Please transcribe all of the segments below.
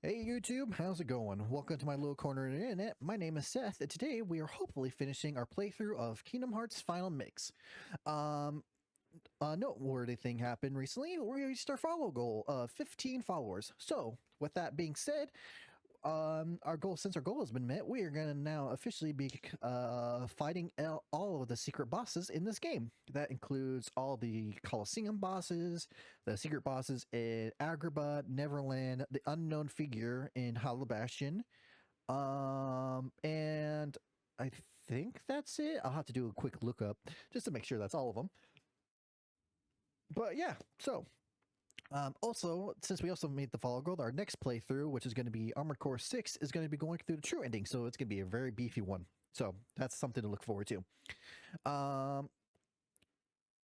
Hey YouTube, how's it going? Welcome to my little corner of the internet. My name is Seth, and today we are hopefully finishing our playthrough of Kingdom Hearts Final Mix. A noteworthy thing happened recently. We reached our follow goal of 15 followers. So, with that being said, since our goal has been met, we are going to now officially be fighting all of the secret bosses in this game. That includes all the Colosseum bosses, the secret bosses in Agrabah, Neverland, the unknown figure in Hollow Bastion, and I think that's it. I'll have to do a quick lookup just to make sure that's all of them. But yeah, so also, since we also made the follow goal, our next playthrough, which is going to be Armored Core 6, is going to be going through the true ending, so it's going to be a very beefy one. So that's something to look forward to.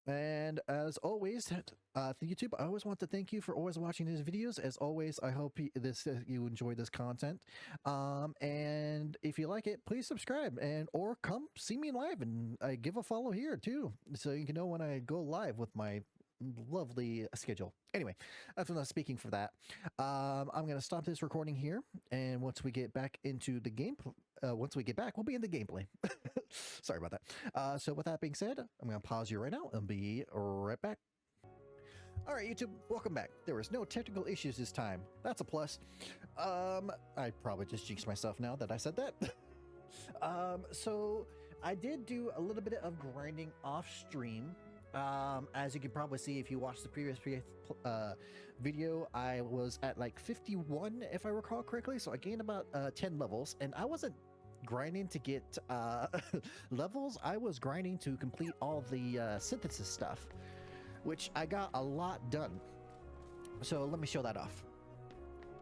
And as always, YouTube, I always want to thank you for always watching these videos. As always, I hope you enjoy this content. And if you like it, please subscribe or come see me live and give a follow here too, so you can know when I go live with my lovely schedule. Anyway, that's enough speaking for that. I'm going to stop this recording here, and once we get back into the game, once we get back, we'll be in the gameplay. Sorry about that. So with that being said, I'm going to pause you right now and be right back. All right, YouTube, welcome back. There was no technical issues this time. That's a plus. I probably just jinxed myself now that I said that. So I did do a little bit of grinding off stream. As you can probably see if you watched the previous video, I was at like 51 if I recall correctly, so I gained about 10 levels, and I wasn't grinding to get levels. I was grinding to complete all the synthesis stuff, which I got a lot done. So let me show that off.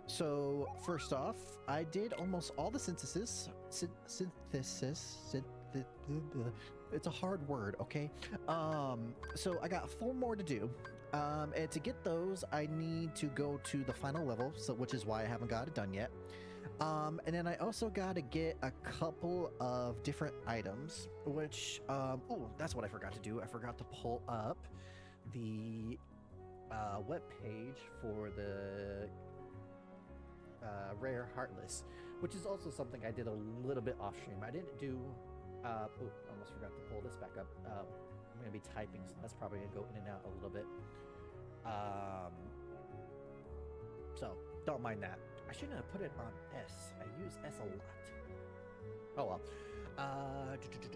So first off, I did almost all the synthesis. It's a hard word, okay? So I got 4 more to do. And to get those, I need to go to the final level, so which is why I haven't got it done yet. And then I also got to get a couple of different items, which, oh, that's what I forgot to do. I forgot to pull up the web page for the Rare Heartless, which is also something I did a little bit off stream. I didn't do almost forgot to pull this back up. I'm gonna be typing, so that's probably gonna go in and out a little bit. So don't mind that. I shouldn't have put it on S. I use S a lot. Oh well.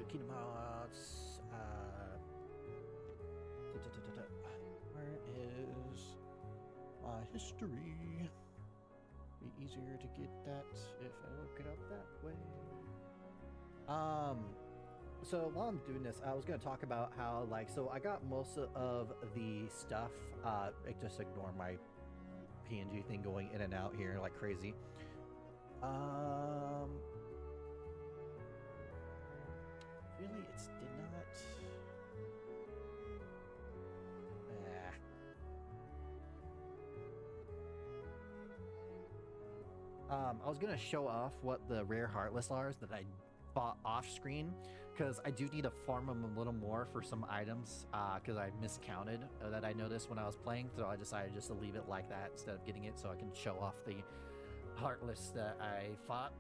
Kingdom Hearts. Where is my history? Be easier to get that if I look it up that way. So while I'm doing this, I was going to talk about how, like, so I got most of the stuff, just ignore my PNG thing going in and out here like crazy. Really, it's did not. I was going to show off what the rare Heartless are that I bought off screen, because I do need to farm them a little more for some items, because I miscounted that I noticed when I was playing, so I decided just to leave it like that instead of getting it so I can show off the Heartless that I fought.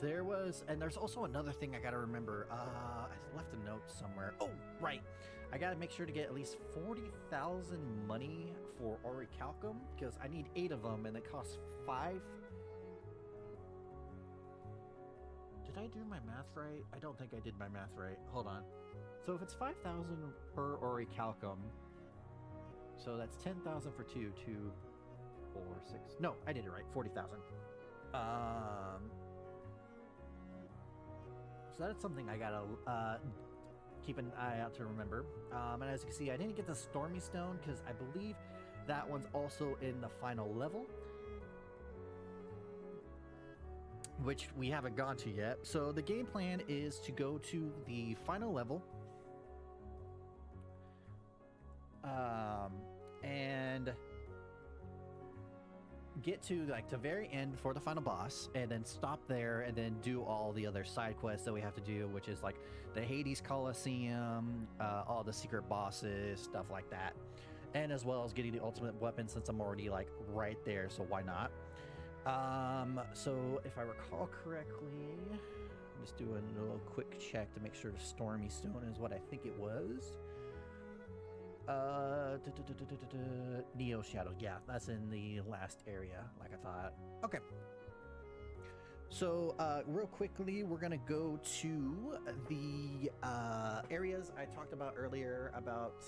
There's also another thing I gotta remember. I left a note somewhere. Oh, right. I gotta make sure to get at least 40,000 money for Orichalcum, because I need 8 of them, and it costs 5. Did I do my math right? I don't think I did my math right. Hold on. So if it's 5,000 per Orichalcum, so that's 10,000 for 2, 2, 4, 6. No, I did it right. 40,000. So that's something I gotta keep an eye out to remember. And as you can see, I didn't get the Stormy Stone because I believe that one's also in the final level, which we haven't gone to yet. So the game plan is to go to the final level, and get to like the very end for the final boss, and then stop there, and then do all the other side quests that we have to do, which is like the Hades Coliseum, all the secret bosses, stuff like that. and as well as getting the ultimate weapon since I'm already like right there, so why not? So if I recall correctly, I'm just doing a little quick check to make sure the Stormy Stone is what I think it was. Neo Shadow, yeah, that's in the last area, like I thought. Okay. So, real quickly, we're gonna go to the areas I talked about earlier about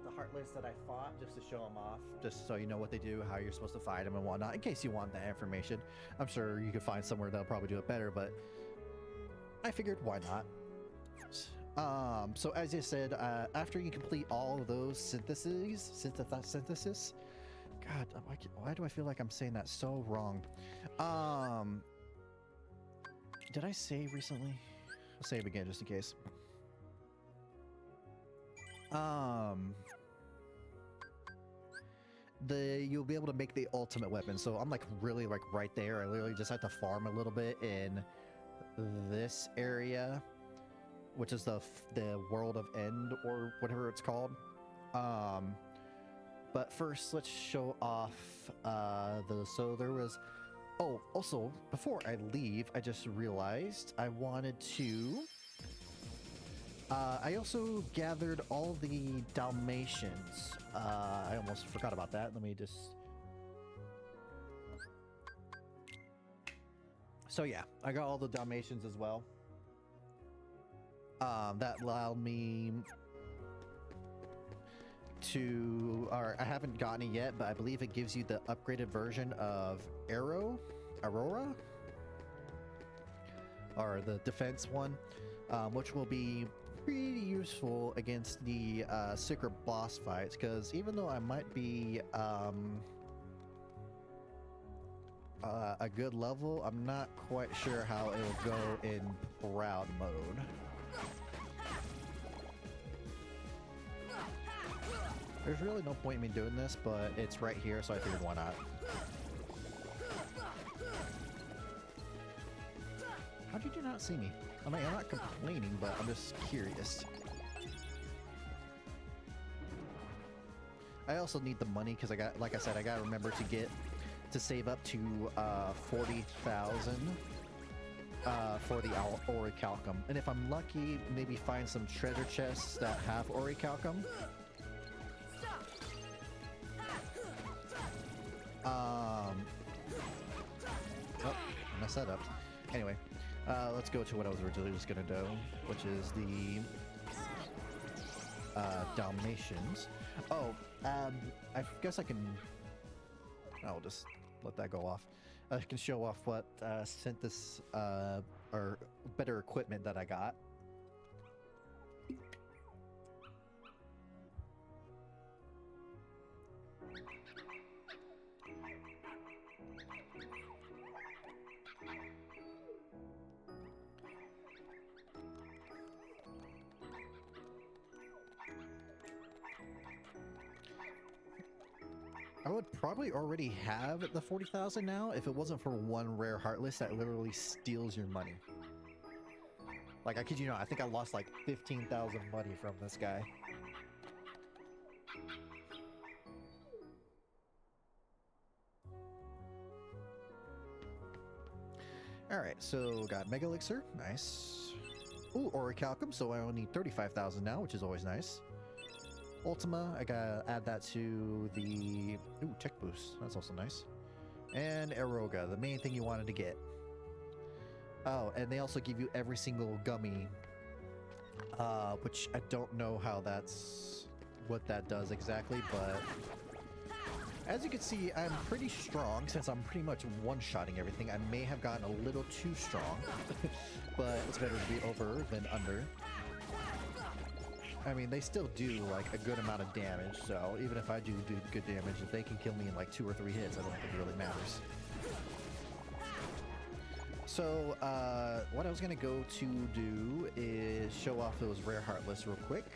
the Heartless that I fought, just to show them off, just so you know what they do, how you're supposed to fight them and whatnot, in case you want that information. I'm sure you could find somewhere that'll probably do it better, but I figured why not. So as I said, after you complete all of those synthesis. God, why do I feel like I'm saying that so wrong? Did I save recently? I'll save again just in case. You'll be able to make the ultimate weapon. So I'm like really like right there. I literally just have to farm a little bit in this area, which is the World of End or whatever it's called. But first, let's show off so there was. Oh, also, before I leave, I just realized I wanted to. I also gathered all the Dalmatians. I almost forgot about that. Let me just. So yeah, I got all the Dalmatians as well. That allowed me to, or I haven't gotten it yet, but I believe it gives you the upgraded version of Aurora, or the defense one, which will be pretty useful against the secret boss fights, because even though I might be a good level, I'm not quite sure how it will go in Proud mode. There's really no point in me doing this, but it's right here, so I figured why not. How did you not see me? I mean, I'm not complaining, but I'm just curious. I also need the money because I got, like I said, I gotta remember to save up to 40,000 for the orichalcum, and if I'm lucky, maybe find some treasure chests that have orichalcum. Oh, I messed that up. Anyway, let's go to what I was originally just gonna do, which is the Dalmatians. Oh, I guess I can. I'll just let that go off. I can show off what synthesis or better equipment that I got. I would probably already have the 40,000 now if it wasn't for one rare Heartless that literally steals your money. Like, I kid you not, I think I lost like 15,000 money from this guy. Alright, so got Mega Elixir, nice. Ooh, Orichalcum, so I only need 35,000 now, which is always nice. Ultima, I gotta add that to the... Ooh, Tech Boost, that's also nice. And Eroga, the main thing you wanted to get. Oh, and they also give you every single gummy, which I don't know how what that does exactly, but... As you can see, I'm pretty strong since I'm pretty much one-shotting everything. I may have gotten a little too strong, but it's better to be over than under. I mean, they still do like a good amount of damage, so even if I do good damage, if they can kill me in like 2 or 3 hits, I don't think it really matters. So, what I was gonna go to do is show off those rare Heartless real quick,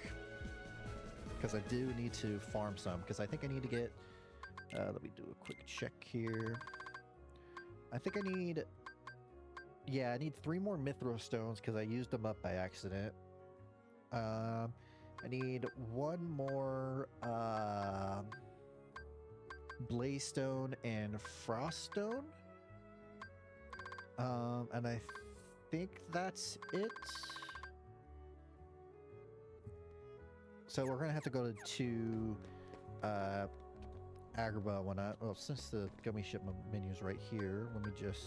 because I do need to farm some, because I think I need to get, let me do a quick check here. I think I need, yeah, I need 3 more Mithril Stones, because I used them up by accident. I need one more Blaze-stone and Frost-stone. And I think that's it. So we're gonna have to go to Agrabah and whatnot. Well, since the gummy shipment menu is right here, let me just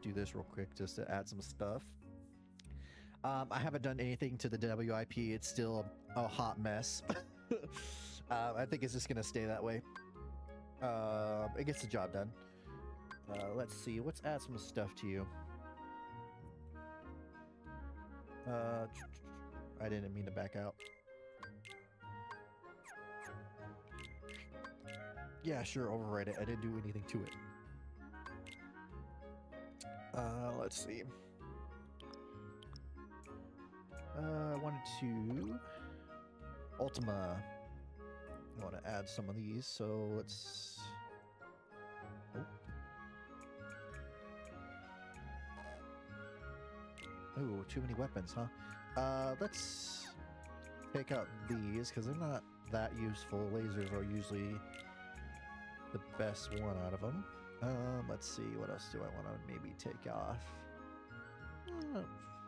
do this real quick just to add some stuff. I haven't done anything to the WIP. It's still a hot mess. I think it's just gonna stay that way. It gets the job done. Let's see. Let's add some stuff to you. I didn't mean to back out. Yeah, sure, overwrite it. I didn't do anything to it. Let's see. I wanted to... Ultima. I want to add some of these, so let's... Oh. Ooh, too many weapons, huh? Let's take out these, because they're not that useful. Lasers are usually the best one out of them. Let's see, what else do I want to maybe take off?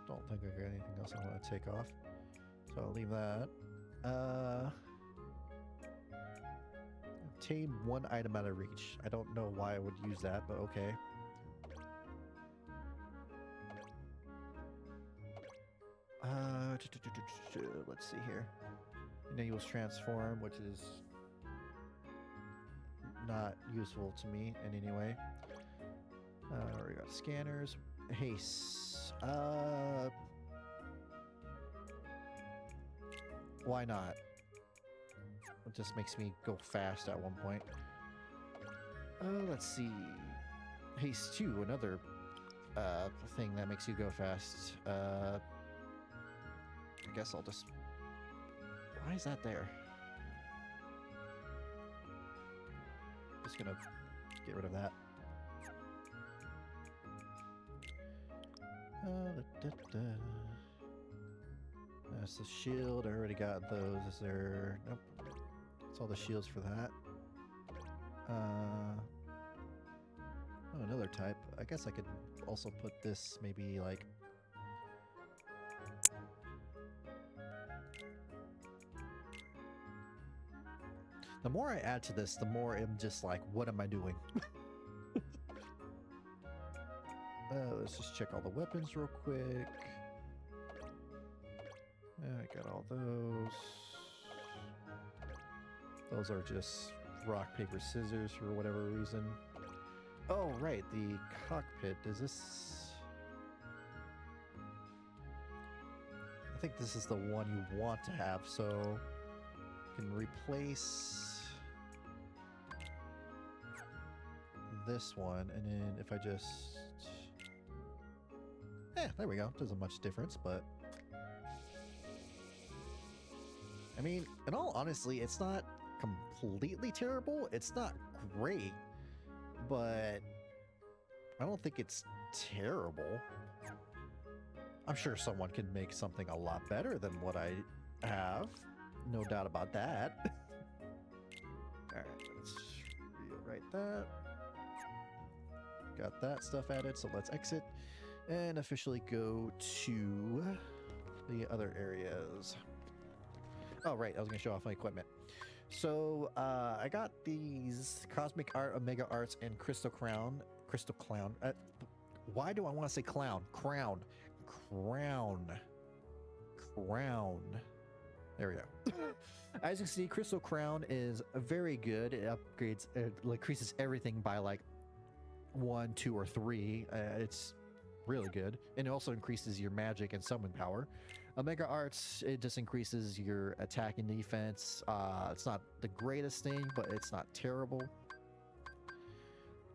Don't think I got anything else I want to take off, so I'll leave that. Obtain one item out of reach. I don't know why I would use that, but okay. Let's see here. Enables transform, which is not useful to me in any way. We got scanners. Haste. Why not? It just makes me go fast at one point. Let's see. Haste 2, another thing that makes you go fast. I guess I'll just... Why is that there? Just gonna get rid of that. That's the shield. I already got those. Is there... Nope. That's all the shields for that. Oh, another type. I guess I could also put this maybe like... The more I add to this, the more I'm just like, what am I doing? Let's just check all the weapons real quick. I got all those. Those are just rock, paper, scissors for whatever reason. Oh, right, the cockpit. Is this... I think this is the one you want to have, so... You can replace... this one, and then if I just... there we go. Doesn't much difference, but... I mean, in all honesty, it's not completely terrible. It's not great, but I don't think it's terrible. I'm sure someone can make something a lot better than what I have. No doubt about that. Alright, let's rewrite that. Got that stuff added, so let's exit and officially go to the other areas. Oh, right, I was going to show off my equipment. So, I got these Cosmic Art, Omega Arts, and Crystal Clown. Why do I want to say clown? Crown. There we go. As you can see, Crystal Crown is very good. It upgrades, it increases everything by like 1, 2, or 3. It's really good, and it also increases your magic and summon power. Omega Arts, it just increases your attack and defense. It's not the greatest thing, but it's not terrible.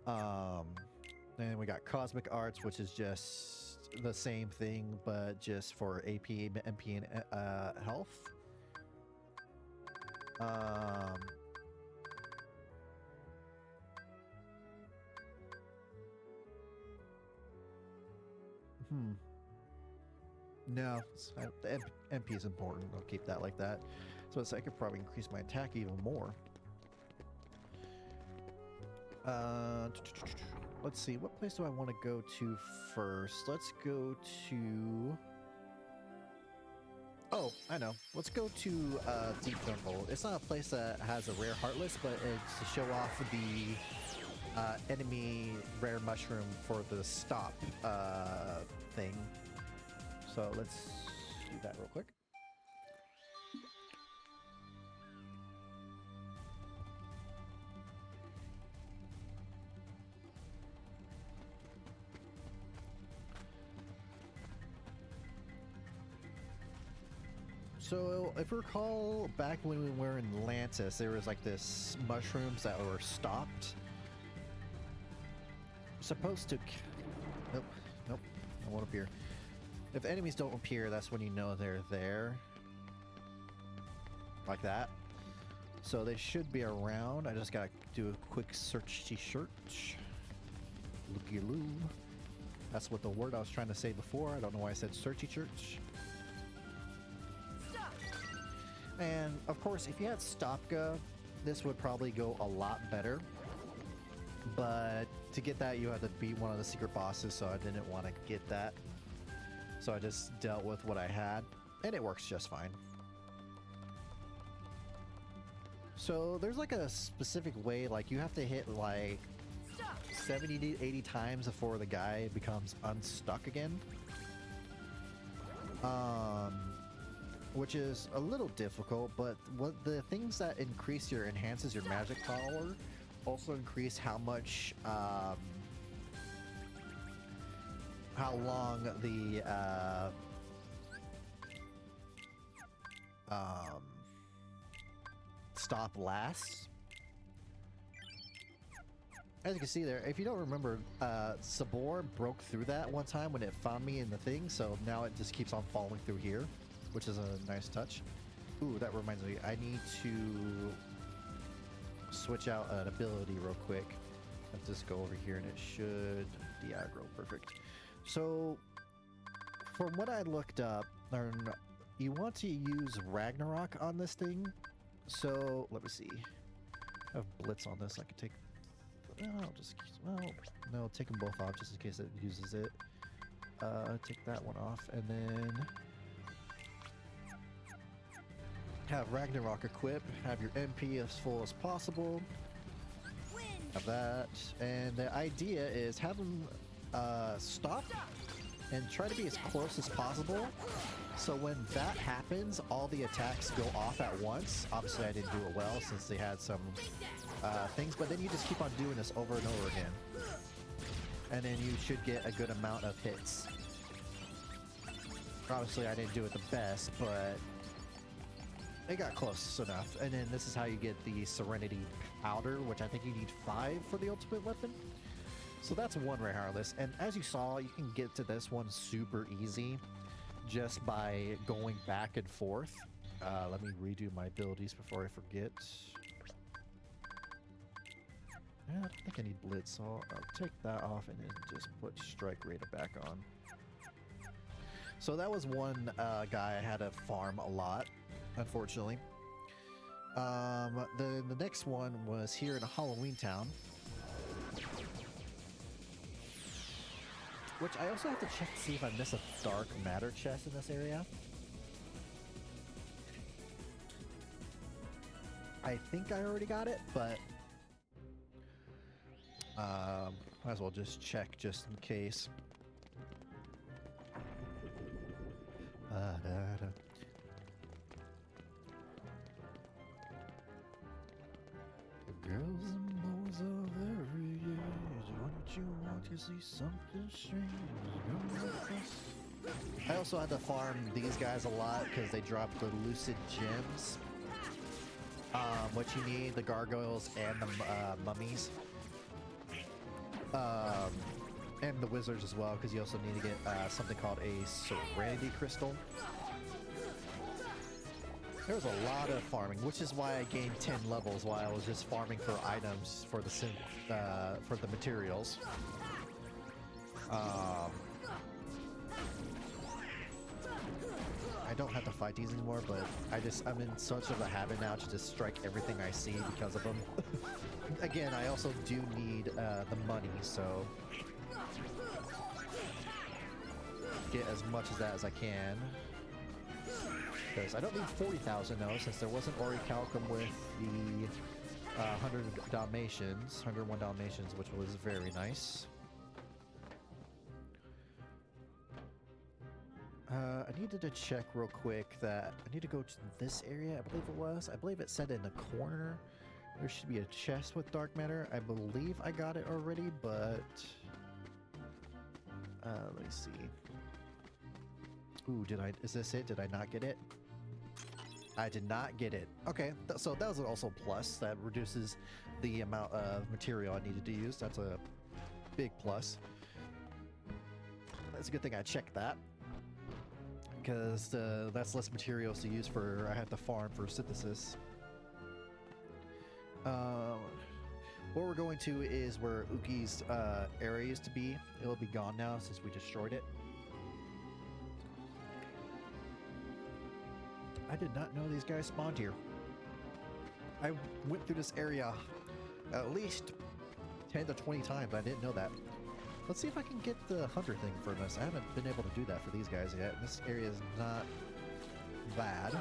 Then we got Cosmic Arts, which is just the same thing, but just for AP, MP, and health. No, the MP is important. I'll keep that like that. So I could probably increase my attack even more. Let's see, what place do I want to go to first? Let's go to... Oh, I know. Let's go to Deep Jungle. It's not a place that has a rare Heartless, but it's to show off the enemy rare mushroom for the stop thing. So let's do that real quick. So, if you recall, back when we were in Atlantis, there was like this mushrooms that were stopped. Supposed to... Nope, nope, I won't appear. If enemies don't appear, that's when you know they're there. Like that. So they should be around. I just gotta do a quick search. Looky-loo. That's what the word I was trying to say before. I don't know why I said searchy church. And of course, if you had Stopka, this would probably go a lot better. But to get that, you have to beat one of the secret bosses, so I didn't want to get that. So I just dealt with what I had, and it works just fine. So there's like a specific way, like you have to hit like 70 to 80 times before the guy becomes unstuck again. Which is a little difficult, but what the things that enhances your magic power also increase how much, how long the, stop lasts. As you can see there, if you don't remember, Sabor broke through that one time when it found me in the thing, so now it just keeps on falling through here, which is a nice touch. Ooh, that reminds me, I need to switch out an ability real quick. Let's just go over here and it should de-aggro, perfect. So, from what I looked up, you want to use Ragnarok on this thing. So, let me see. I have Blitz on this, I can take... I'll just... Well, no, take them both off just in case it uses it. Take that one off, and then... have Ragnarok equip, have your MP as full as possible. Have that, and the idea is have them stop and try to be as close as possible. So when that happens, all the attacks go off at once. Obviously I didn't do it well since they had some things, but then you just keep on doing this over and over again. And then you should get a good amount of hits. Obviously I didn't do it the best, but it got close enough. And then this is how you get the Serenity Powder, which I think you need 5 for the ultimate weapon. So that's one rare Heartless. And as you saw, you can get to this one super easy just by going back and forth. Let me redo my abilities before I forget. I don't think I need Blitz, so I'll take that off and then just put Strike Raider back on. So that was one guy I had to farm a lot, unfortunately. The next one was here in a Halloween Town, which I also have to check to see if I miss a Dark Matter chest in this area. I think I already got it, but might as well just check just in case. Girls and boys of every age, wouldn't you want to see something strange? I also had to farm these guys a lot because they drop the Lucid Gems. What you need, the gargoyles and the mummies. And the wizards as well, because you also need to get something called a Serenity Crystal. There was a lot of farming, which is why I gained 10 levels while I was just farming for items for the materials. I don't have to fight these anymore, but I'm in such of a habit now to just strike everything I see because of them. Again, I also do need the money, so get as much of that as I can. Because I don't need 40,000 though, since there wasn't Orichalcum with the 101 Dalmatians, which was very nice. I needed to check real quick that I need to go to this area, I believe it was. I believe it said in the corner there should be a chest with dark matter. I believe I got it already, but let me see. Ooh, is this it? Did I not get it? I did not get it. Okay, so that was also a plus. That reduces the amount of material I needed to use. That's a big plus. That's a good thing I checked that, because that's less materials to use for, I have to farm for synthesis. What we're going to is where Uki's area used to be. It'll be gone now since we destroyed it. I did not know these guys spawned here. I went through this area at least 10 to 20 times. I didn't know that. Let's see if I can get the hunter thing for this. I haven't been able to do that for these guys yet. This area is not bad.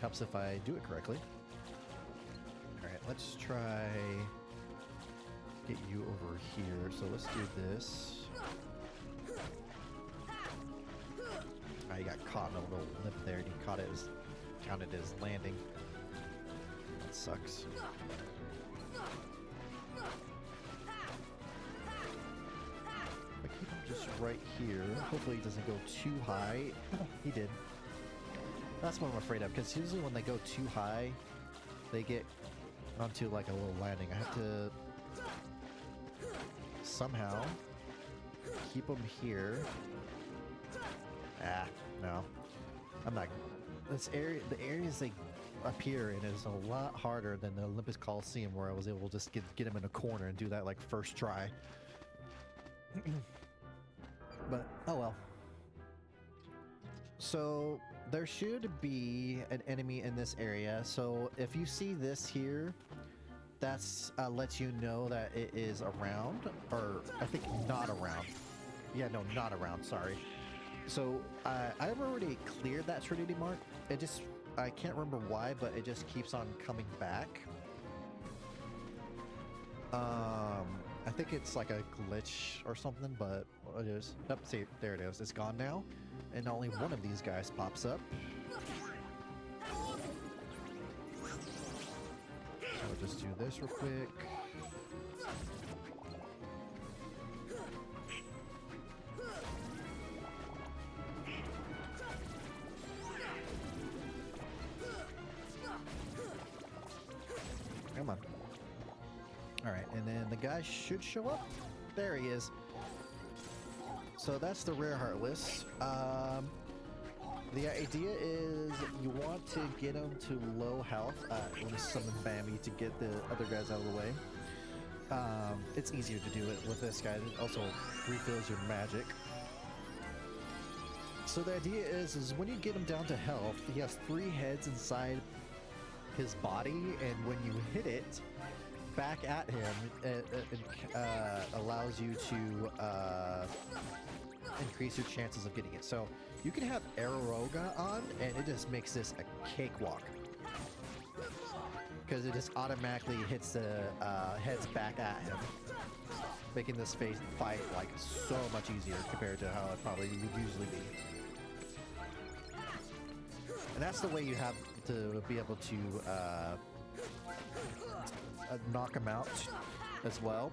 Helps if I do it correctly. Alright, let's try get you over here. So let's do this. He got caught in a little lip there, and he counted as landing. That sucks. I keep him just right here. Hopefully he doesn't go too high. He did. That's what I'm afraid of, because usually when they go too high, they get onto like a little landing. I have to somehow keep them here. Ah, no. I'm not. The areas they appear in is a lot harder than the Olympus Coliseum, where I was able to just get him in a corner and do that like first try. But, oh well. So, there should be an enemy in this area. So, if you see this here, that's lets you know that it is around. Or, I think not around. Yeah, no, not around, sorry. So, I've already cleared that Trinity mark. I can't remember why, but it just keeps on coming back. I think it's like a glitch or something, but it is. Oh, see, there it is. It's gone now, and only one of these guys pops up. So I'll just do this real quick. Come on. Alright, and then the guy should show up. There he is. So that's the rare Heartless. The idea is you want to get him to low health. Let me summon Bambi to get the other guys out of the way. It's easier to do it with this guy. It also refills your magic. So the idea is when you get him down to health, he has 3 heads inside his body, and when you hit it back at him, it allows you to increase your chances of getting it. So you can have Aeroga on, and it just makes this a cakewalk, because it just automatically hits the heads back at him, making this fight like so much easier compared to how it probably would usually be. And that's the way you have to be able to knock him out as well.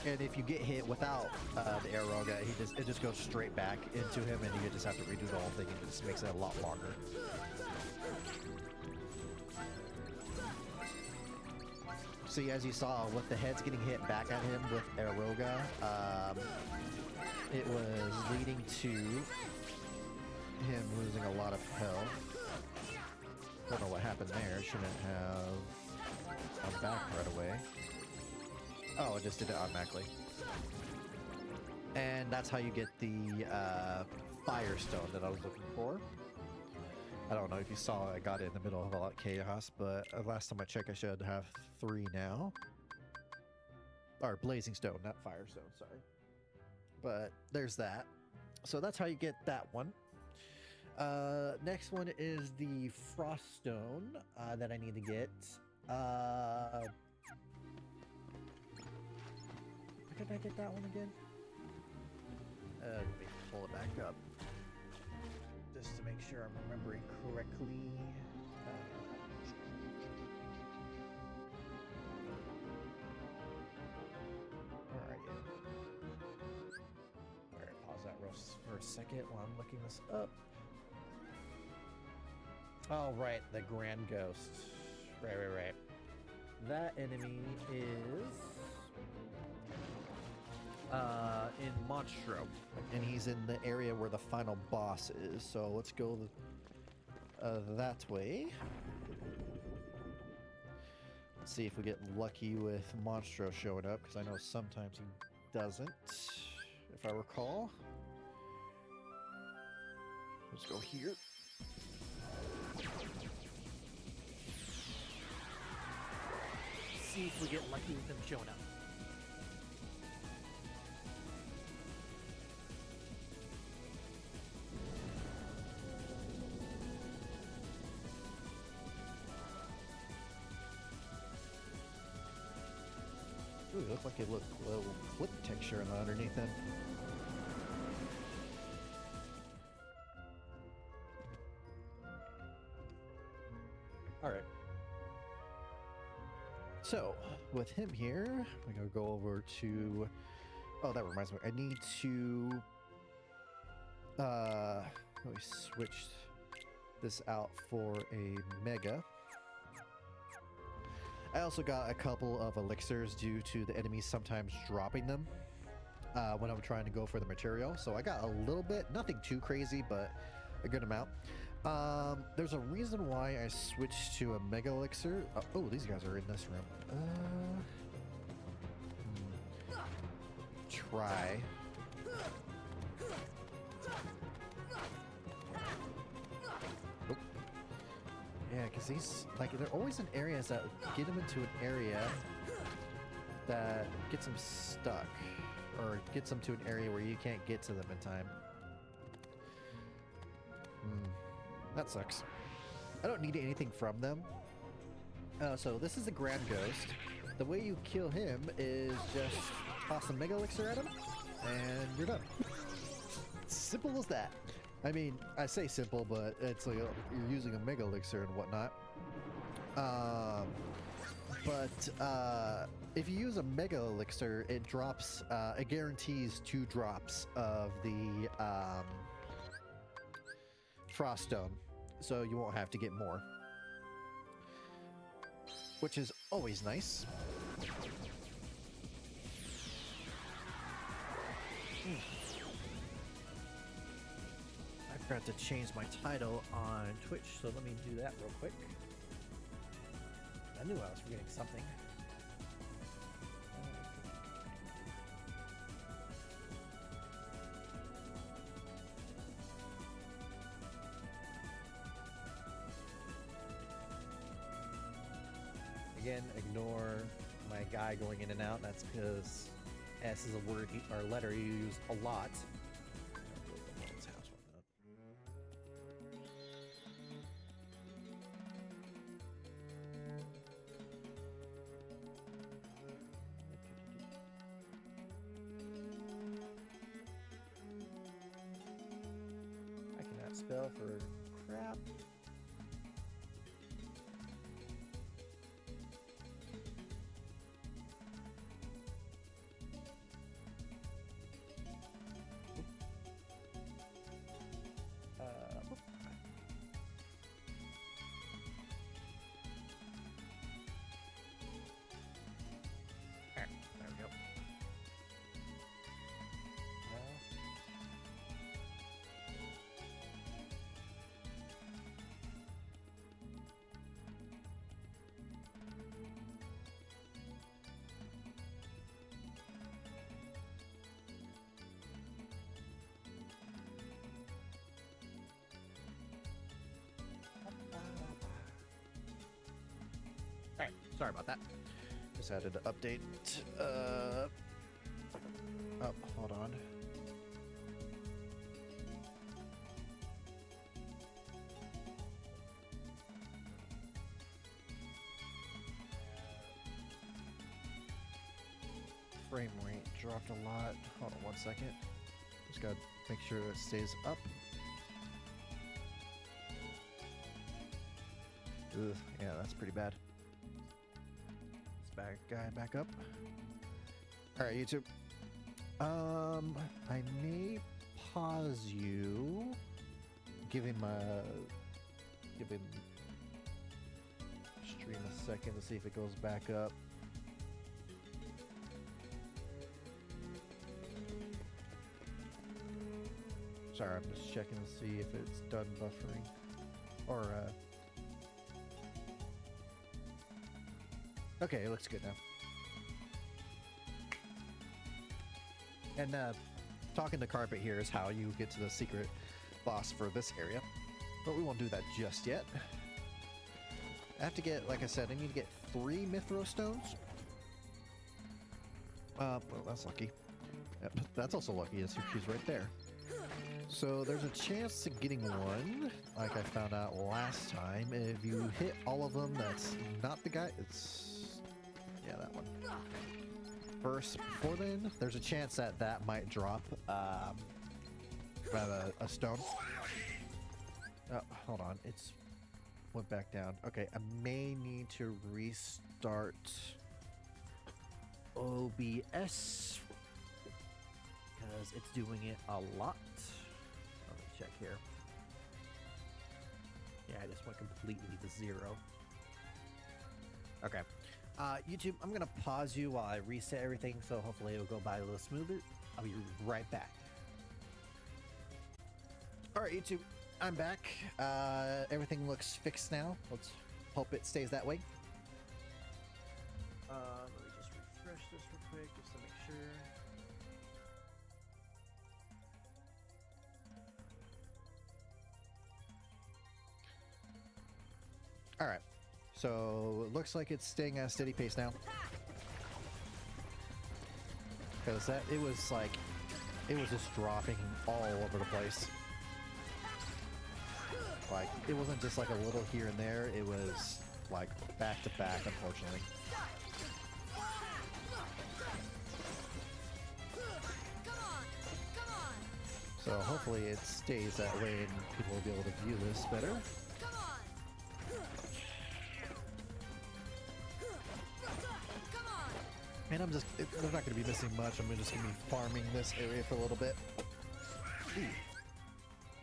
And if you get hit without the Aeroga, it just goes straight back into him, and you just have to redo the whole thing, and it just makes it a lot longer. See, as you saw, with the heads getting hit back at him with Aeroga, it was leading to him losing a lot of health. Don't know what happened there. Shouldn't have gone back right away. Oh, it just did it automatically. And that's how you get the Firestone that I was looking for. I don't know if you saw I got it in the middle of all that chaos, but last time I checked I should have 3 now. Or Blazing Stone, not Firestone, sorry. But there's that. So that's how you get that one. Next one is the Frost Stone that I need to get. Where did I get that one again? Let me pull it back up. Just to make sure I'm remembering correctly. Alright, pause that for a second while I'm looking this up. Oh, right, the Grand Ghost. Right. That enemy is in Monstro, and he's in the area where the final boss is. So let's go that way. Let's see if we get lucky with Monstro showing up, because I know sometimes he doesn't, if I recall. Let's go here. See if we get lucky with him showing up. Ooh, it looked like a little flip texture underneath him. Alright. So, with him here, we're going to go over to... Oh, that reminds me. I need to... we switched this out for a Mega. I also got a couple of elixirs due to the enemies sometimes dropping them when I'm trying to go for the material. So I got a little bit, nothing too crazy, but a good amount. There's a reason why I switched to a Mega Elixir. Oh, these guys are in this room. Try. Oh. Yeah, because these, like, they're always in areas that get them into an area that gets them stuck, or gets them to an area where you can't get to them in time. That sucks. I don't need anything from them. So this is a Grand Ghost. The way you kill him is just toss a Mega Elixir at him, and you're done. Simple as that. I mean, I say simple, but it's like you're using a Mega Elixir and whatnot. If you use a Mega Elixir, it drops, it guarantees 2 drops of the Frost Stone, so you won't have to get more, which is always nice. I forgot to change my title on Twitch, so let me do that real quick. I knew I was forgetting something. Again, ignore my guy going in and out. That's because S is a word or letter you use a lot. I cannot spell for crap. Sorry about that. Just had to update. Oh, hold on. Frame rate dropped a lot. Hold on 1 second. Just gotta make sure it stays up. Ugh, yeah, that's pretty bad. This guy back up. All right, YouTube. I may pause you. Give him stream a second to see if it goes back up. Sorry, I'm just checking to see if it's done buffering. Or, okay, it looks good now. And, talking to Carpet here is how you get to the secret boss for this area. But we won't do that just yet. I have to get, like I said, I need to get 3 Mithril stones. Well, that's lucky. Yep, that's also lucky, as she's right there. So there's a chance to getting one, like I found out last time. If you hit all of them, that's not the guy. It's, yeah, that one. First, before then, there's a chance that that might drop a stone. Oh, hold on. It's went back down. Okay, I may need to restart OBS because it's doing it a lot. Let me check here. Yeah, I just went completely to 0. Okay. YouTube, I'm going to pause you while I reset everything, so hopefully it'll go by a little smoother. I'll be right back. Alright, YouTube, I'm back. Everything looks fixed now. Let's hope it stays that way. Let me just refresh this real quick just to make sure. Alright. So it looks like it's staying at a steady pace now. Because it was just dropping all over the place. Like, it wasn't just like a little here and there, it was like back to back, unfortunately. So hopefully it stays that way and people will be able to view this better. And I'm not going to be missing much. I'm just going to be farming this area for a little bit. Ooh. I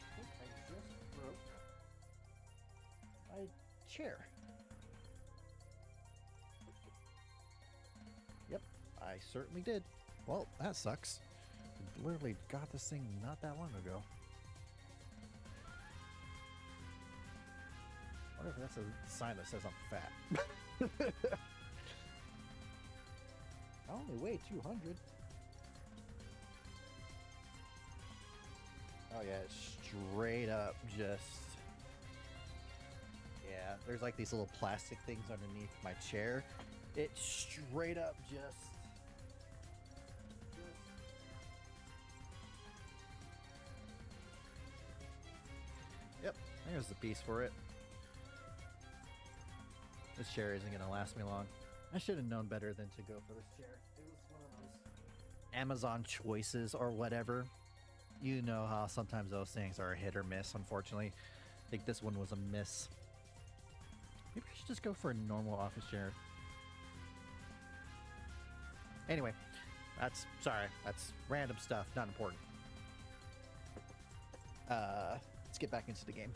just broke my chair. Yep, I certainly did. Well, that sucks. I literally got this thing not that long ago. I wonder if that's a sign that says I'm fat. I only weigh 200. Oh yeah, straight up just... Yeah, there's like these little plastic things underneath my chair. It straight up just... Yep, there's the piece for it. This chair isn't going to last me long. I should have known better than to go for this chair. It was one of those Amazon choices or whatever. You know how sometimes those things are a hit or miss, unfortunately. I think this one was a miss. Maybe I should just go for a normal office chair. Anyway, that's random stuff, not important. Let's get back into the game.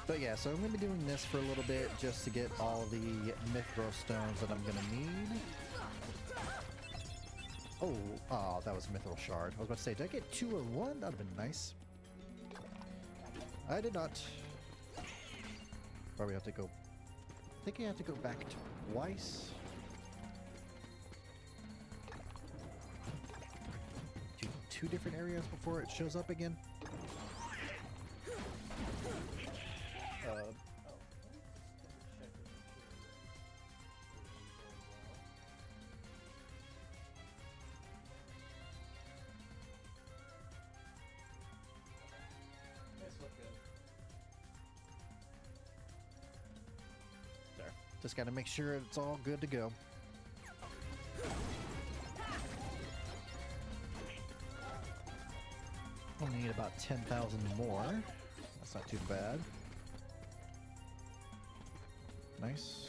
But yeah, so I'm going to be doing this for a little bit just to get all the mithril stones that I'm going to need. Oh, that was a mithril shard. I was about to say, did I get 2 or 1? That would have been nice. I did not. Probably have to go... I think I have to go back twice. To 2 different areas before it shows up again. Just gotta make sure it's all good to go. Only need about 10,000 more. That's not too bad. Nice.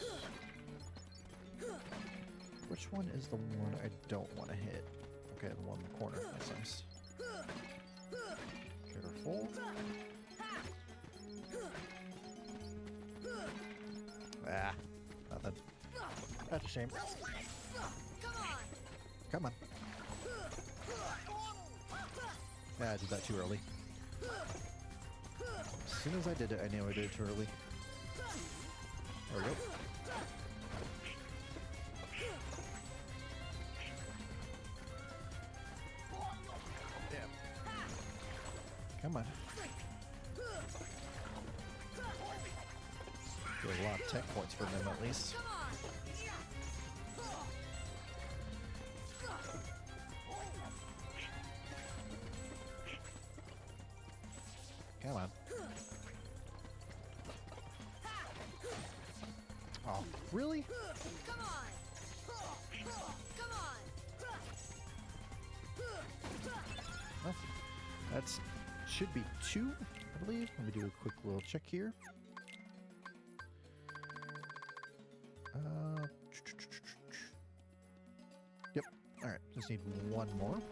Which one is the one I don't want to hit? Okay, the one in the corner. That's nice. Careful. Ah, nothing. That's a shame. Come on. Yeah, I did that too early. As soon as I did it, I knew I did it too early. There we go. Damn. Come on. Get a lot of tech points from them at least. Come on. Oh, really? Come on. Come on. Well, that's should be 2, I believe. Let me do a quick little check here. Yep. All right. Just need 1 more.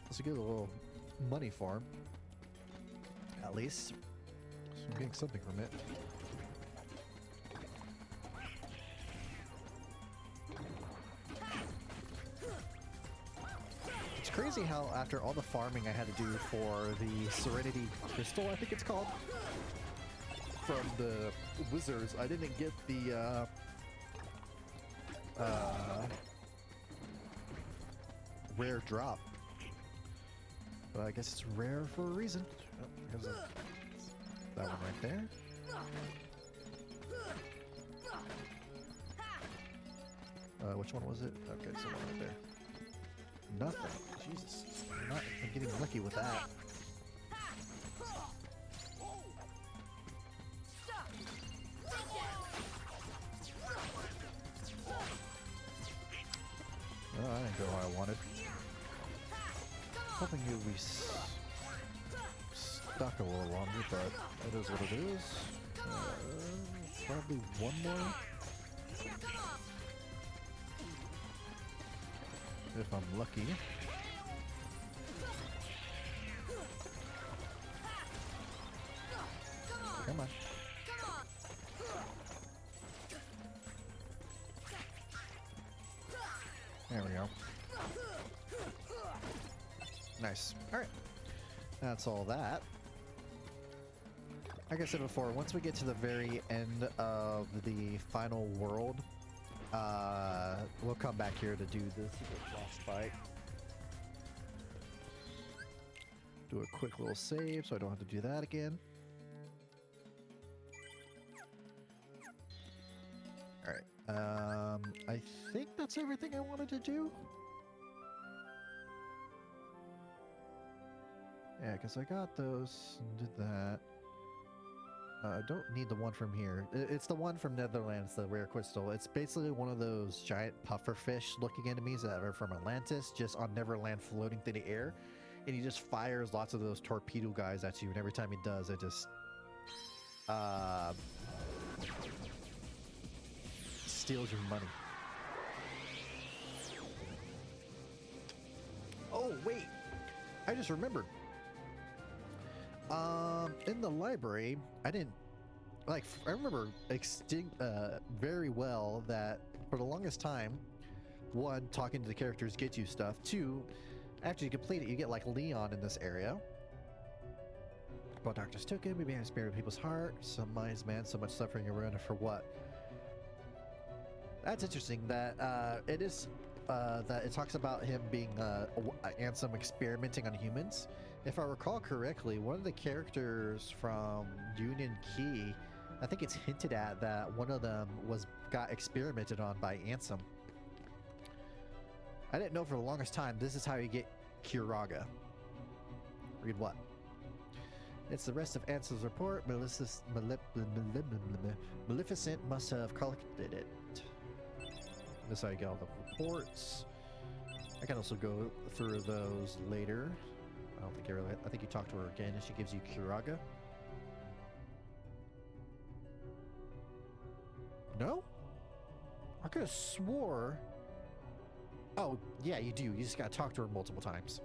Let's get a little money for him. At least. So I'm getting something from it. It's crazy how after all the farming I had to do for the Serenity Crystal, I think it's called, from the Wizards, I didn't get the rare drop. But I guess it's rare for a reason. Oh, here's that one right there. Which one was it? Okay, so one right there. Nothing. Jesus. I'm getting lucky with that. Oh, I didn't go how I wanted. Hoping you'll be stuck a little longer, but it is what it is. Probably 1 more. If I'm lucky. Come on. There we go. Nice. Alright. That's all that. Like I said before, once we get to the very end of the final world, we'll come back here to do this boss fight. Do a quick little save so I don't have to do that again. Alright. I think that's everything I wanted to do. Yeah, because I got those and did that. I don't need the one from here. It's the one from Netherlands, the rare crystal. It's basically one of those giant pufferfish looking enemies that are from Atlantis, just on Neverland floating through the air. And he just fires lots of those torpedo guys at you, and every time he does, it just steals your money. Oh, wait. I just remembered. In the library, I remember very well that for the longest time, 1, talking to the characters gets you stuff. 2, after you complete it, you get like Leon in this area. Well, Doctor's token, maybe a spirit of people's heart. Some minds, man, so much suffering around for what? That's interesting that it is that it talks about him being Ansem experimenting on humans. If I recall correctly, one of the characters from Union Key, I think it's hinted at that one of them got experimented on by Ansem. I didn't know for the longest time this is how you get Kiraga. Read what? It's the rest of Ansel's report. Maleficent must have collected it. This is how you get all the reports. I can also go through those later. I don't think I really... I think you talk to her again and she gives you Kiraga. No? I could have swore... Oh, yeah, you do. You just gotta talk to her multiple times.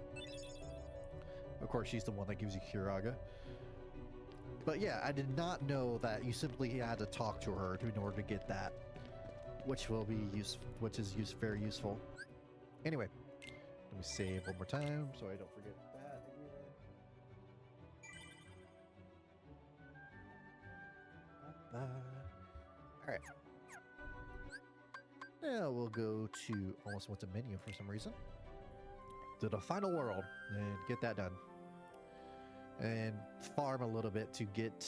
Of course, she's the one that gives you Kiraga. But yeah, I did not know that you simply had to talk to her in order to get that. Which will be very useful. Anyway, let me save one more time so I don't forget that again. Alright. Now we'll go to, almost went to menu for some reason, to the final world and get that done. And farm a little bit to get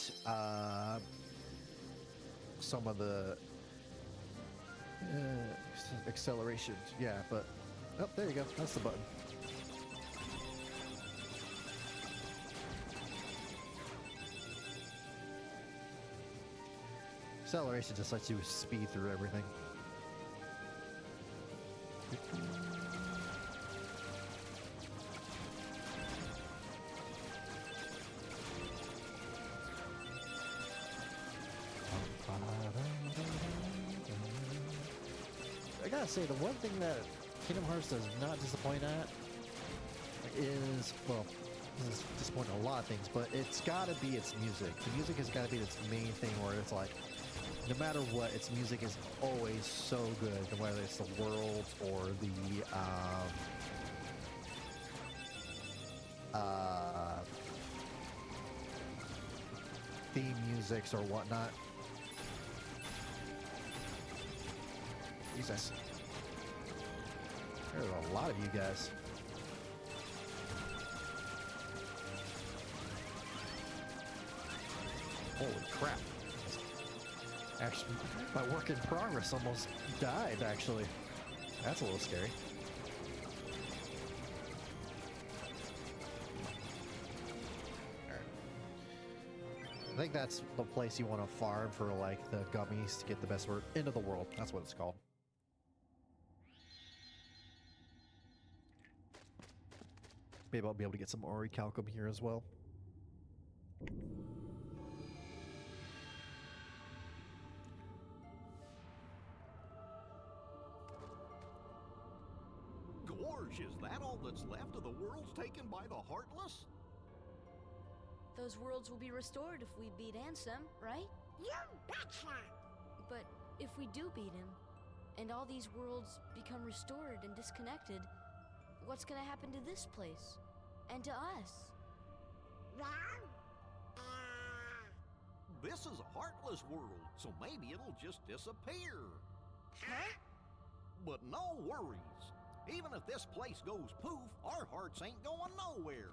some of the accelerations. Yeah, but, oh, there you go. That's the button. Acceleration just lets you speed through everything. I gotta say, the one thing that Kingdom Hearts does not disappoint at is, well, this is disappointing a lot of things, but it's gotta be its music. The music has gotta be its main thing where it's like, no matter what, its music is always so good, whether it's the worlds or the theme musics or whatnot. Jesus. There's a lot of you guys. Holy crap. Actually, my work in progress almost died, actually. That's a little scary. I think that's the place you want to farm for, like, the gummies to get the best word into the world. That's what it's called. Maybe I'll be able to get some orichalcum here as well. Gorge, is that all that's left of the worlds taken by the Heartless? Those worlds will be restored if we beat Ansem, right? You betcha! But if we do beat him, and all these worlds become restored and disconnected, what's gonna happen to this place? And to us? Well, This is a Heartless world, so maybe it'll just disappear. huh? But no worries. Even if this place goes poof, our hearts ain't going nowhere.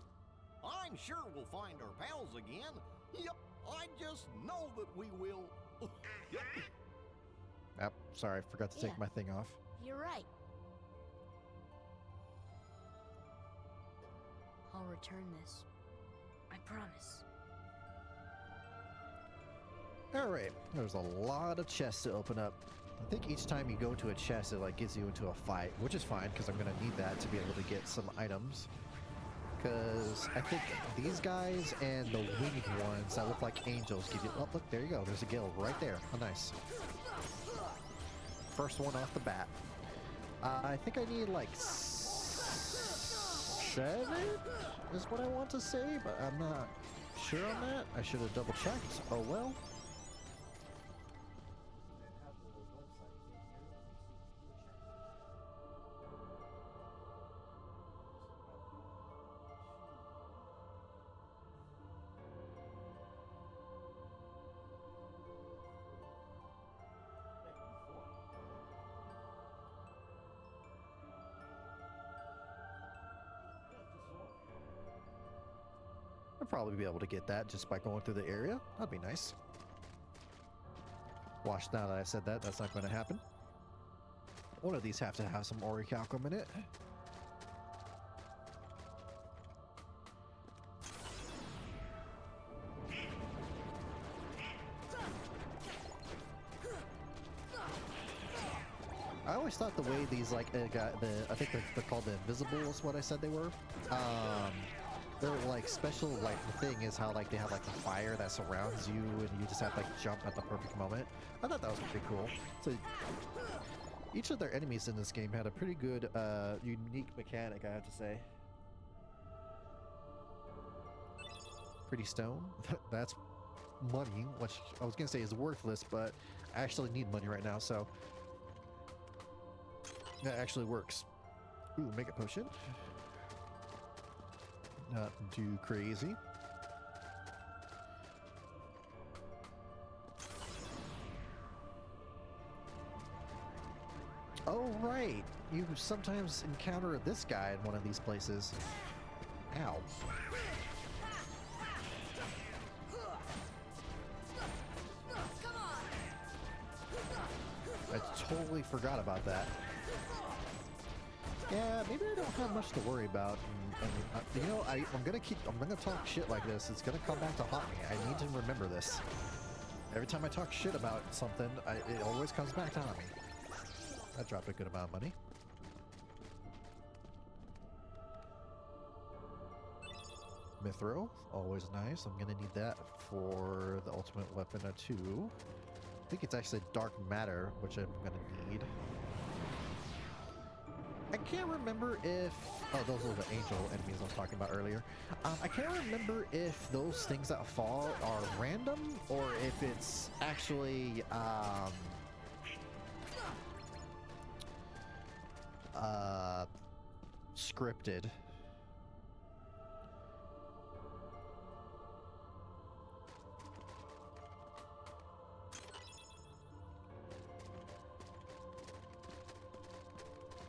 I'm sure we'll find our pals again. Yep, I just know that we will. Yep. Yep, sorry, I forgot to take Yeah. my thing off. You're right. I'll return this. I promise. Alright, there's a lot of chests to open up. I think each time you go to a chest, it like gets you into a fight, which is fine because I'm gonna need that to be able to get some items. Because I think these guys and the winged ones that look like angels give you... Oh, look, there you go. There's a guild right there. Oh, nice. First one off the bat. I think I need like 7 is what I want to say, but I'm not sure on that. I should have double checked. Oh well. I'll probably be able to get that just by going through the area. That'd be nice. Watch, now that I said that, that's not going to happen. One of these have to have some orichalcum in it. always thought the way these like I think they're called the Invisibles. What I said they were. They're like special. Like the thing is how like they have like the fire that surrounds you, and you just have to like jump at the perfect moment. I thought that was pretty cool. So each of their enemies in this game had a pretty good, unique mechanic, I have to say. Pretty stone. That's money, which I was gonna say is worthless, but I actually need money right now, so that actually works. Ooh, make a potion. Not too crazy. Oh, right. You sometimes encounter this guy in one of these places. Ow. I totally forgot about that. Yeah, maybe I don't have much to worry about. You know, I'm gonna talk shit like this. It's gonna come back to haunt me. I need to remember this. Every time I talk shit about something, it always comes back to haunt me. That dropped a good amount of money. Mithril, always nice. I'm gonna need that for the ultimate weapon too. I think it's actually dark matter, which I'm gonna need. I can't remember if... Oh, those are the angel enemies I was talking about earlier. I can't remember if those things that fall are random or if it's actually scripted.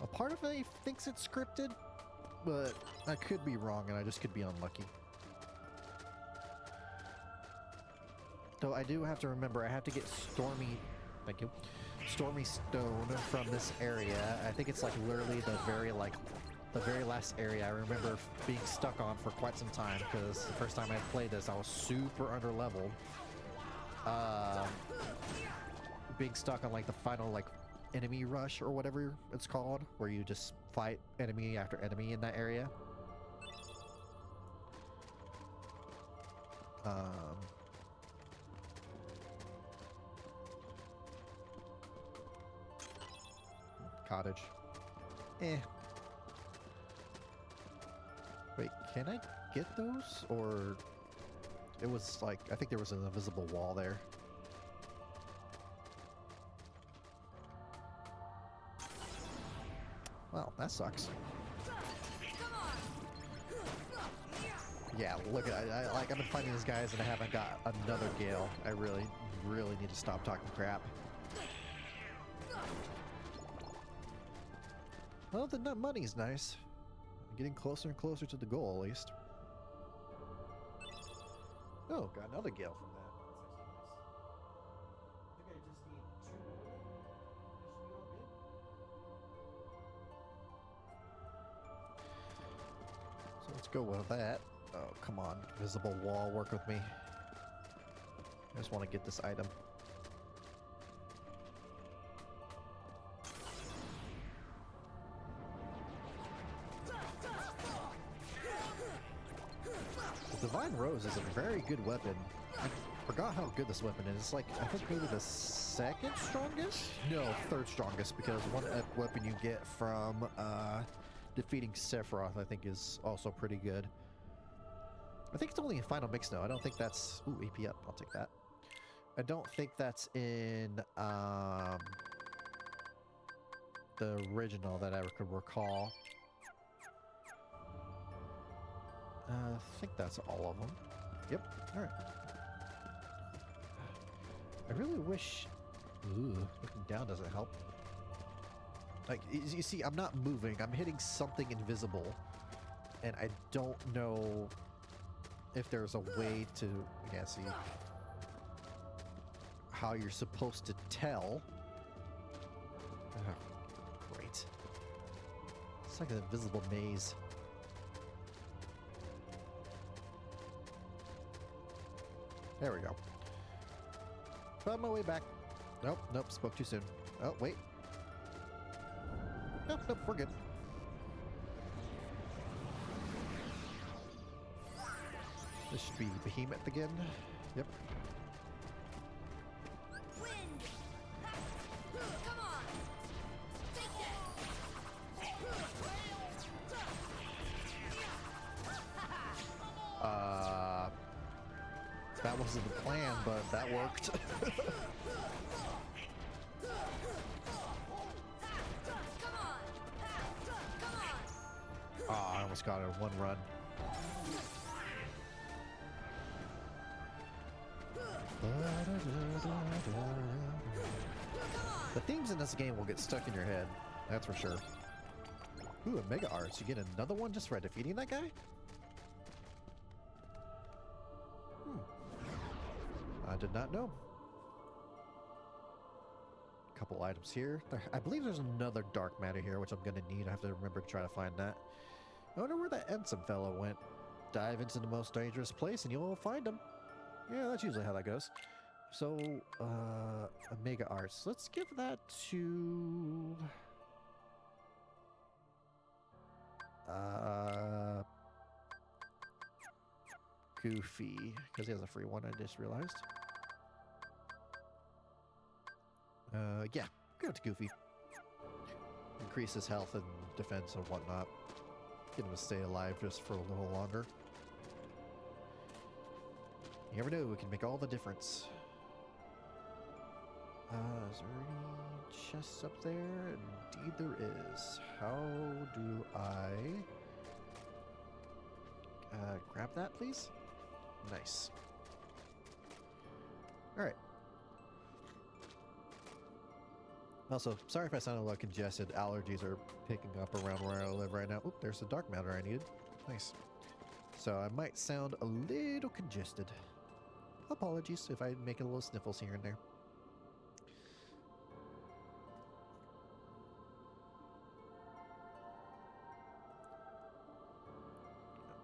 A part of me thinks it's scripted, but I could be wrong and I just could be unlucky. Though I do have to remember I have to get Stormy, thank you, Stormy Stone from this area. I think it's like literally the very last area I remember being stuck on for quite some time, because the first time I played this I was super under leveled. Being stuck on like the final like enemy rush or whatever it's called, where you just fight enemy after enemy in that area. Cottage. Wait, can I get those? Or it was like, I think there was an invisible wall there. Well, that sucks. Yeah, look, I've been fighting these guys and I haven't got another Gale. I really, really need to stop talking crap. Well, the money's nice. Getting closer and closer to the goal, at least. Oh, got another Gale from that. That's actually nice. I think I just need 2 more. So let's go with that. Oh, come on. Visible wall, work with me. I just want to get this item. The Divine Rose is a very good weapon. I forgot how good this weapon is. It's like, I think maybe the second strongest? No, third strongest, because one weapon you get from defeating Sephiroth, I think, is also pretty good. I think it's only in Final Mix, though. I don't think that's... Ooh, AP up. I'll take that. I don't think that's in the original that I could recall. I think that's all of them. Yep. Alright. I really wish... Ooh, looking down doesn't help. Like, you see, I'm not moving. I'm hitting something invisible. And I don't know if there's a way to... Yeah, see... how you're supposed to tell. Oh, great. It's like an invisible maze. There we go. Found my way back. Nope, spoke too soon. Oh, wait. Nope, nope, we're good. This should be Behemoth again. Yep. Wind! Come on! Take Uh, that wasn't the plan, but that worked. Come on! Come on! Ah, I almost got it in one run. The themes in this game will get stuck in your head, that's for sure. Ooh, a Mega Arts. You get another one just for defeating that guy? I did not know. Couple items here. I believe there's another dark matter here, which I'm gonna need. I have to remember to try to find that. I wonder where that Ensign fellow went. Dive into the most dangerous place and you'll find him. Yeah, that's usually how that goes. So, Omega Arts. Let's give that to... Goofy, because he has a free one, I just realized. Yeah, give it to Goofy. Increase his health and defense and whatnot. Get him to stay alive just for a little longer. You never know, it can make all the difference. Is there any chests up there? Indeed there is. How do I... grab that, please? Nice. Alright. Also, sorry if I sound a little congested. Allergies are picking up around where I live right now. Oop, there's the dark matter I needed. Nice. So I might sound a little congested. Apologies if I make a little sniffles here and there.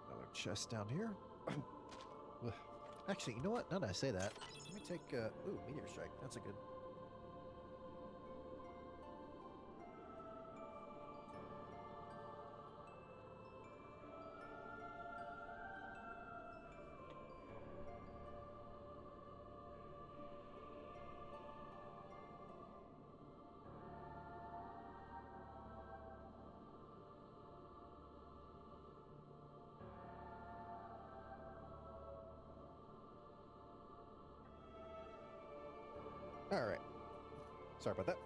Another chest down here. Actually, you know what? Now that I say that, let me take, ooh, Meteor Strike. That's a good... Alright. Sorry about that.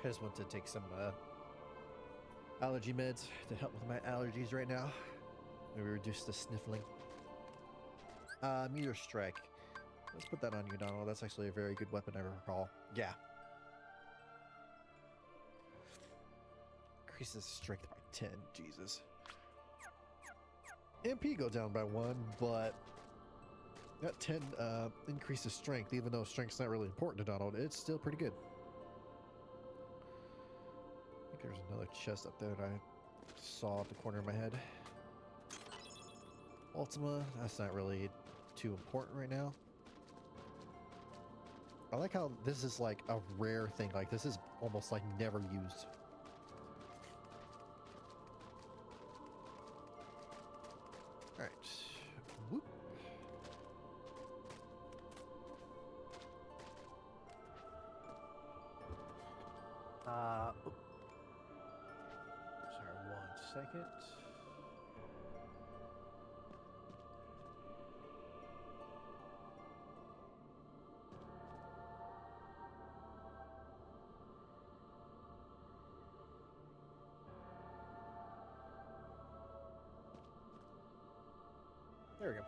I just want to take some allergy meds to help with my allergies right now. Maybe reduce the sniffling. Meteor Strike. Let's put that on you, Donald. That's actually a very good weapon, I recall. Yeah. Increases strength by 10. Jesus. MP go down by 1, but that 10 increases strength, even though strength's not really important to Donald. It's still pretty good. I think there's another chest up there that I saw at the corner of my head. Ultima, that's not really too important right now. I like how this is like a rare thing. Like, this is almost like never used. Alright. Whoop. Oop. Sorry, 1 second. There we go.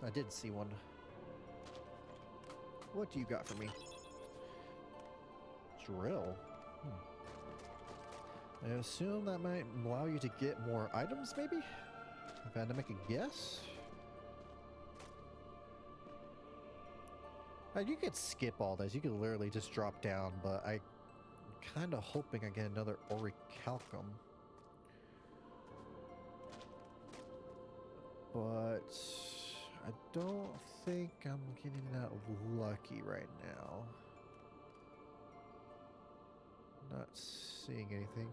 I did see one. What do you got for me? Drill? I assume that might allow you to get more items, maybe? If I had to make a guess? You could skip all this. You could literally just drop down, but I'm kind of hoping I get another orichalcum. But I don't think I'm getting that lucky right now. Not seeing anything.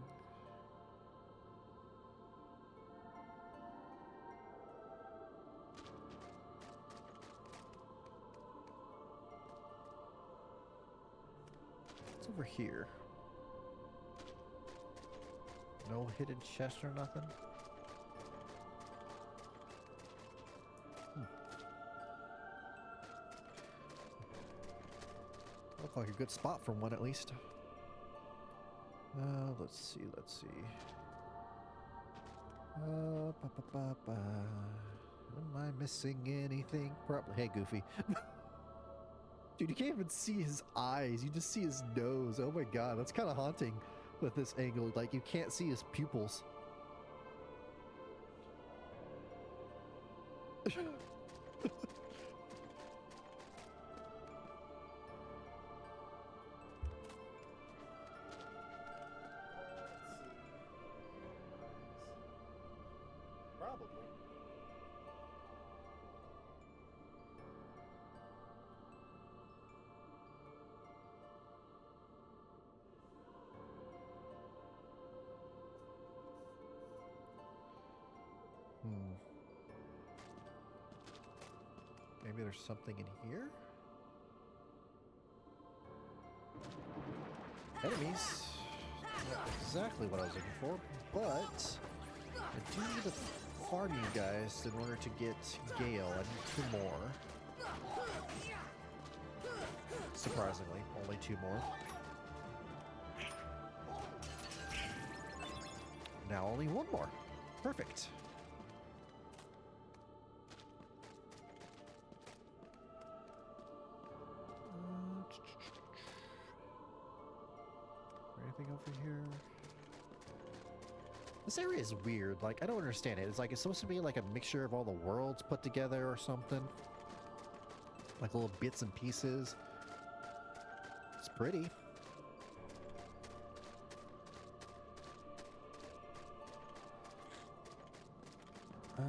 What's over here? No hidden chest or nothing? Look like a good spot for one at least. Let's see, let's see. Am I missing anything? Probably. Hey, Goofy. Dude, you can't even see his eyes. You just see his nose. Oh my god, that's kind of haunting with this angle. Like, you can't see his pupils. Probably. Maybe there's something in here? Enemies. Not exactly what I was looking for, but I do need to farm you guys in order to get Gale. I need 2 more. Surprisingly, only 2 more. Now only 1 more. Perfect. Anything over here? This area is weird. Like, I don't understand it. It's like it's supposed to be like a mixture of all the worlds put together or something. Like little bits and pieces. It's pretty. I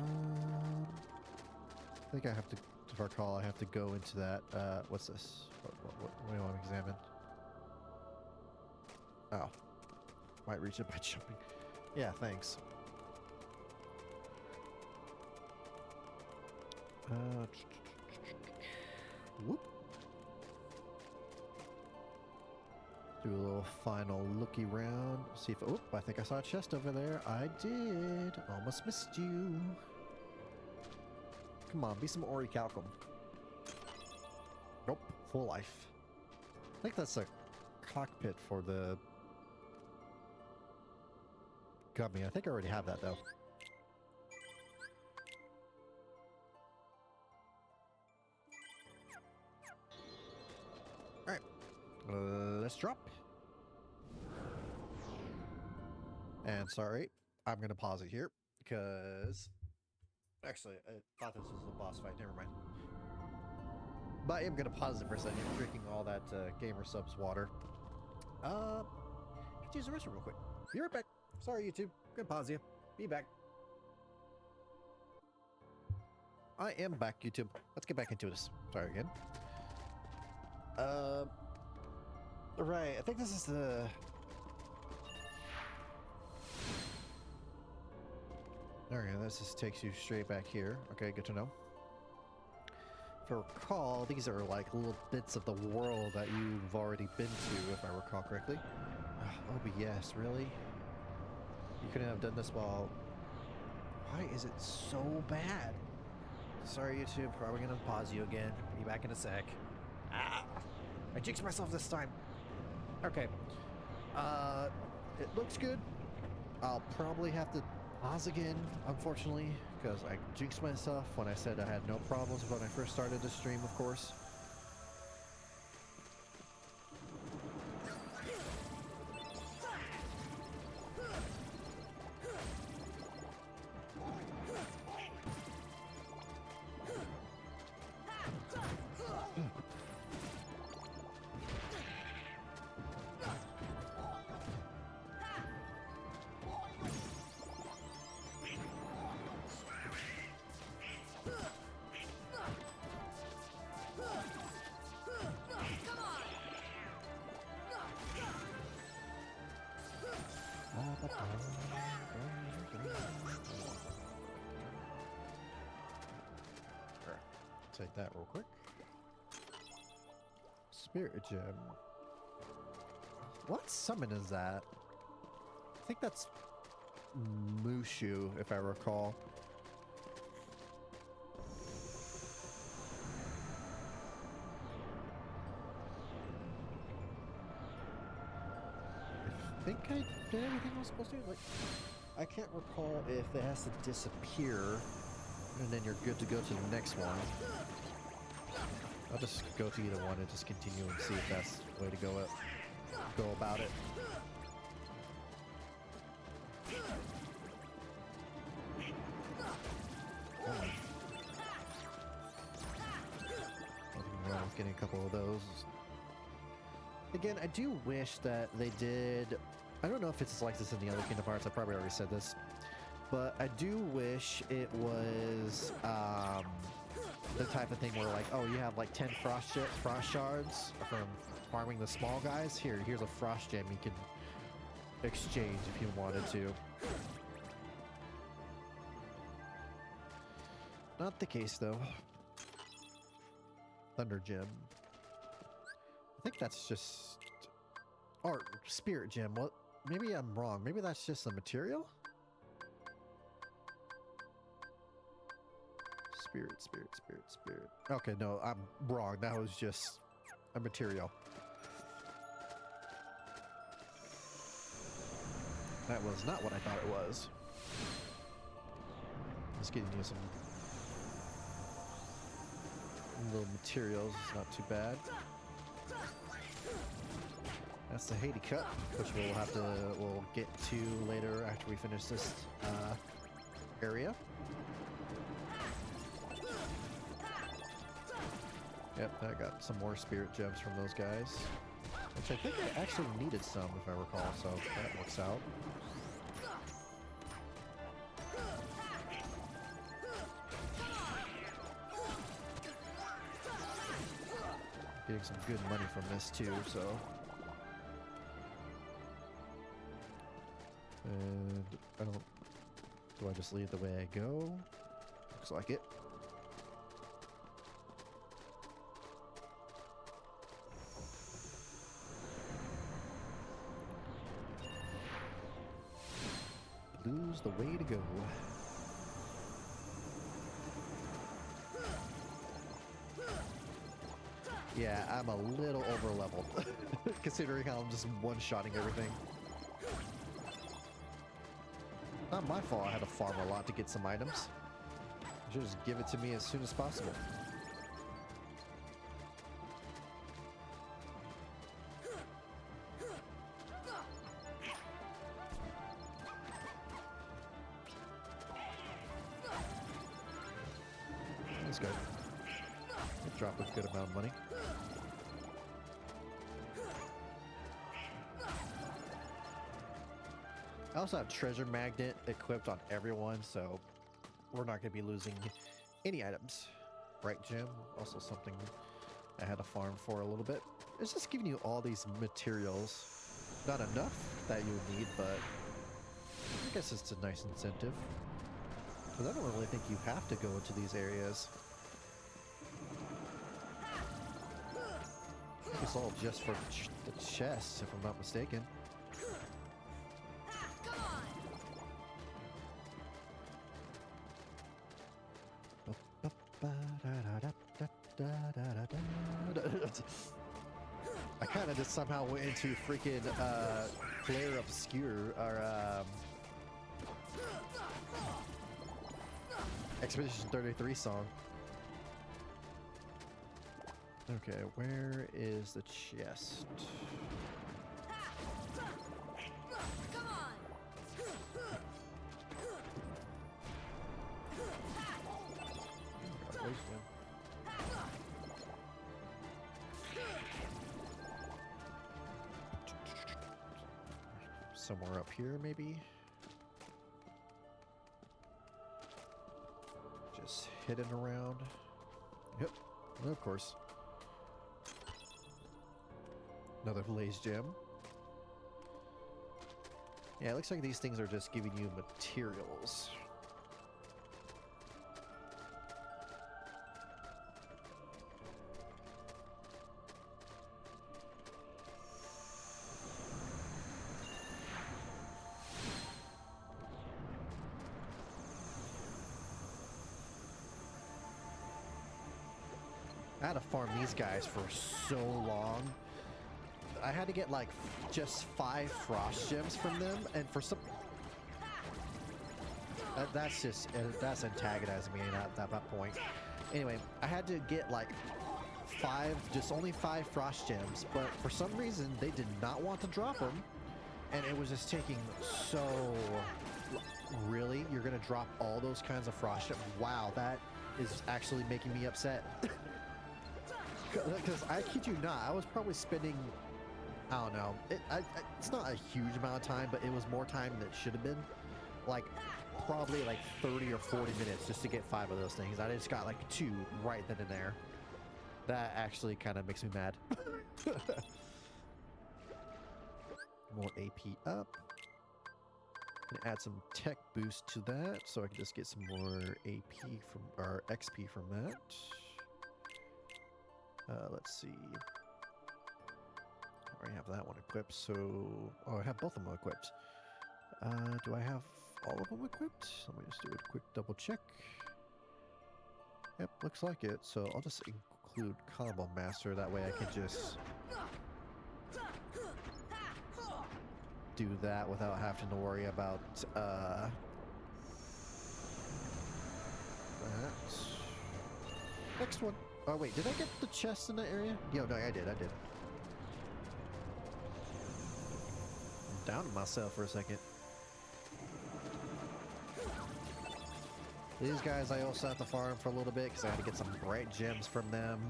think I have to recall, I have to go into that, what's this? What do you want to examine? Oh. Might reach it by jumping. Yeah, thanks. Whoop. Do a little final looky round. See if, oop, I think I saw a chest over there. I did. Almost missed you. Come on, be some orichalcum. Nope, full life. I think that's a cockpit for the gummy. I think I already have that though. Alright, let's drop. And sorry, I'm gonna pause it here because actually I thought this was a boss fight. Never mind. But I am gonna pause it for a second. I'm drinking all that gamer subs water. Have to use the restroom real quick. Be right back. Sorry, YouTube. Gonna pause you. Be back. I am back, YouTube. Let's get back into this. Sorry again. Right. I think this is the. Okay, this just takes you straight back here. Okay, good to know. If I recall, these are like little bits of the world that you've already been to, if I recall correctly. Oh, but yes, really? You couldn't have done this while... Why is it so bad? Sorry, YouTube. Probably gonna pause you again. Be back in a sec. Ah! I jinxed myself this time. Okay. It looks good. I'll probably have to pause again, unfortunately, because I jinxed myself when I said I had no problems when I first started the stream, of course. Take that real quick. Spirit gem. What summon is that? I think that's Mushu, if I recall. I think I did everything I was supposed to do. Like, I can't recall if it has to disappear, and then you're good to go to the next one. I'll just go to either one and just continue and see if that's the way to go about it. Nothing wrong with getting a couple of those. Again, I do wish that they did. I don't know if it's like this in the other Kingdom Hearts. I probably already said this, but I do wish it was the type of thing where, like, oh, you have like 10 frost shards from farming the small guys. Here's a frost gem you can exchange if you wanted to. Not the case though. Thunder gem. I think that's just, or spirit gem. What? Maybe I'm wrong. Maybe that's just a material. Spirit. Okay, no, I'm wrong. That was just a material. That was not what I thought it was. Just getting you some little materials. It's not too bad. That's the Haiti Cut, which we'll get to later after we finish this area. Yep, I got some more spirit gems from those guys, which I think I actually needed some, if I recall, so that works out. Getting some good money from this too, so. And do I just leave the way I go? Looks like it. Blue's the way to go. Yeah, I'm a little over leveled considering how I'm just one-shotting everything. Not my fault I had to farm a lot to get some items. You should just give it to me as soon as possible. Let's go. Drop a good amount of money. I also have Treasure Magnet equipped on everyone, so we're not going to be losing any items. Bright Gem, also something I had to farm for a little bit. It's just giving you all these materials. Not enough that you need, but I guess it's a nice incentive. Because I don't really think you have to go into these areas. I think it's all just for the chests, if I'm not mistaken. I kind of just somehow went into freaking Player Obscure or Expedition 33 song. Okay, where is the chest? Somewhere up here, maybe? Just hidden around. Yep, of course. Another Blaze Gem. Yeah, it looks like these things are just giving you materials. I had to farm these guys for so long. I had to get like just 5 frost gems from them, and for some that's antagonizing me at that point. Anyway, I had to get like only 5 frost gems, but for some reason they did not want to drop them, and it was just taking so. Really, you're gonna drop all those kinds of frost gems? Wow, that is actually making me upset. Because I kid you not, I was probably spending, I don't know, it's not a huge amount of time, but it was more time than it should have been. Like, probably like 30 or 40 minutes just to get 5 of those things. I just got like 2 right then and there. That actually kind of makes me mad. More AP up. Gonna add some tech boost to that, so I can just get some more AP from, or XP from that. Let's see. I already have that one equipped, so... Oh, I have both of them equipped. Do I have all of them equipped? Let me just do a quick double check. Yep, looks like it. So I'll just include Combo Master, that way I can just do that without having to worry about that. Next one. Oh wait, did I get the chest in that area? Yo, no, I did. I'm down to myself for a second. These guys I also have to farm for a little bit because I had to get some bright gems from them.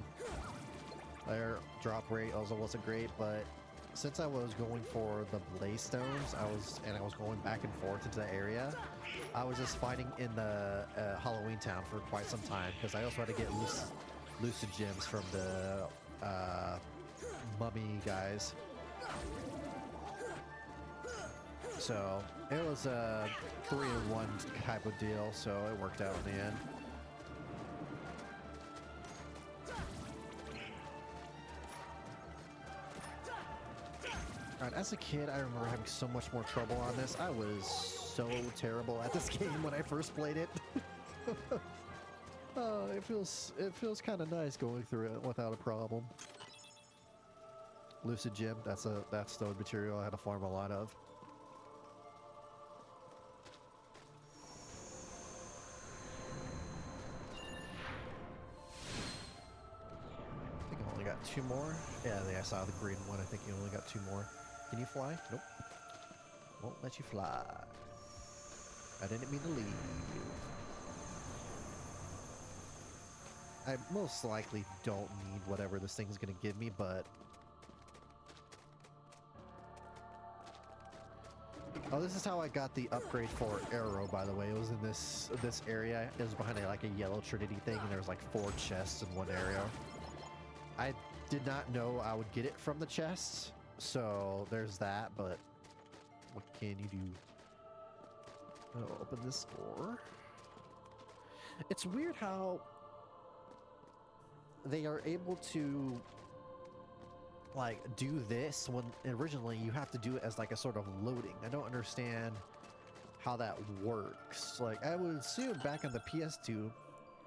Their drop rate also wasn't great, but since I was going for the blaze stones, I was going back and forth into the area. I was just fighting in the Halloween town for quite some time because I also had to get lucid gems from the mummy guys. So it was a 3-in-1 type of deal, so it worked out in the end. Alright, as a kid, I remember having so much more trouble on this. I was so terrible at this game when I first played it. It feels kind of nice going through it without a problem. Lucid gem, that's the material I had to farm a lot of. I think I only got 2 more. Yeah, I saw the green one. I think you only got 2 more. Can you fly? Nope. Won't let you fly. I didn't mean to leave. I most likely don't need whatever this thing's gonna give me, but... Oh, this is how I got the upgrade for Arrow, by the way. It was in this area. It was behind like a yellow Trinity thing, and there was like 4 chests in one area. I did not know I would get it from the chests, so there's that, but what can you do? I'll open this door. It's weird how they are able to like do this when originally you have to do it as like a sort of loading. I don't understand how that works. Like I would assume back on the PS2,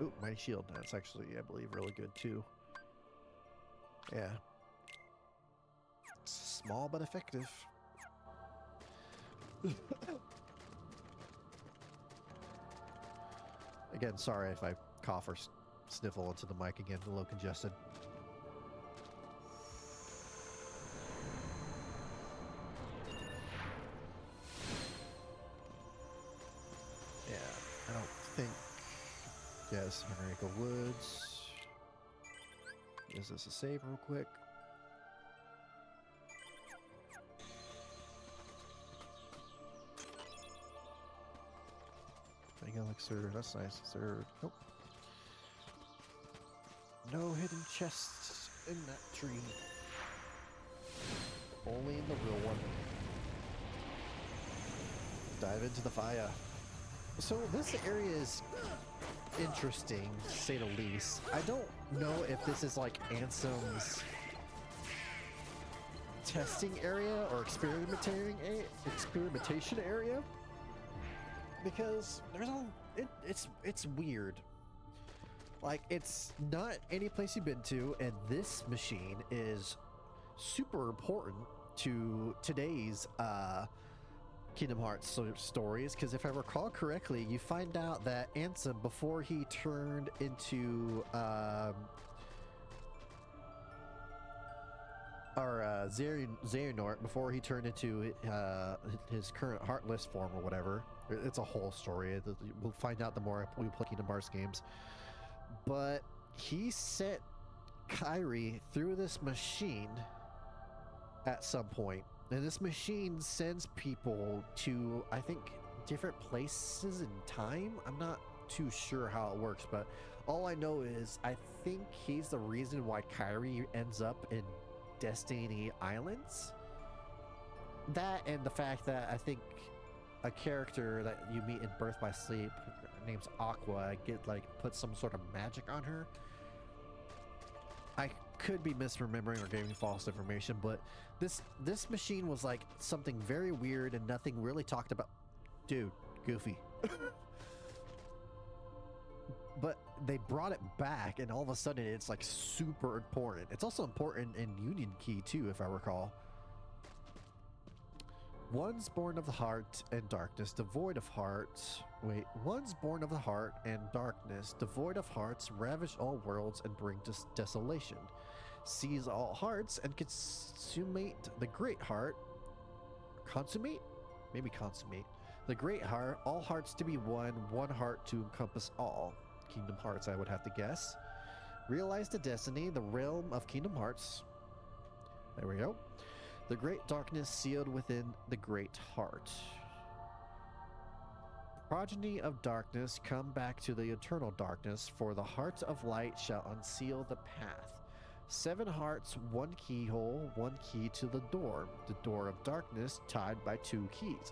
ooh, my shield, that's actually I believe really good too. Yeah. Small but effective. Again, sorry if I cough or sniffle into the mic again, a little congested. Yeah, I don't think... Yes, Henrico Woods. Is this a save real quick? Elixir, that's nice. Is there... Nope. No hidden chests in that tree. Only in the real one. Dive into the fire. So this area is interesting, to say the least. I don't know if this is like Ansem's testing area or experimentation area. Because there's it's weird. Like, it's not any place you've been to, and this machine is super important to today's Kingdom Hearts stories, because if I recall correctly, you find out that Ansem, before he turned into Xehanort, before he turned into his current Heartless form or whatever, it's a whole story. We'll find out the more we play Kingdom Hearts games. But he sent Kairi through this machine at some point. And this machine sends people to, I think, different places in time. I'm not too sure how it works, but all I know is I think he's the reason why Kairi ends up in Destiny Islands. That and the fact that I think a character that you meet in Birth by Sleep, her name's Aqua, put some sort of magic on her. I could be misremembering or giving false information, but this machine was like something very weird and nothing really talked about. Dude, Goofy. But they brought it back, and all of a sudden it's like super important. It's also important in Union Key too, if I recall. One's born of the heart and darkness, devoid of hearts. Wait, one's born of the heart and darkness, devoid of hearts, ravage all worlds and bring desolation. Seize all hearts and consummate the great heart. Consummate? Maybe consummate. The great heart, all hearts to be one, one heart to encompass all. Kingdom Hearts, I would have to guess. Realize the destiny, the realm of Kingdom Hearts. There we go. The great darkness sealed within the great heart. Progeny of darkness, come back to the eternal darkness, for the heart of light shall unseal the path. 7 hearts, 1 keyhole, 1 key to the door of darkness tied by 2 keys.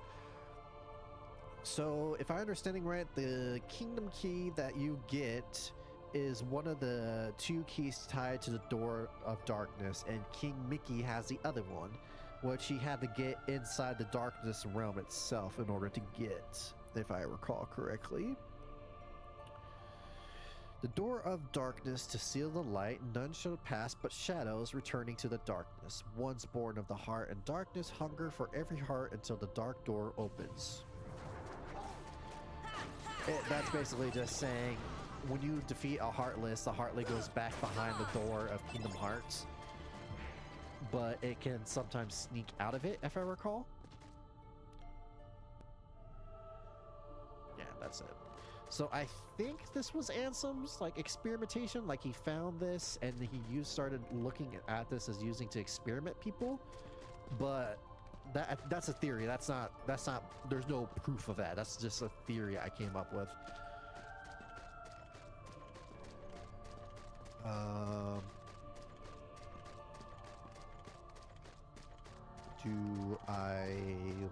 So, if I'm understanding right, the kingdom key that you get is one of the 2 keys tied to the door of darkness, and King Mickey has the other one, which he had to get inside the darkness realm itself in order to get, if I recall correctly. The door of darkness to seal the light, none shall pass but shadows returning to the darkness. One's born of the heart and darkness, hunger for every heart until the dark door opens. That's basically just saying, when you defeat a Heartless, the Heartless goes back behind the door of Kingdom Hearts, but it can sometimes sneak out of it, if I recall. Yeah, that's it. So I think this was Ansem's like experimentation, like he found this and he started looking at this as using to experiment people, but that's a theory. That's not there's no proof of that. That's just a theory I came up with. Do I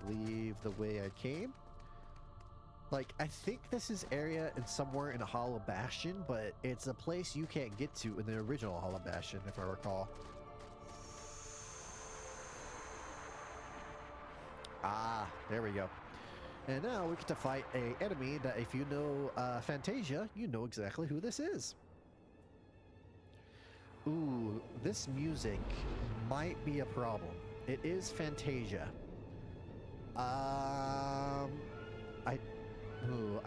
leave the way I came? Like, I think this is area in somewhere in a Hollow Bastion, but it's a place you can't get to in the original Hollow Bastion, if I recall. Ah, there we go. And now we get to fight a enemy that, if you know Fantasia, you know exactly who this is. Ooh, this music might be a problem. It is Fantasia. I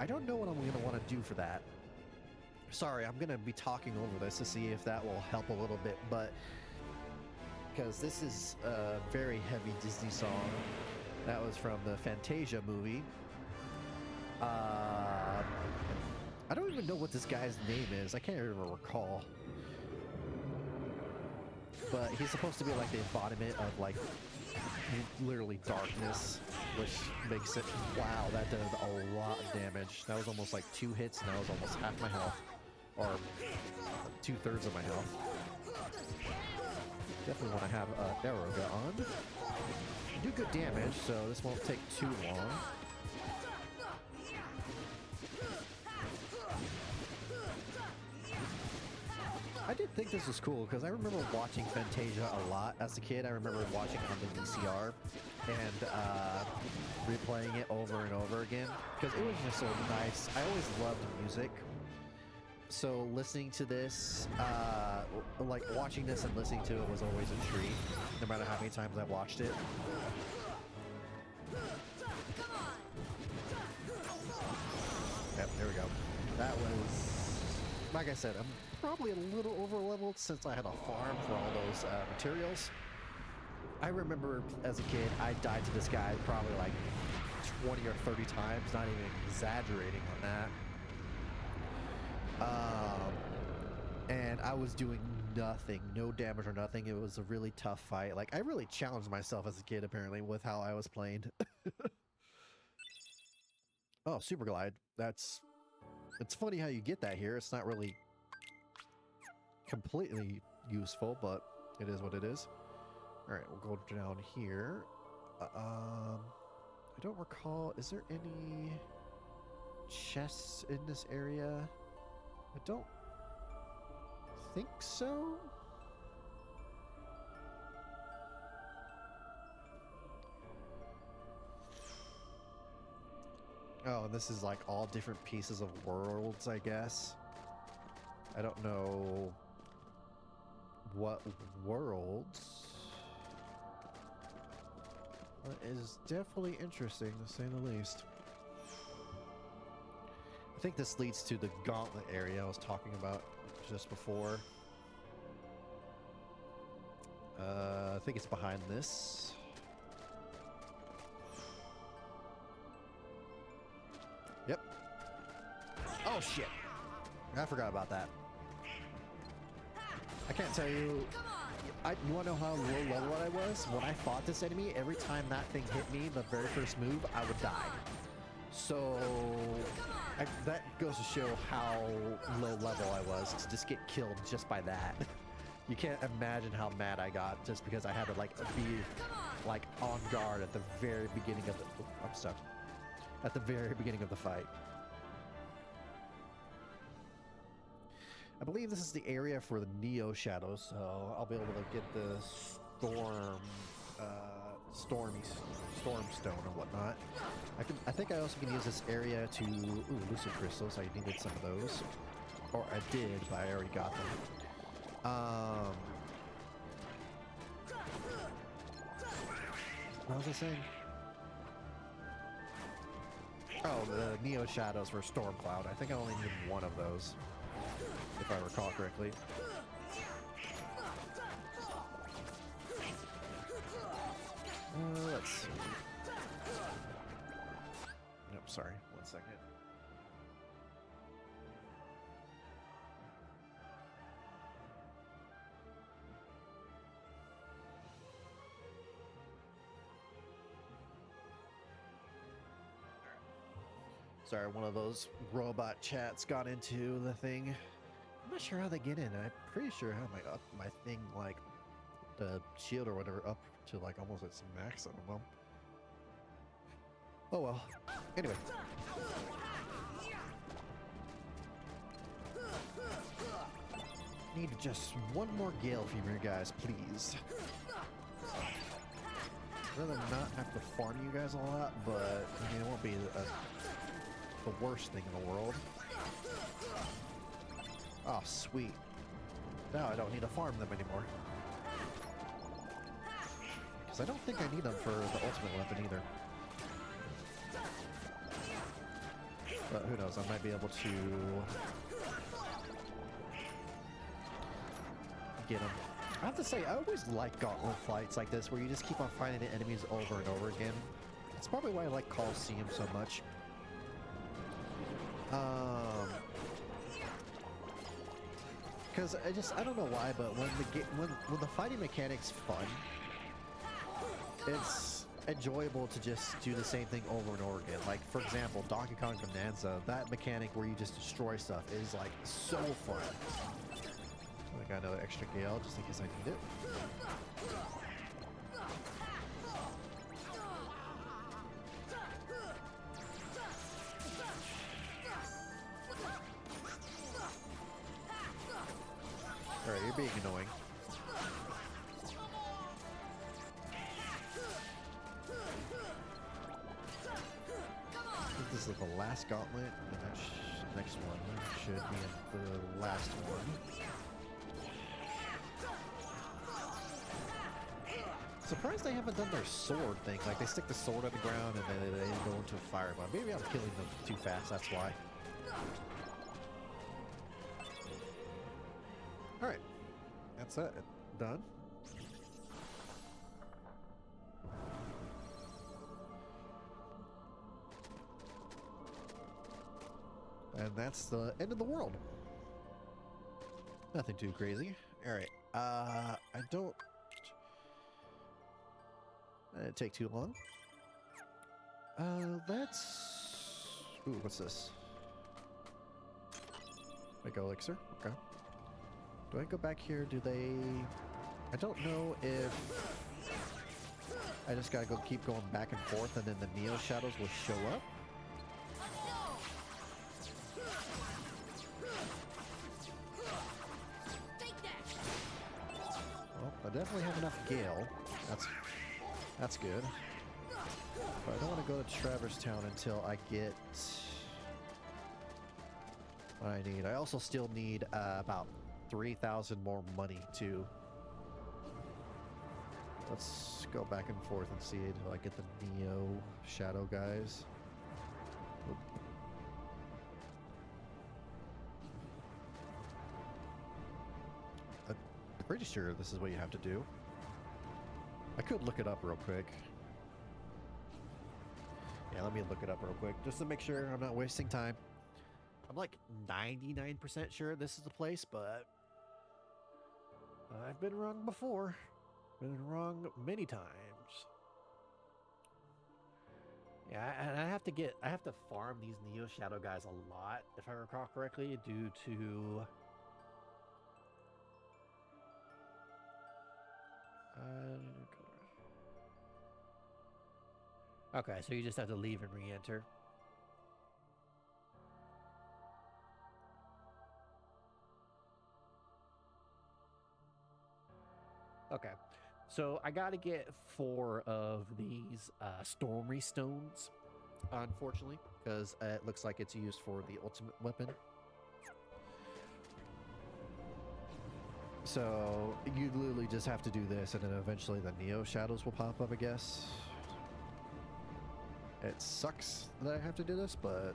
don't know what I'm going to want to do for that. Sorry, I'm going to be talking over this to see if that will help a little bit, but because this is a very heavy Disney song that was from the Fantasia movie. I don't even know what this guy's name is. I can't even recall. But he's supposed to be like the embodiment of like literally darkness, which makes it, wow, that did a lot of damage. That was almost like 2 hits, and that was almost half my health, or 2/3 of my health. Definitely want to have arrow gun on. Do good damage, so this won't take too long. I did think this was cool because I remember watching Fantasia a lot as a kid. I remember watching it on the VCR and replaying it over and over again because it was just so nice. I always loved music, So listening to this, like watching this and listening to it was always a treat, no matter how many times I watched it. Yep, there we go. That was, like I said, I'm probably a little over leveled since I had a farm for all those materials. I remember as a kid, I died to this guy probably like 20 or 30 times, not even exaggerating on that. And I was doing nothing, no damage or nothing. It was a really tough fight. Like, I really challenged myself as a kid, apparently, with how I was playing. Oh, super glide. It's funny how you get that here. It's not really completely useful, but it is what it is. All right, we'll go down here. I don't recall. Is there any chests in this area? I don't think so. Oh, and this is like all different pieces of worlds, I guess. I don't know what worlds. That is definitely interesting, to say the least. I think this leads to the gauntlet area I was talking about just before. I think it's behind this. Yep. Oh shit! I forgot about that. I can't tell you. You wanna know how low level I was? When I fought this enemy, every time that thing hit me, the very first move, I would die. So that goes to show how low level I was to just get killed just by that. You can't imagine how mad I got just because I had to like be like on guard at the very beginning of the. Oh, I'm stuck. At the very beginning of the fight. I believe this is the area for the Neo Shadows, so I'll be able to get the storm stone and whatnot. I think I also can use this area to lucid crystals. I needed some of those, or I did, but I already got them. What was I saying? Oh, the Neo Shadows for Storm Cloud. I think I only need one of those, if I recall correctly. Let's see. Nope, sorry. 1 second. Sorry, one of those robot chats got into the thing. I'm not sure how they get in. I'm pretty sure I have my thing, like the shield or whatever, up to like almost its max. I don't know. Oh well. Anyway. Need just one more Gale Fever, guys, please. I'd rather not have to farm you guys a lot, but I mean, it won't be the worst thing in the world. Oh, sweet. Now I don't need to farm them anymore. Because I don't think I need them for the ultimate weapon either. But who knows, I might be able to get them. I have to say, I always like gauntlet fights like this, where you just keep on fighting the enemies over and over again. That's probably why I like Coliseum so much. Because I don't know why, but when the fighting mechanic's fun, it's enjoyable to just do the same thing over and over again. Like, for example, Donkey Kong Bonanza, that mechanic where you just destroy stuff is like so fun. I got another extra Gale just in case I need it. Alright, you're being annoying. I think this is the last gauntlet, and that next one should be the last one. Surprised they haven't done their sword thing. Like they stick the sword on the ground and then they go into a fireball. Maybe I'm killing them too fast, that's why. Alright. That's it. Done. And that's the end of the world. Nothing too crazy. Alright. I don't... That didn't take too long. Let's... Ooh, what's this? Like elixir? Okay. Do I go back here? Do they... I don't know if... I just gotta go keep going back and forth and then the Neo Shadows will show up. Well, I definitely have enough Gale. That's good. But I don't want to go to Traverse Town until I get what I need. I also still need about 3,000 more money too. Let's go back and forth and see until I get the Neo Shadow guys. Oop. I'm pretty sure this is what you have to do. I could look it up real quick. Yeah, let me look it up real quick just to make sure I'm not wasting time. I'm like 99% sure this is the place, but I've been wrong before. Been wrong many times. Yeah, and I have to farm these Neo Shadow guys a lot, if I recall correctly, due to okay, so you just have to leave and re-enter. Okay, so I gotta get 4 of these Stormy Stones, unfortunately, because it looks like it's used for the ultimate weapon. So you literally just have to do this, and then eventually the Neo Shadows will pop up, I guess. It sucks that I have to do this, but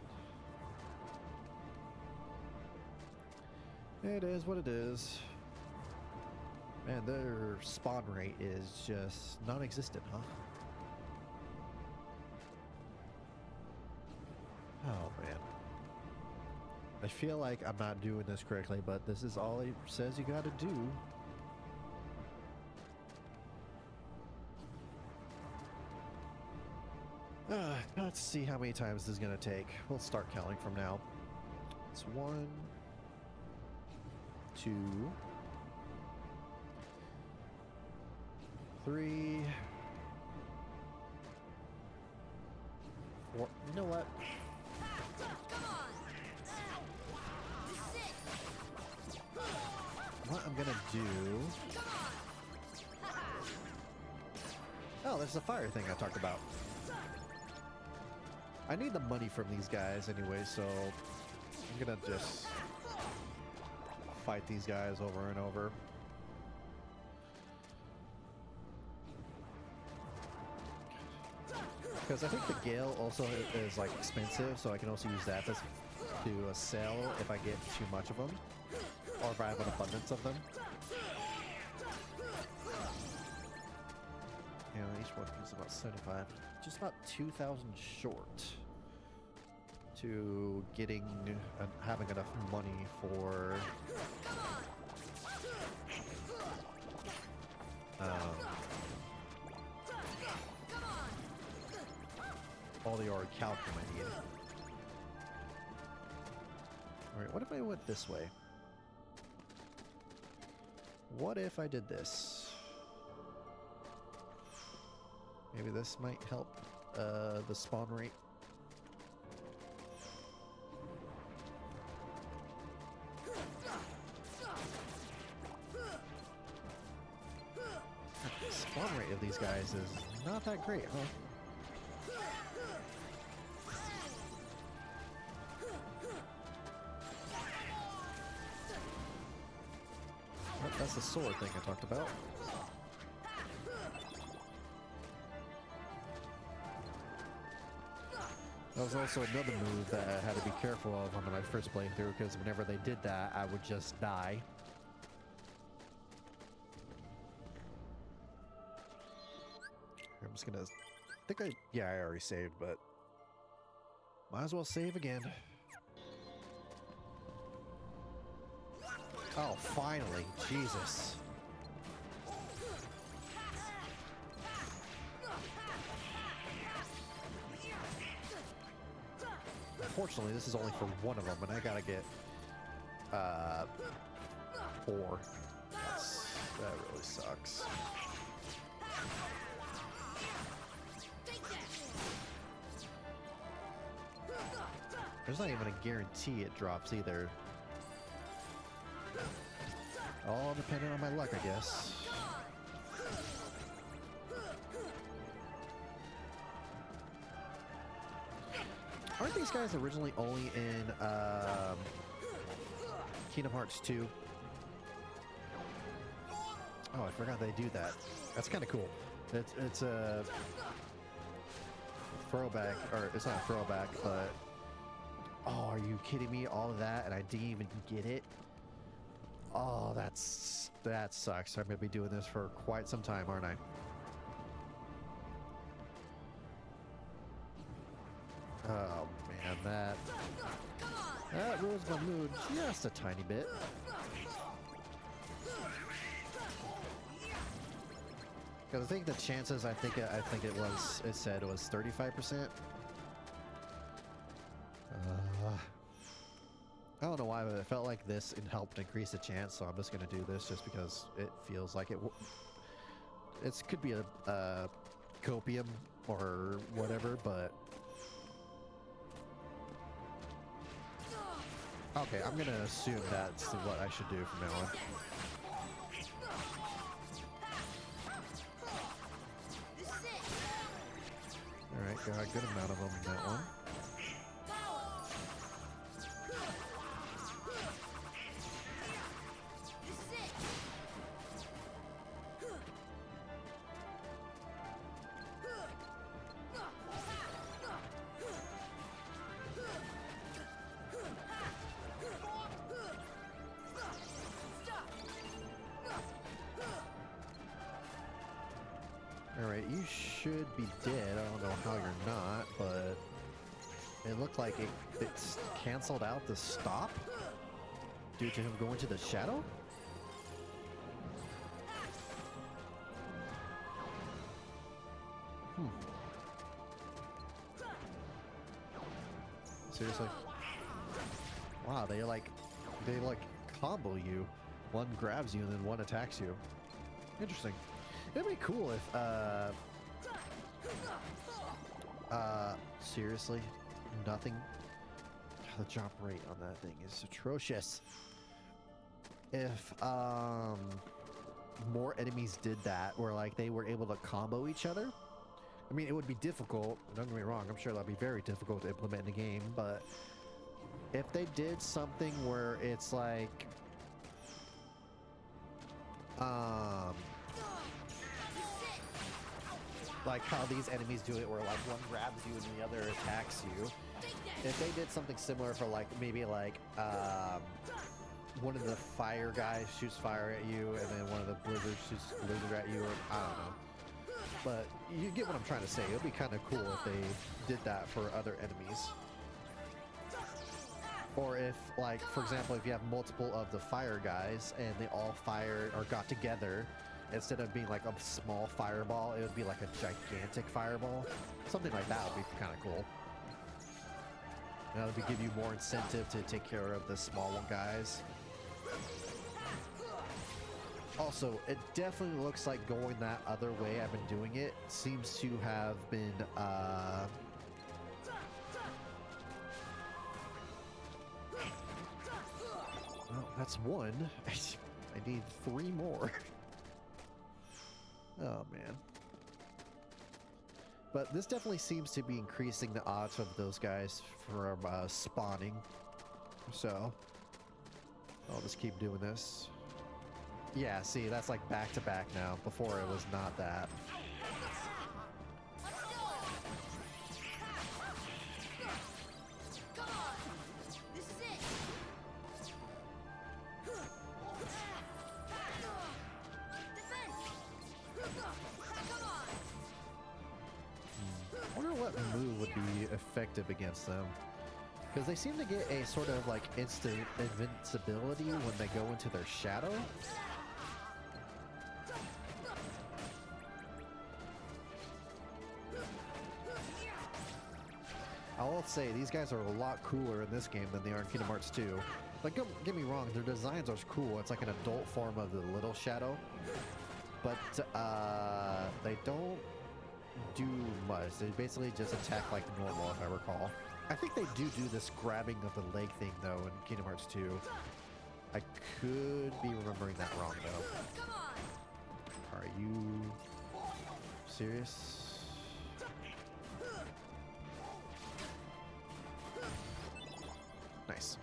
it is what it is. Man, their spawn rate is just non-existent, huh? Oh, man. I feel like I'm not doing this correctly, but this is all it says you gotta do. Let's see how many times this is gonna take. We'll start counting from now. It's 1, 2, 3, 4. You know what? What I'm gonna do... Oh, there's the fire thing I talked about. I need the money from these guys anyway, so I'm gonna just fight these guys over and over. Because I think the Gale also is like expensive, so I can also use that to sell if I get too much of them, or if I have an abundance of them. Yeah, each one is about 75, just about 2,000 short to getting having enough money for all the orc calcum I need. Alright, what if I went this way? What if I did this? Maybe this might help the spawn rate. The spawn rate of these guys is not that great, huh? Oh, that's the sword thing I talked about. That was also another move that I had to be careful of on my first playthrough, because whenever they did that, I would just die. I'm just gonna... yeah, I already saved, but... might as well save again. Oh, finally. Jesus. Unfortunately, this is only for one of them, and I gotta get 4. That really sucks. There's not even a guarantee it drops either. All dependent on my luck, I guess. Aren't these guys originally only in Kingdom Hearts 2? Oh, I forgot they do that. That's kind of cool. It's a throwback, or it's not a throwback, but oh, are you kidding me? All of that, and I didn't even get it. Oh, that sucks. I'm gonna be doing this for quite some time, aren't I? Oh man, that ruins my mood just a tiny bit. Because I think the chances, I think it said it was 35%. I don't know why, but it felt like this helped increase the chance, so I'm just gonna do this just because it feels like it could be a copium or whatever, but okay, I'm gonna assume that's what I should do from now on. Alright, got a good amount of them in that one. Alright, you should be dead. I don't know how you're not, but it looked like it's canceled out the stop due to him going to the shadow? Seriously? Wow, they like combo you. One grabs you and then one attacks you. Interesting. It'd be cool if, seriously, nothing. The jump rate on that thing is atrocious. If, more enemies did that, where like they were able to combo each other, I mean, it would be difficult, don't get me wrong, I'm sure that'd be very difficult to implement in the game, but if they did something where it's like, like how these enemies do it, where like one grabs you and the other attacks you. If they did something similar for like maybe like one of the fire guys shoots fire at you, and then one of the blizzards shoots blizzard at you, or I don't know. But you get what I'm trying to say. It would be kind of cool if they did that for other enemies. Or if, like, for example, if you have multiple of the fire guys and they all fired or got together, instead of being like a small fireball, it would be like a gigantic fireball. Something like that would be kind of cool. And that would give you more incentive to take care of the small guys. Also, it definitely looks like going that other way I've been doing it seems to have been, well, that's one. I need 3 more. Oh, man. But this definitely seems to be increasing the odds of those guys from spawning. So, I'll just keep doing this. Yeah, see, that's like back to back now. Before it was not that. Let's go! Come on! This is it! Defense! Come on! I wonder what move would be effective against them. Because they seem to get a sort of like instant invincibility when they go into their shadow. I will say these guys are a lot cooler in this game than they are in Kingdom Hearts 2. Like, don't get me wrong, their designs are cool. It's like an adult form of the little shadow, but they don't do much. They basically just attack like normal, if I recall. I think they do this grabbing of the leg thing though in Kingdom Hearts 2. I could be remembering that wrong though. Come on! Are you serious? Nice.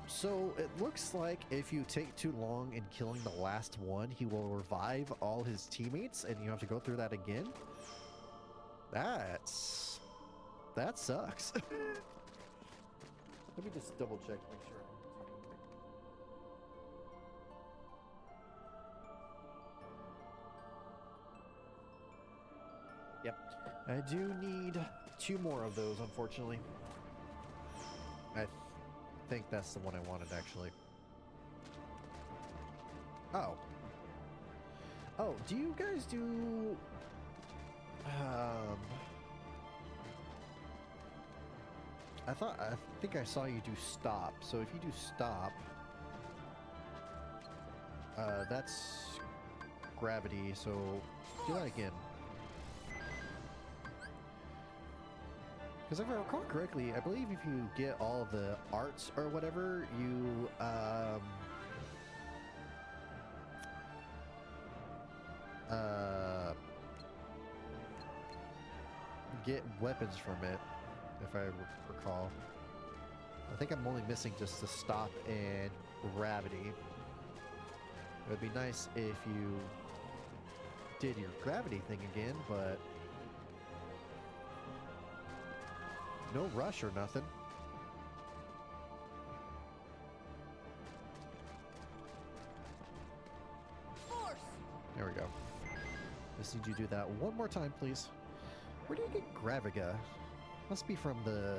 So it looks like if you take too long in killing the last one, he will revive all his teammates and you have to go through that again. That sucks. Let me just double check, make sure. Yep. I do need 2 more of those, unfortunately. I think that's the one I wanted, actually. Oh. Oh, do you guys do... I think I saw you do stop. So if you do stop, that's gravity. So do that again. Because if I recall correctly, I believe if you get all of the arts or whatever, you get weapons from it, if I recall. I think I'm only missing just the stop and gravity. It would be nice if you did your gravity thing again, but no rush or nothing. Force! There we go. Just need you to do that one more time, please. Where do you get Graviga? Must be from the,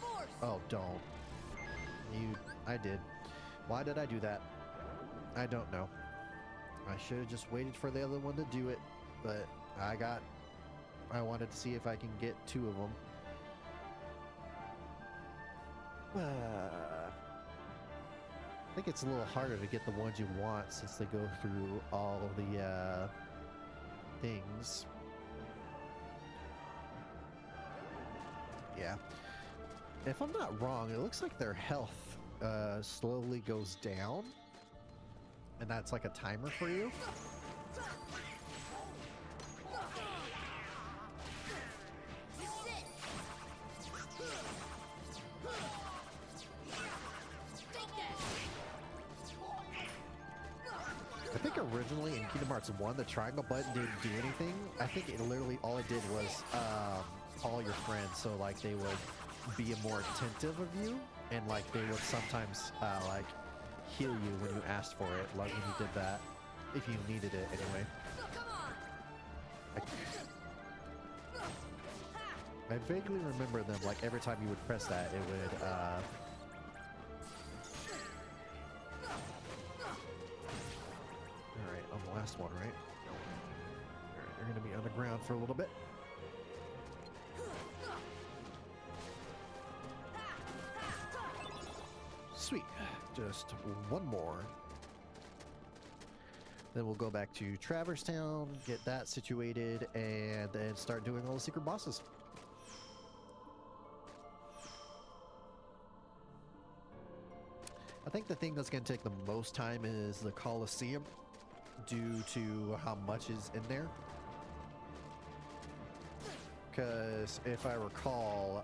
Force! Oh, don't. I did. Why did I do that? I don't know. I should have just waited for the other one to do it, but I wanted to see if I can get 2 of them. I think it's a little harder to get the ones you want since they go through all of the things. Yeah. If I'm not wrong, it looks like their health slowly goes down. And that's like a timer for you. I think originally in Kingdom Hearts 1, the triangle button didn't do anything. I think it literally all it did was call your friends, so like they would be more attentive of you, and like they would sometimes like heal you when you asked for it, like when you did that, if you needed it anyway. I vaguely remember them, like every time you would press that, it would Alright, on the last one, right? Alright, you're gonna be on the ground for a little bit. Sweet. Just one more. Then we'll go back to Traverse Town, get that situated, and then start doing all the secret bosses. I think the thing that's going to take the most time is the Colosseum, due to how much is in there. Because if I recall,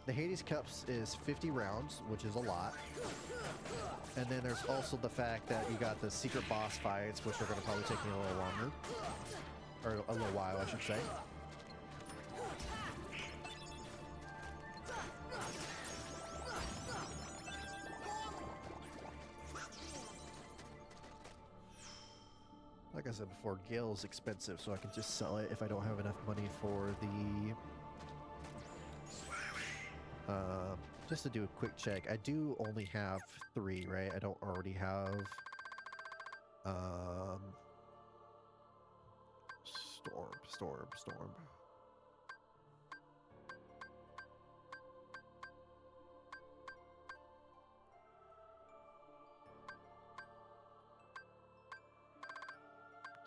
the Hades Cups is 50 rounds, which is a lot. And then there's also the fact that you got the secret boss fights, which are going to probably take me a little longer. Or a little while, I should say. Like I said before, Gale's expensive, so I can just sell it if I don't have enough money for the... just to do a quick check, I do only have 3, right? I don't already have... Storm.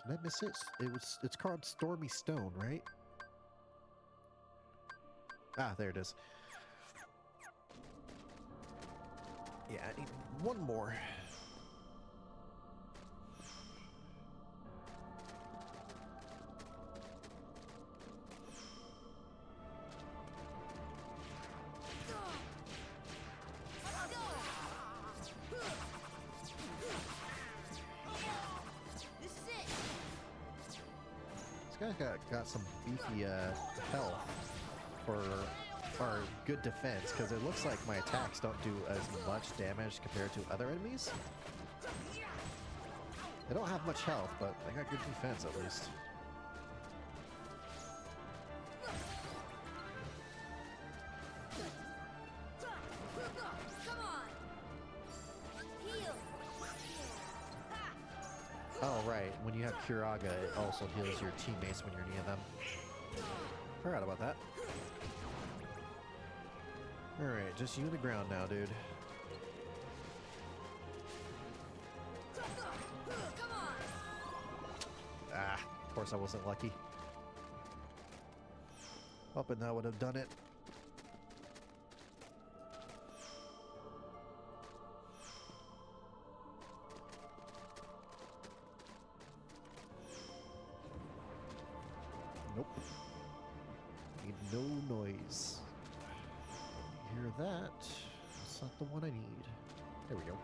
Did I miss it? It's called Stormy Stone, right? Ah, there it is. Yeah, I need one more. This guy's got some beefy health for our good defense, because it looks like my attacks don't do as much damage compared to other enemies. They don't have much health, but they got good defense at least. Oh, right. When you have Kiraga, it also heals your teammates when you're near them. Forgot about that. Alright, just you on the ground now, dude. Ah, of course I wasn't lucky. Hoping that would have done it. Nope. Need no noise. Hear that? That's not the one I need. There we go.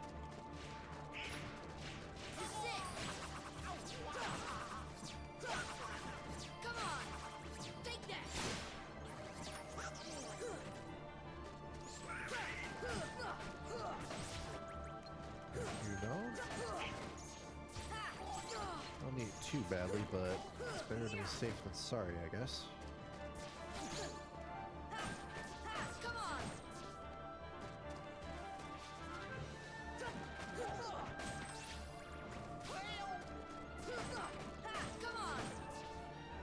You know? Don't need it too badly, but it's better to be safe than sorry, I guess.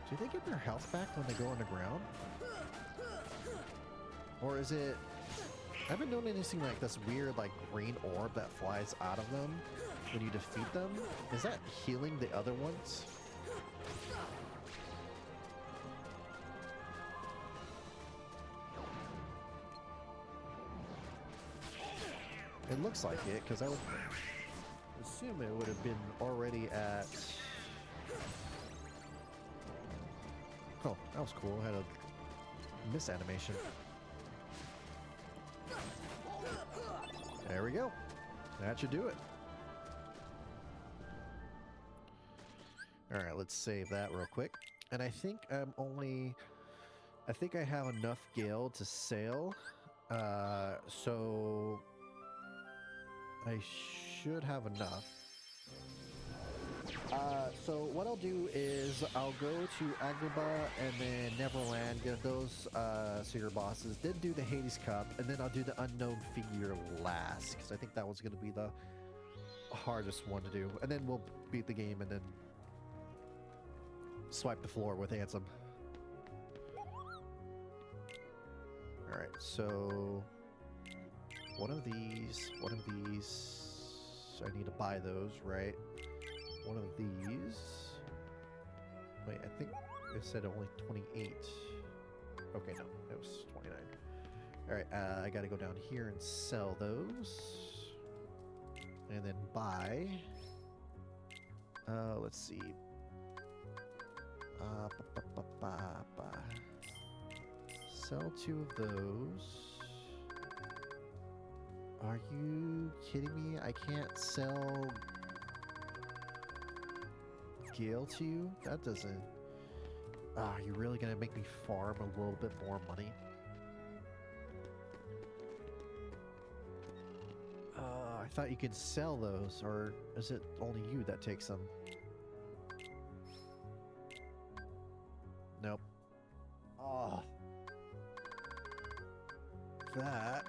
Do they get their health back when they go underground? Or is it... I've been noticing like this weird like green orb that flies out of them when you defeat them. Is that healing the other ones? It looks like it, because I would assume it would have been already at... Oh, that was cool. I had a miss animation. There we go. That should do it. Alright, let's save that real quick. And I think I think I have enough Gale to sail. So I should have enough. So what I'll do is I'll go to Agrabah and then Neverland, get those secret bosses, then do the Hades Cup, and then I'll do the Unknown Figure last, because I think that one's going to be the hardest one to do. And then we'll beat the game and then swipe the floor with Ansem. Alright, so one of these, I need to buy those, right? One of these, wait, I think it said only 28. Okay, no, it was 29. Alright, I gotta go down here and sell those. And then buy, let's see. Sell 2 of those. Are you kidding me? I can't sell Gale to you? That doesn't... Ah, you're really gonna make me farm a little bit more money? I thought you could sell those, or is it only you that takes them? Nope. Ah. That...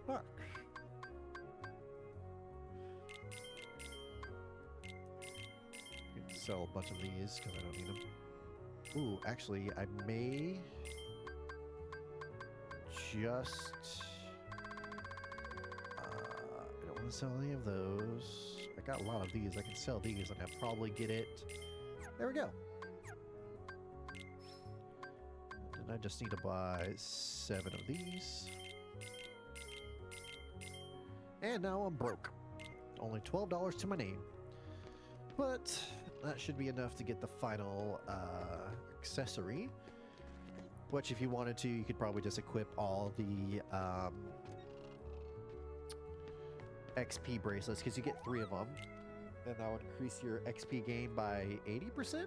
Fuck. I can sell a bunch of these because I don't need them. Ooh, actually, I may just... I don't want to sell any of those. I got a lot of these. I can sell these and I'll probably get it. There we go. And I just need to buy 7 of these. And now I'm broke. Only $12 to my name. But that should be enough to get the final accessory. Which if you wanted to, you could probably just equip all the XP bracelets, because you get 3 of them. And that would increase your XP gain by 80%?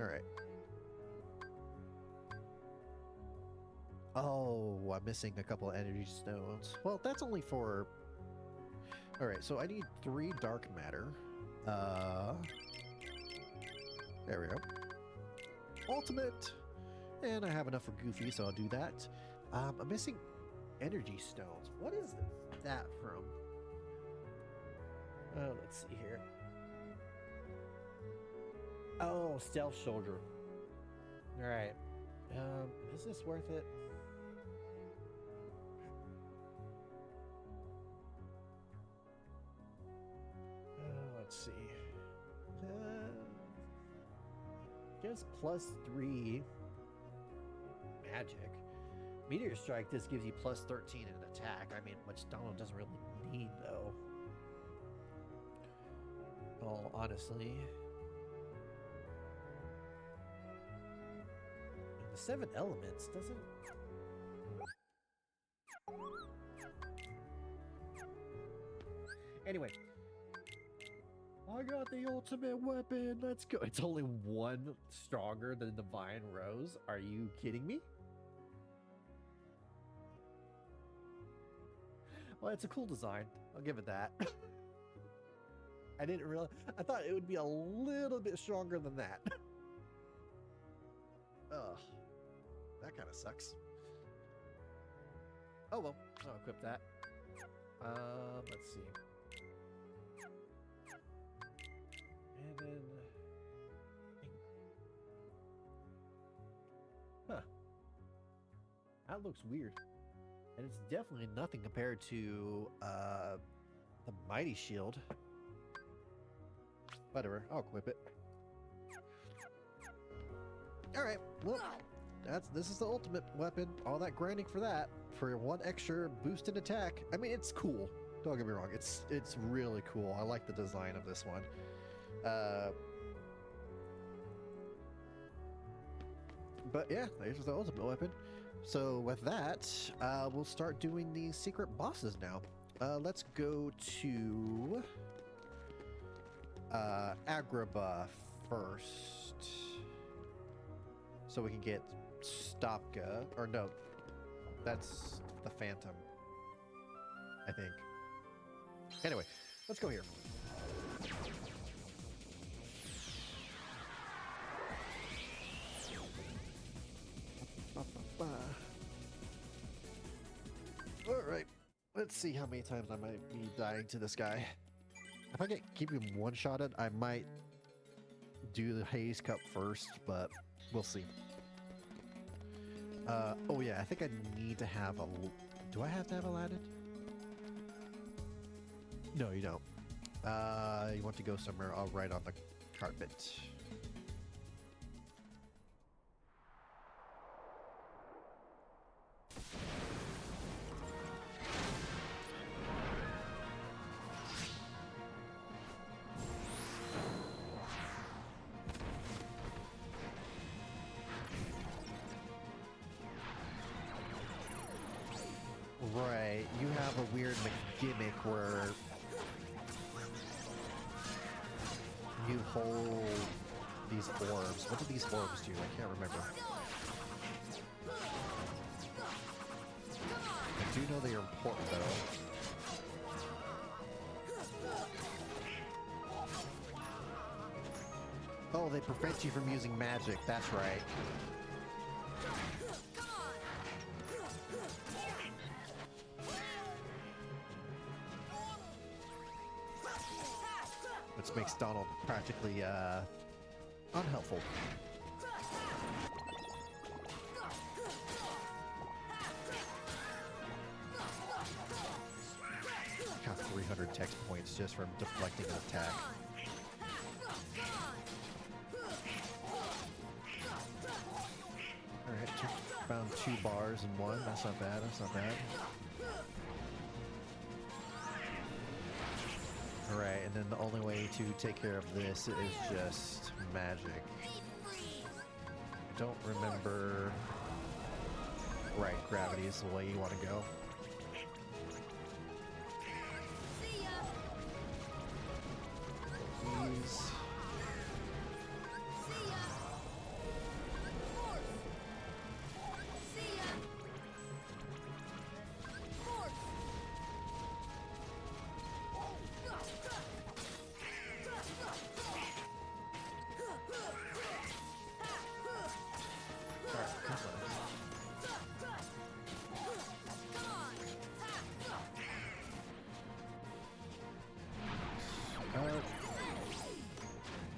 Alright. Oh, I'm missing a couple of energy stones. Well, that's only for... Alright, so I need 3 dark matter. There we go. Ultimate! And I have enough for Goofy, so I'll do that. I'm missing energy stones. What is that from? Oh, let's see here. Oh, Stealth Soldier. Alright. Is this worth it? Let's see. Gives +3 magic. Meteor Strike just gives you +13 in attack. I mean, which Donald doesn't really need, though. Oh, honestly. And the 7 elements doesn't... Anyway. I got the ultimate weapon. Let's go. It's only 1 stronger than Divine Rose. Are you kidding me? Well, it's a cool design. I'll give it that. I didn't realize. I thought it would be a little bit stronger than that. Ugh. That kind of sucks. Oh well. I'll equip that. Let's see. And then... Huh. That looks weird. And it's definitely nothing compared to the Mighty Shield. Whatever, I'll equip it. Alright, well, this is the ultimate weapon. All that grinding for that, for 1 extra boost in attack. I mean, it's cool. Don't get me wrong, it's really cool. I like the design of this one. But yeah, there's the ultimate weapon. So with that, we'll start doing these secret bosses now. Let's go to Agrabah first. So we can get Stopka, or no, that's the Phantom, I think. Anyway, let's go here. Alright, let's see how many times I might be dying to this guy. If I keep him one-shotted, I might do the Haze Cup first, but we'll see. Oh yeah, I think I need to have a... Do I have to have Aladdin? No, you don't. You want to go somewhere, I'll write on the carpet. Right, you have a weird gimmick where you hold these orbs. What do these orbs do? I can't remember. I do know they are important though. Oh, they prevent you from using magic. That's right. Which makes Donald practically unhelpful. Got 300 text points just from deflecting an attack. Alright, found 2 bars in one. That's not bad, that's not bad. Alright, and then the only way to take care of this is just magic. I don't remember... Right, gravity is the way you want to go. These...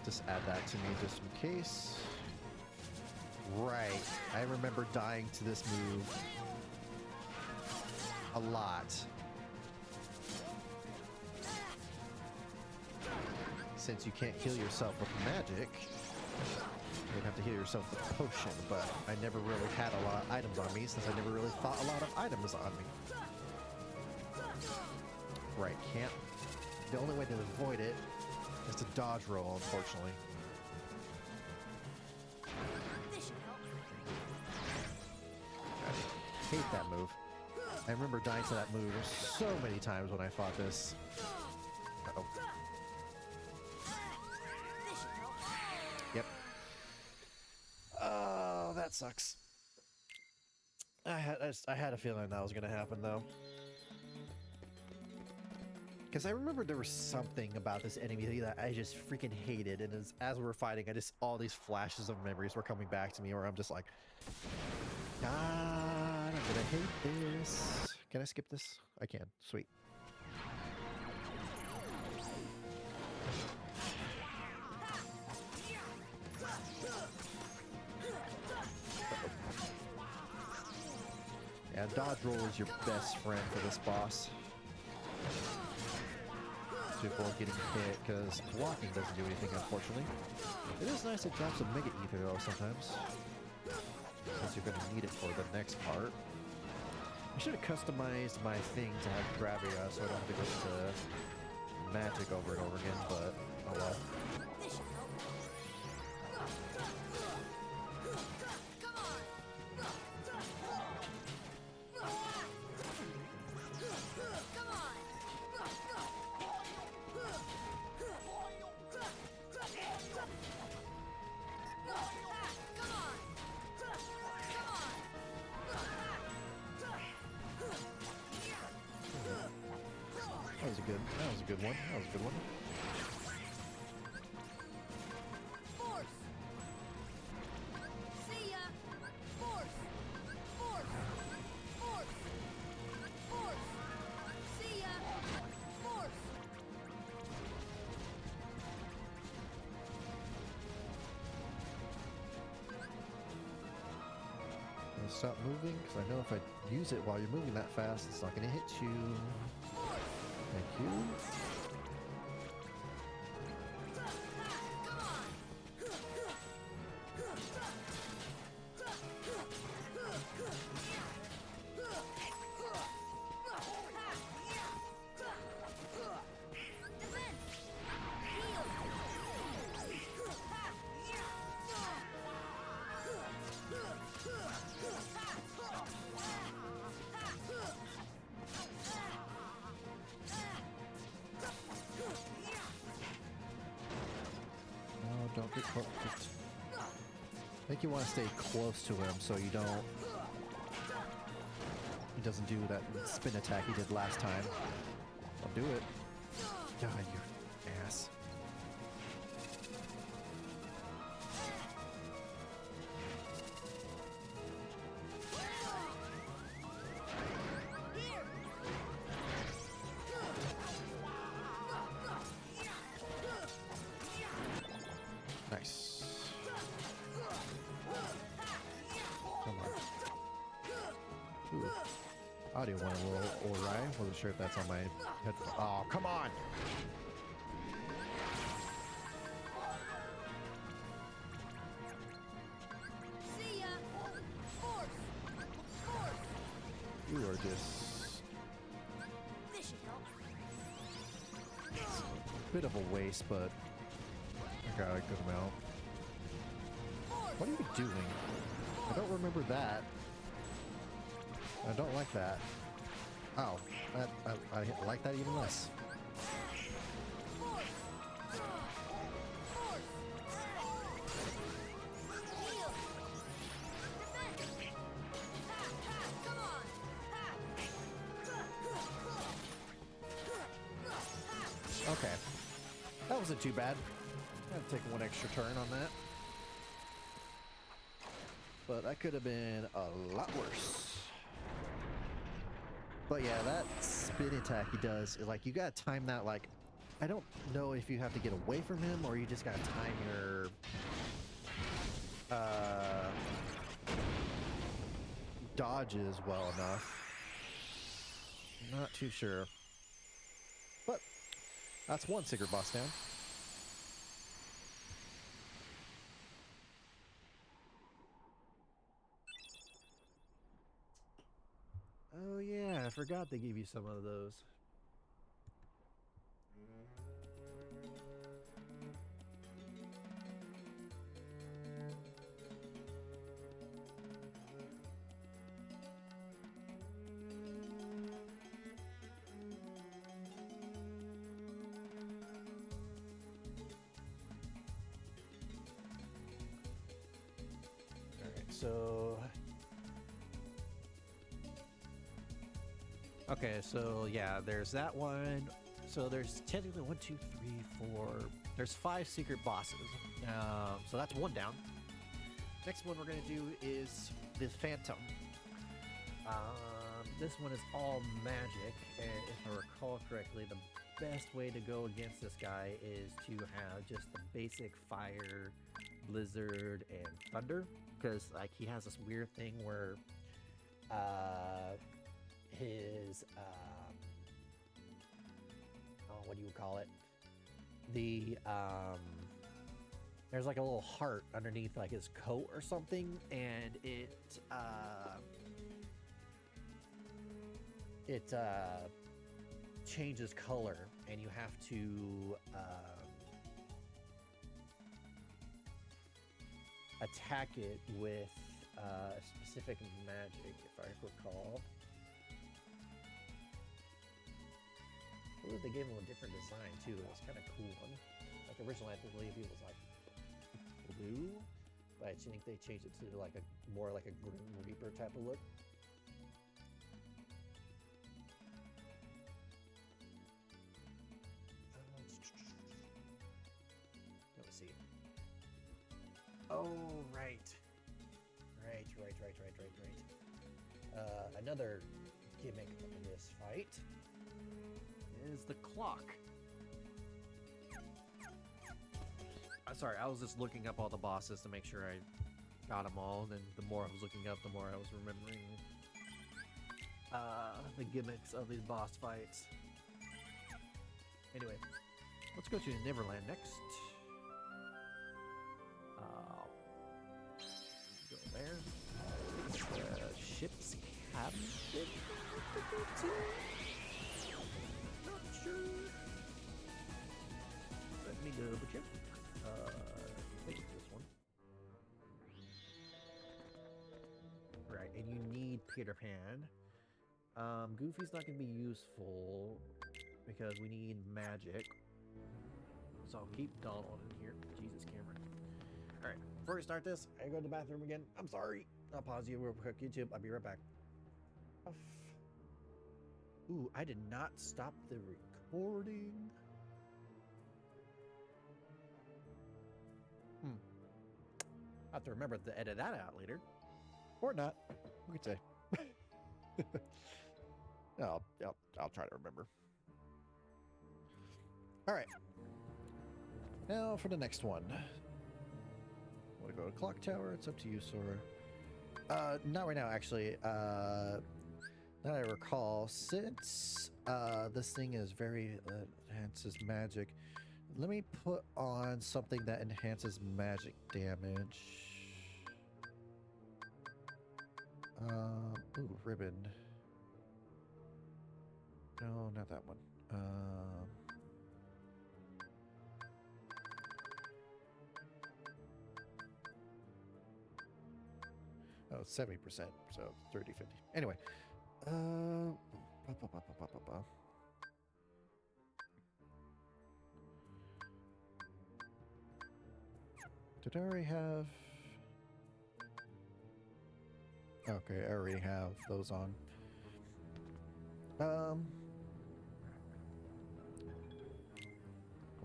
Just add that to me just in case. Right, I remember dying to this move a lot. Since you can't heal yourself with magic, you'd have to heal yourself with a potion, but I never really had a lot of items on me since I never really thought a lot of items on me. Right, can't. The only way to avoid it is to dodge roll, unfortunately. I hate that move. I remember dying to that move so many times when I fought this. Uh-oh. Yep. Oh, that sucks. I had a feeling that was gonna happen though. Because I remember there was something about this enemy that I just freaking hated, and as we were fighting, all these flashes of memories were coming back to me where I'm just like, God, I'm gonna hate this. Can I skip this? I can. Sweet. Yeah, dodge roll is your best friend for this boss. Before getting hit, because blocking doesn't do anything, unfortunately. It is nice to drop some Mega Ether though sometimes, since you're going to need it for the next part. I should have customized my thing to have gravity so I don't have to go to magic over and over again, but oh well. That was a good one. That was a good one. Force. See ya. Force. Force. Force. Force. See ya. Force. I'm gonna stop moving because I know if I use it while you're moving that fast, it's not gonna hit you. Thank you. Get close. I think you want to stay close to him so you don't. He doesn't do that spin attack he did last time. I'll do it. God, you ass. Nice. Come on. Ooh. Audio went a little awry. Wasn't sure if that's on my headphone. Oh, come on! See ya. Force. You are just There you go. a bit of a waste, but I got a good amount. What are you doing? I don't remember that. I don't like that. Oh, I like that even less. Okay. That wasn't too bad. I had to take one extra turn on that. But that could have been a lot worse. But yeah, that spin attack he does is like, you gotta time that. Like, I don't know if you have to get away from him or you just gotta time your dodges well enough. Not too sure. But that's one secret boss down. Oh yeah, I forgot they gave you some of those. All right, so okay, so yeah, there's that one. So there's technically 1, 2, 3, 4. There's 5 secret bosses. So that's one down. Next one we're gonna do is the Phantom. This one is all magic, and if I recall correctly, the best way to go against this guy is to have just the basic fire, blizzard, and thunder, because like he has this weird thing where his what do you call it, the there's like a little heart underneath like his coat or something, and it changes color, and you have to attack it with specific magic, if I recall. Ooh, they gave him a different design too. It was kind of cool one. Like originally, I believe it was like blue, but I think they changed it to like a more like a Grim Reaper type of look. Let me see. Oh, right. Another gimmick in this fight is the clock. Sorry, I was just looking up all the bosses to make sure I got them all, and the more I was looking up, the more I was remembering the gimmicks of these boss fights. Anyway, let's go to Neverland next. Go there. Ship's cabin. Not sure. Let me double check. I think it's this one. Right, and you need Peter Pan. Goofy's not going to be useful because we need magic. So I'll keep Donald in here. Jesus, Cameron. All right, before we start this, I go to the bathroom again. I'm sorry. I'll pause you real quick, YouTube. I'll be right back. Ooh, I did not stop the recording. I have to remember to edit that out later. Or not. We could say. I'll try to remember. All right. Now for the next one. Want to go to Clock Tower? It's up to you, Sora. Not right now, actually. That I recall, since this thing is very enhances magic, let me put on something that enhances magic damage. Ooh, ribbon. No, not that one. Oh, 70%, so 30, 50. Anyway, did I already have? Okay, I already have those on.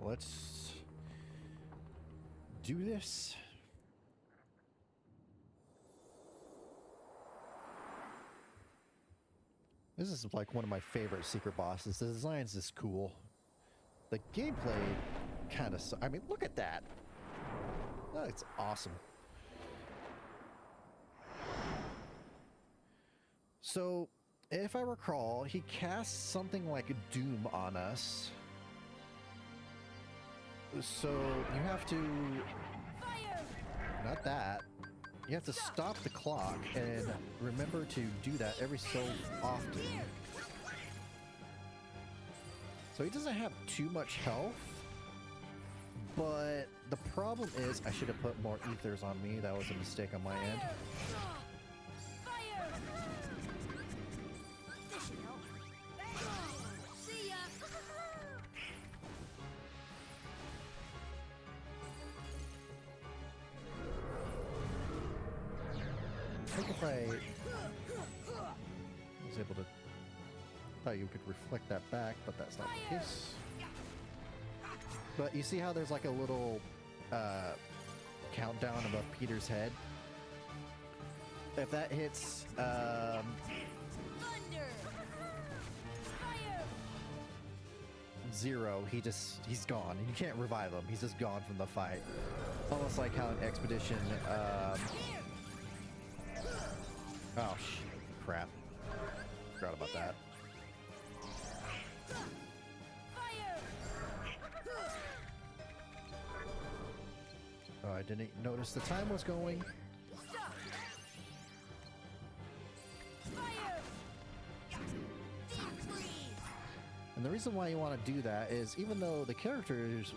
Let's do this. This is like one of my favorite secret bosses. The design's just cool. The gameplay kind of... I mean, look at that. That's awesome. So, if I recall, he casts something like a Doom on us. So, you have to... Fire! Not that. You have to stop the clock and remember to do that every so often. So he doesn't have too much health, but the problem is I should have put more ethers on me. That was a mistake on my end. Fire! This should help. See ya! I think if I was able to... thought you could reflect that back, but that's not the case. But you see how there's like a little countdown above Peter's head? If that hits Thunder! Fire! 0, he's gone. You can't revive him. He's just gone from the fight. Almost like how an expedition... oh, crap. Forgot about that. Fire! Oh, I didn't notice the time was going. Stop! Fire! Deep freeze! And the reason why you want to do that is even though the characters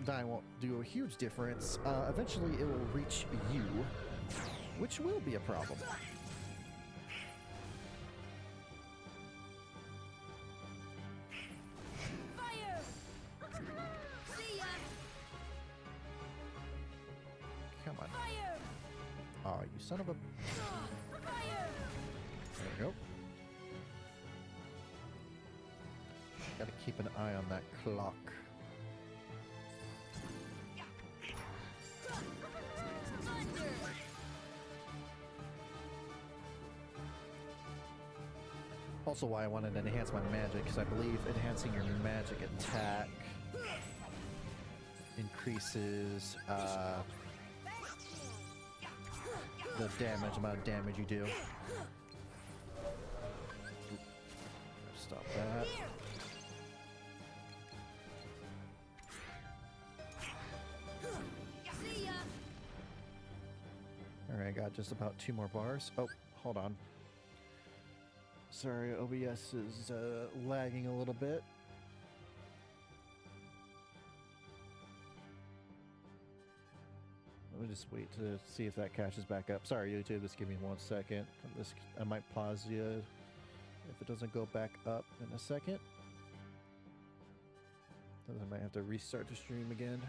dying won't do a huge difference, eventually it will reach you, which will be a problem. Fire! See ya! Come on. Fire! Oh, you son of a... Fire! There we go. Gotta keep an eye on that clock. Thunder! Also why I wanted to enhance my magic, because I believe enhancing your magic attack increases the amount of damage you do. Stop that. See ya! Alright, I got just about 2 more bars. Oh, hold on. Sorry, OBS is lagging a little bit. Let me just wait to see if that catches back up. Sorry, YouTube, just give me 1 second. I might pause you if it doesn't go back up in a second. Then I might have to restart the stream again.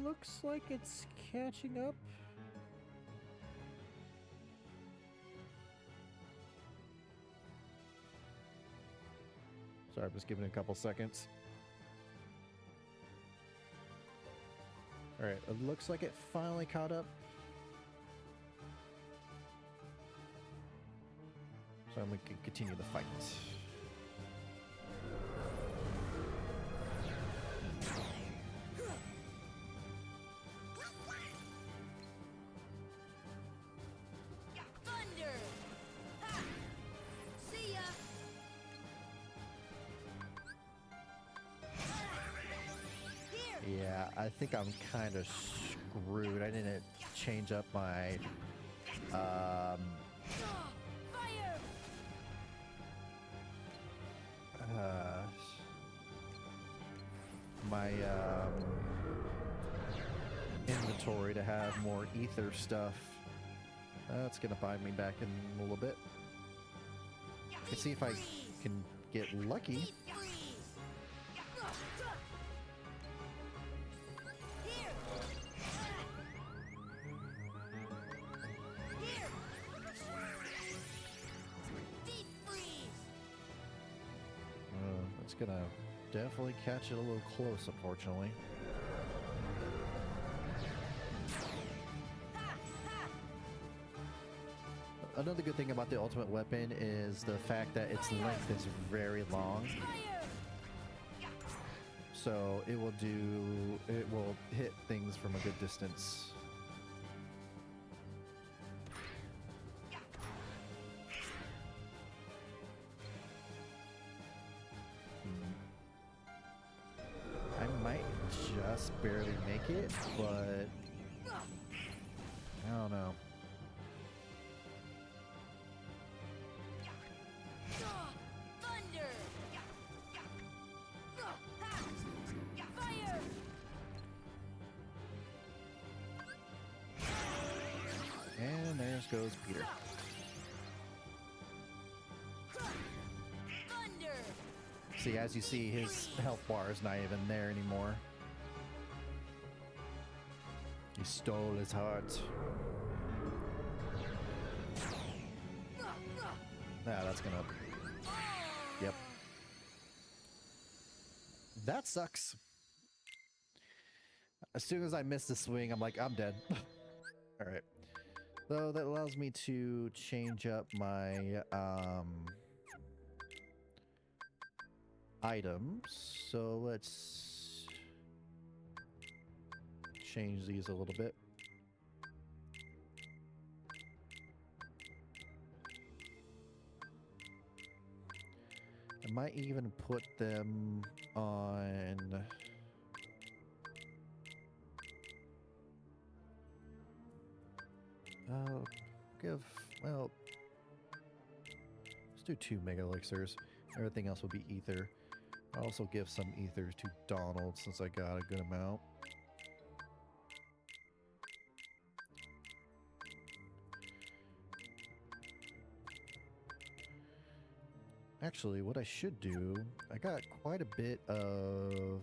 Looks like it's catching up. Sorry, I'm just giving it a couple seconds. Alright, it looks like it finally caught up. So I'm going to continue the fight. Thunder! Ha! See ya! Here! Yeah, I think I'm kind of screwed. I didn't change up my Fire! my inventory to have more ether stuff. That's gonna buy me back in a little bit. Let's see if I can get lucky. Deep freeze! Here! Here! Deep freeze! That's gonna definitely catch it a little close, unfortunately. Another good thing about the ultimate weapon is the fact that its length is very long. Fire! So it will hit things from a good distance. I might just barely make it, but I don't know. Thunder! Fire! And there goes Peter. Thunder! See, as you see, his health bar is not even there anymore. You stole his heart. Nah, that's gonna... Yep. That sucks. As soon as I miss the swing, I'm like, I'm dead. Alright. So that allows me to change up my items. So let's change these a little bit. I might even put them on... well, let's do 2 mega elixirs. Everything else will be ether. I'll also give some ethers to Donald since I got a good amount. Actually, what I should do, I got quite a bit of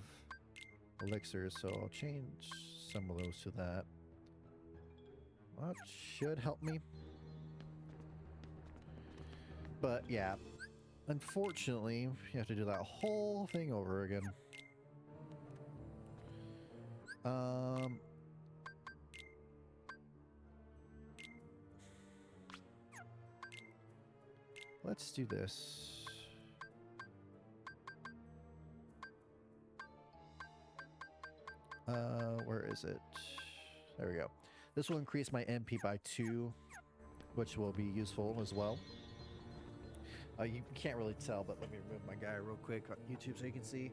elixirs, so I'll change some of those to that. That should help me. But yeah, unfortunately, you have to do that whole thing over again. Let's do this. Where is it? There we go. This will increase my MP by 2, which will be useful as well. You can't really tell, but let me remove my guy real quick on YouTube so you can see.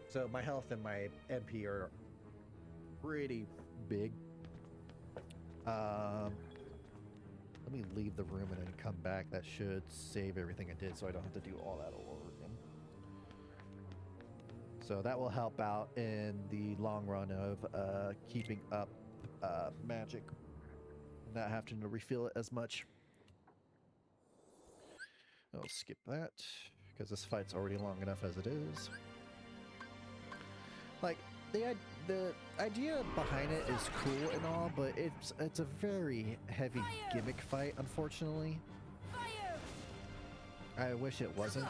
So my health and my MP are pretty big. Let me leave the room and then come back. That should save everything I did so I don't have to do all that all over again. So that will help out in the long run of keeping up magic, not having to refill it as much. I'll skip that because this fight's already long enough as it is. Like the idea behind it is cool and all, but it's a very heavy gimmick fight, unfortunately. I wish it wasn't.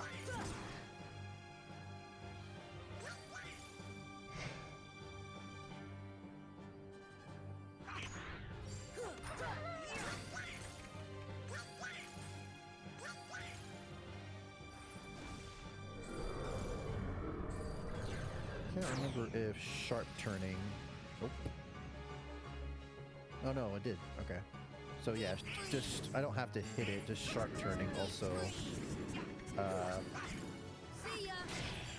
I can't remember if sharp turning. Nope. Oh no, it did. Okay. So yeah, just I don't have to hit it. Just sharp turning also.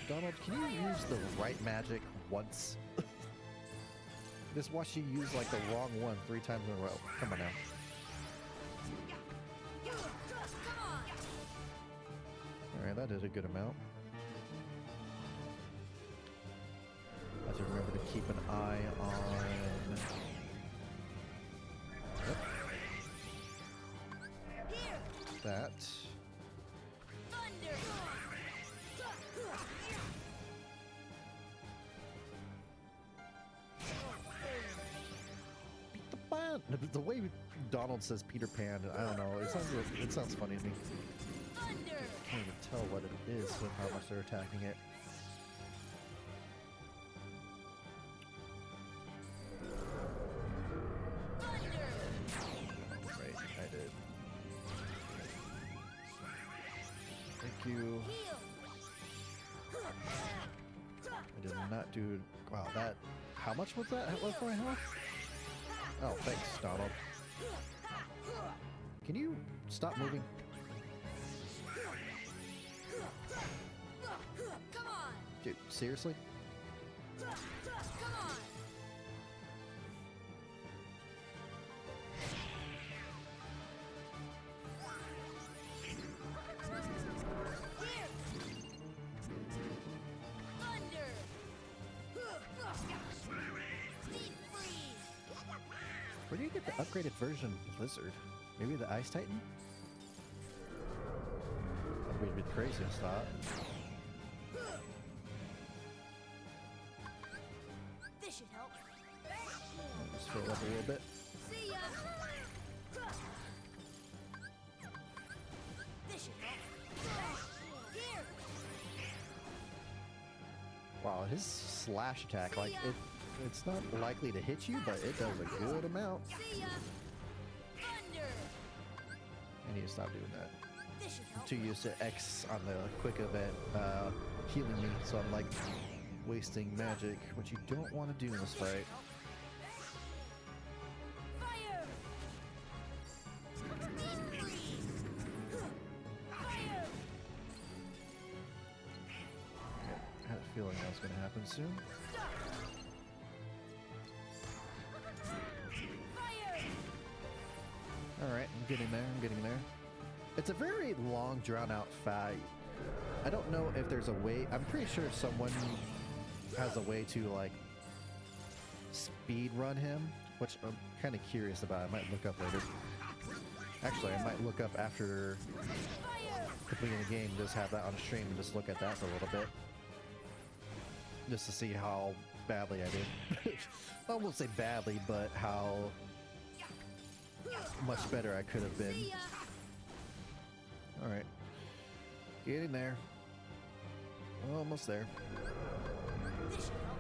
Donald, can you use the right magic once? Just watch you use like the wrong one 3 times in a row. Come on now. Alright, that is a good amount. I have to remember to keep an eye on... Yep. That. The way Donald says Peter Pan, I don't know, it sounds funny to me. I can't even tell what it is with how much they're attacking it. Right, I did. Thank you. I did not do... Wow, that... How much was that? What for my health? Oh, thanks, Donald. Can you stop moving? Dude, seriously? Where do you get the upgraded version of Blizzard? Maybe the Ice Titan? That would be the craziest thought. This should help. Just fill it up a little bit. See ya. This should help. Here. Wow, his slash attack, like it's not likely to hit you, but it does a good amount. See ya. Thunder. I need to stop doing that. This should I'm help. too used to X on the quick event healing me, so I'm like wasting magic, which you don't want to do in this fight. Fire. Deep freeze. Fire. I had a feeling that was going to happen soon. Fire. Alright, I'm getting there. It's a very long, drawn-out fight. I don't know if there's a way... I'm pretty sure someone has a way to, like, speed run him, which I'm kind of curious about. I might look up later. Actually, I might look up after completing the game, just have that on stream and just look at that for a little bit. Just to see how badly I did. I won't say badly, but how much better I could have been. Alright. Getting there. Almost there. This should help.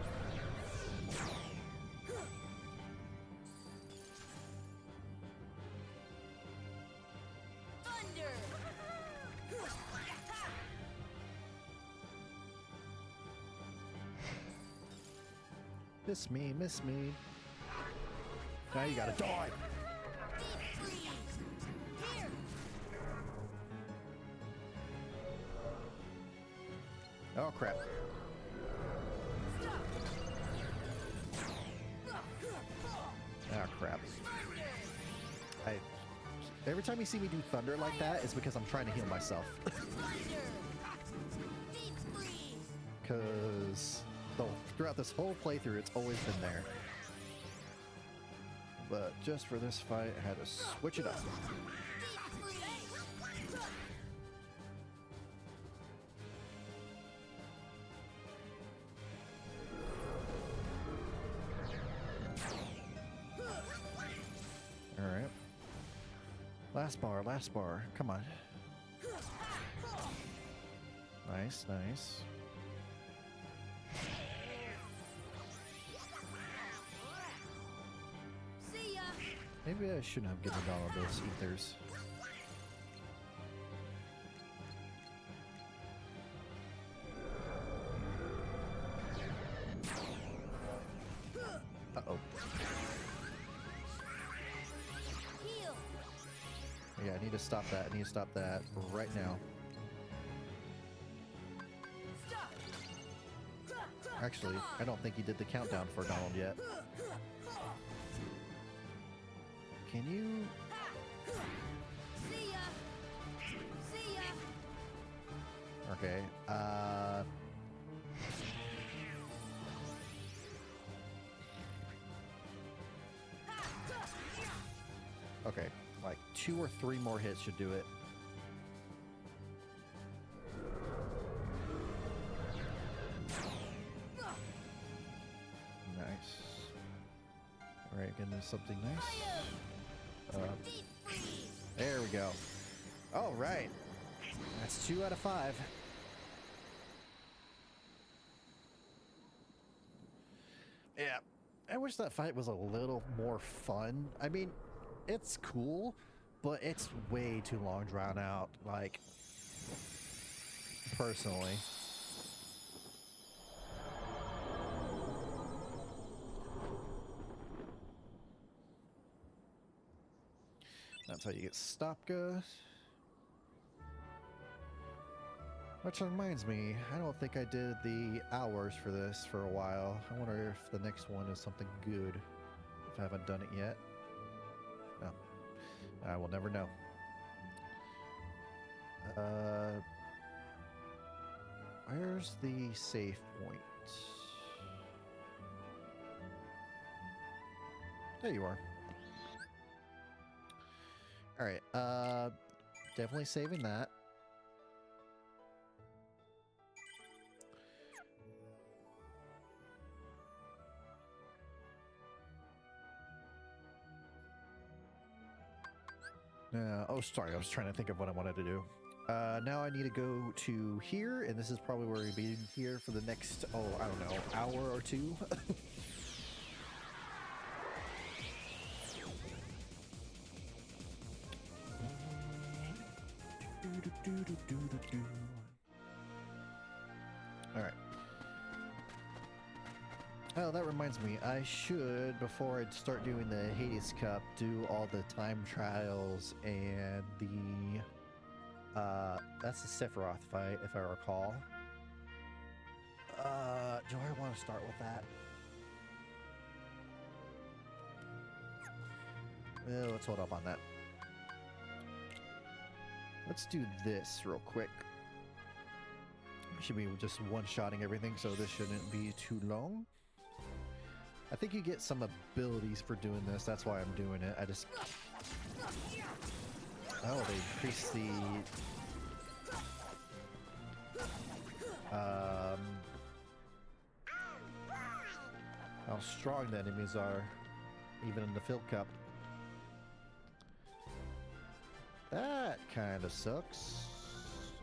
Thunder. Miss me, miss me. Now you gotta die! Deep freeze. Here. Oh crap. Oh crap. Every time you see me do thunder like that, it's because I'm trying to heal myself. Deep freeze. Because throughout this whole playthrough, it's always been there. But just for this fight, I had to switch it up. Deep freeze. Alright. Last bar, last bar. Come on. Nice, nice. See ya. Maybe I shouldn't have given all of those ethers. Uh-oh. Heal. Yeah, I need to stop that. I need to stop that right now. Stop. Actually, I don't think he did the countdown for Donald yet. Can you... See ya. See ya. Okay, okay, like 2 or 3 more hits should do it. Nice. Alright, gonna do something nice. Deep freeze. There we go. Alright. That's 2 out of 5. Yeah. I wish that fight was a little more fun. I mean, it's cool, but it's way too long drawn out, like, personally. That's how you get Stopka. Which reminds me, I don't think I did the hours for this for a while. I wonder if the next one is something good, if I haven't done it yet. No. I will never know. Where's the save point? There you are. Alright, definitely saving that. Oh, sorry, I was trying to think of what I wanted to do. Now I need to go to here, and this is probably where we'll be here for the next, oh, I don't know, hour or 2. Alright. Oh, that reminds me, I should, before I start doing the Hades Cup, do all the time trials and the, that's the Sephiroth fight, if I recall. Do I want to start with that? Let's hold up on that. Let's do this real quick. Should be just one-shotting everything, so this shouldn't be too long. I think you get some abilities for doing this. That's why I'm doing it. I just... Oh, they increase the... how strong the enemies are, even in the Field Cup. That kind of sucks.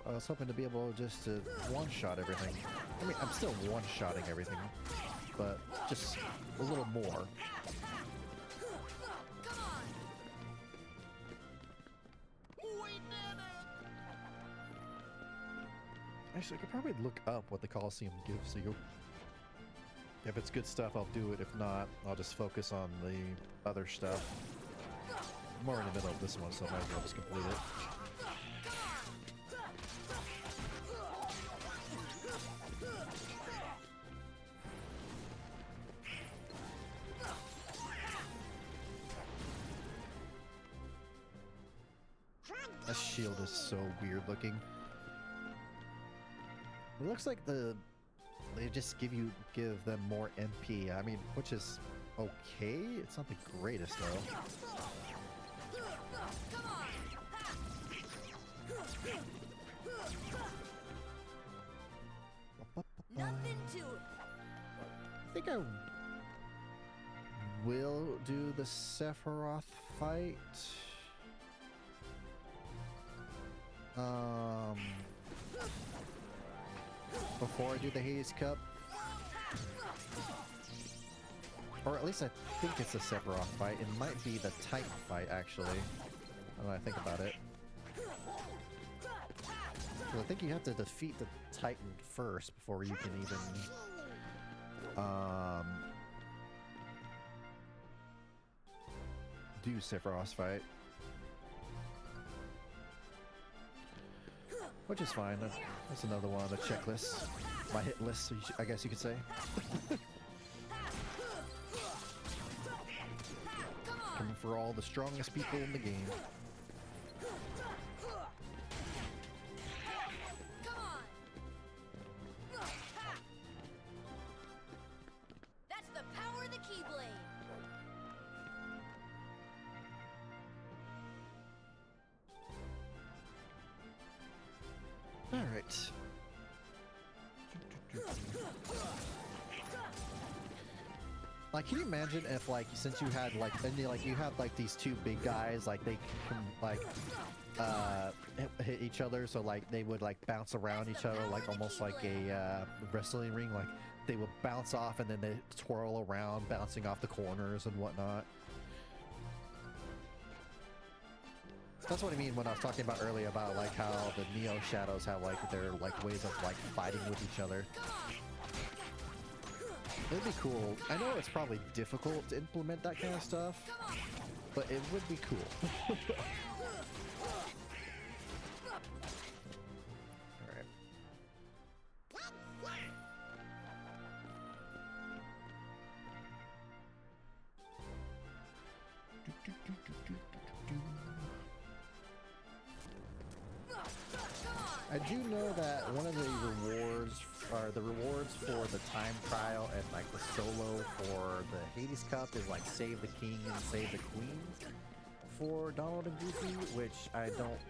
I was hoping to be able just to one-shot everything. I mean, I'm still one-shotting everything, but just a little more. Come on. We did it! Actually, I could probably look up what the Coliseum gives you. If it's good stuff, I'll do it. If not, I'll just focus on the other stuff. I'm more in the middle of this one, so I might as well just complete it. That shield is so weird looking. It looks like they just give them more MP. I mean, which is okay. It's not the greatest though. Come on. Nothing to it. I think I will do the Sephiroth fight. Before I do the Hades Cup. Or at least I think it's a Sephiroth fight. It might be the Titan fight, actually. When I think about it. So I think you have to defeat the Titan first before you can even... do Sephiroth's fight. Which is fine. That's another one on the checklist. My hit list, I guess you could say. Coming for all the strongest people in the game. That's the power of the Keyblade. All right. Like, can you imagine if, like, since you had, like, you have, like, these two big guys, like, they can, like, hit each other, so, like, they would, like, bounce around each other, like, almost like a, wrestling ring, like, they would bounce off and then they twirl around, bouncing off the corners and whatnot. That's what I mean when I was talking about earlier about, like, how the Neo Shadows have, like, their, like, ways of, like, fighting with each other. It'd be cool. I know it's probably difficult to implement that kind of stuff, but it would be cool. Alright. I do know that one of the rewards are the rewards for the time trial and like the solo for the Hades Cup is like save the king and save the queen for Donald and Goofy, which I don't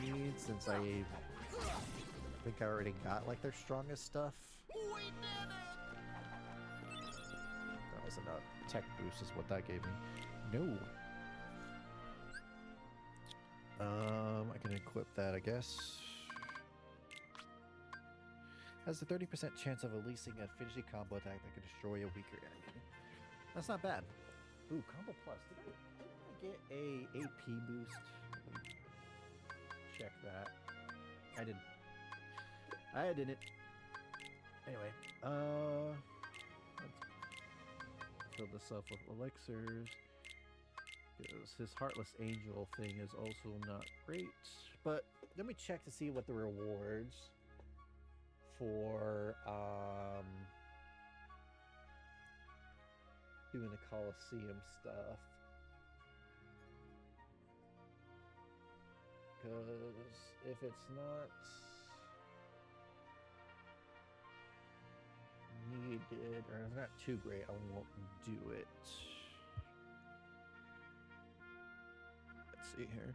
need since I think I already got like their strongest stuff. We did it! That was enough tech boost is what that gave me. No. I can equip that, I guess. Has a 30% chance of releasing a finishing combo attack that can destroy a weaker enemy. That's not bad. Ooh, combo plus. Did I get a AP boost? Check that. I didn't. I didn't. Anyway, let's fill this up with elixirs. Because his Heartless Angel thing is also not great. But let me check to see what the rewards for doing the Coliseum stuff. Because if it's not needed, or it's not too great, I won't do it. Let's see here.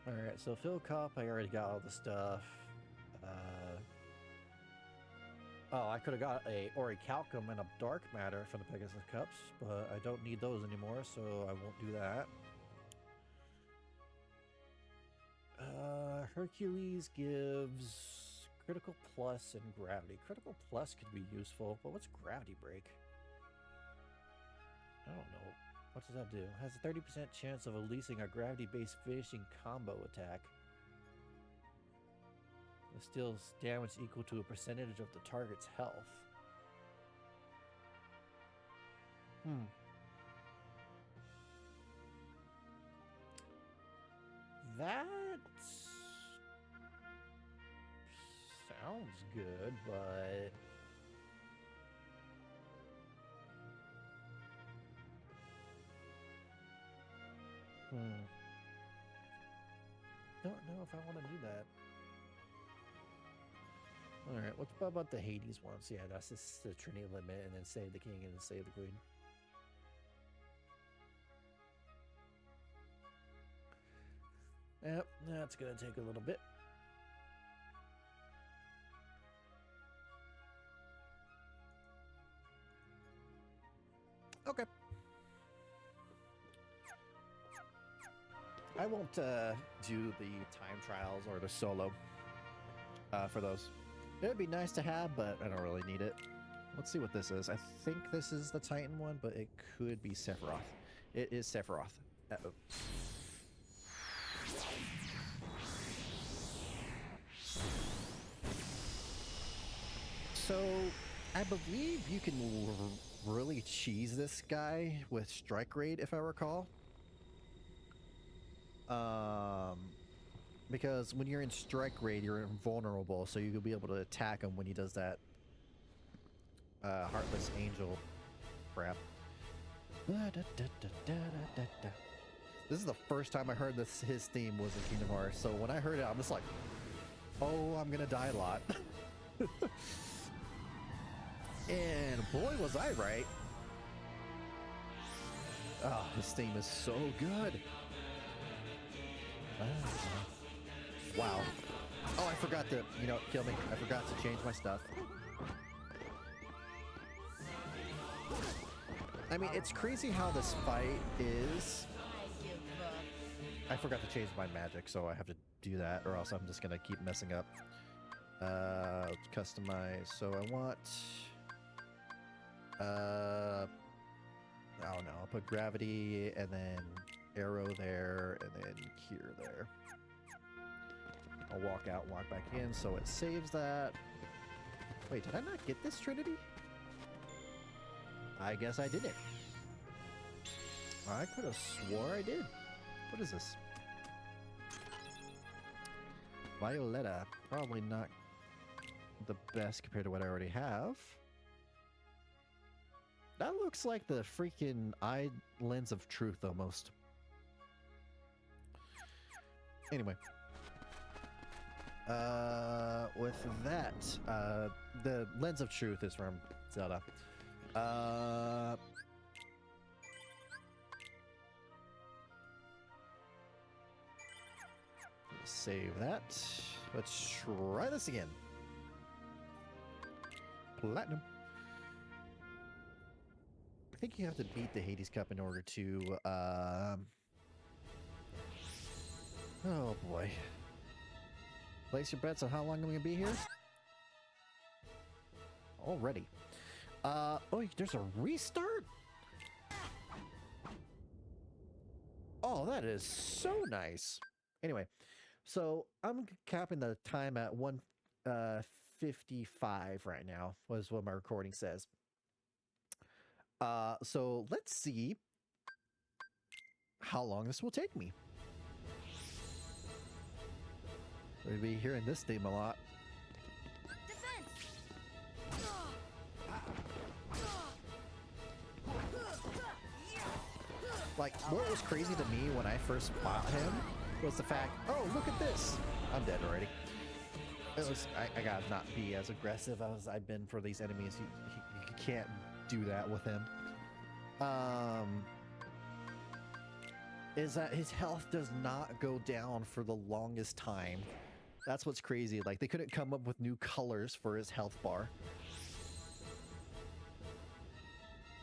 Alright, so Fill Cup, I already got all the stuff. Oh, I could have got a Orichalcum and a Dark Matter from the Pegasus Cups, but I don't need those anymore, so I won't do that. Hercules gives Critical Plus and Gravity. Critical Plus could be useful, but what's Gravity Break? I don't know. What does that do? Has a 30% chance of releasing a gravity-based finishing combo attack. It deals damage equal to a percentage of the target's health. That sounds good, but don't know if I want to do that. Alright, what about the Hades ones? Yeah, that's just the Trinity limit, and then save the king and then save the queen. Yep, that's gonna take a little bit. I won't do the time trials or the solo for those. It'd be nice to have, but I don't really need it. Let's see what this is. I think this is the Titan one, but it could be Sephiroth. It is Sephiroth. Uh-oh. So, I believe you can really cheese this guy with Strike Raid, if I recall. Because when you're in Strike Raid, you're invulnerable, so you'll be able to attack him when he does that Heartless Angel crap. This is the first time I heard his theme was in Kingdom Hearts, so when I heard it, I'm just like, oh, I'm gonna die a lot. And boy, was I right. Oh, this theme is so good. Wow. Oh, I forgot to, kill me. I forgot to change my stuff. I mean, it's crazy how this fight is. I forgot to change my magic, so I have to do that, or else I'm just gonna keep messing up. Customize. So I want. I don't know. I'll put gravity and then arrow there, and then cure there. I'll walk out, walk back in, so it saves that. Wait, did I not get this Trinity? I guess I didn't. I could have swore I did. What is this? Violetta. Probably not the best compared to what I already have. That looks like the freaking eye lens of truth almost. Anyway. With that, the lens of truth is from Zelda. Save that. Let's try this again. Platinum. I think you have to beat the Hades Cup in order to, oh boy. Place your bets on how long I'm gonna be here. Already. Oh, there's a restart? Oh, that is so nice. Anyway, so I'm capping the time at 1:55 right now, was what my recording says. So let's see how long this will take me. We'll be hearing this theme a lot. Like, what was crazy to me when I first fought him was the fact, oh, look at this. I'm dead already. It was, I gotta not be as aggressive as I've been for these enemies. You can't do that with him. Is that his health does not go down for the longest time. That's what's crazy. Like, they couldn't come up with new colors for his health bar.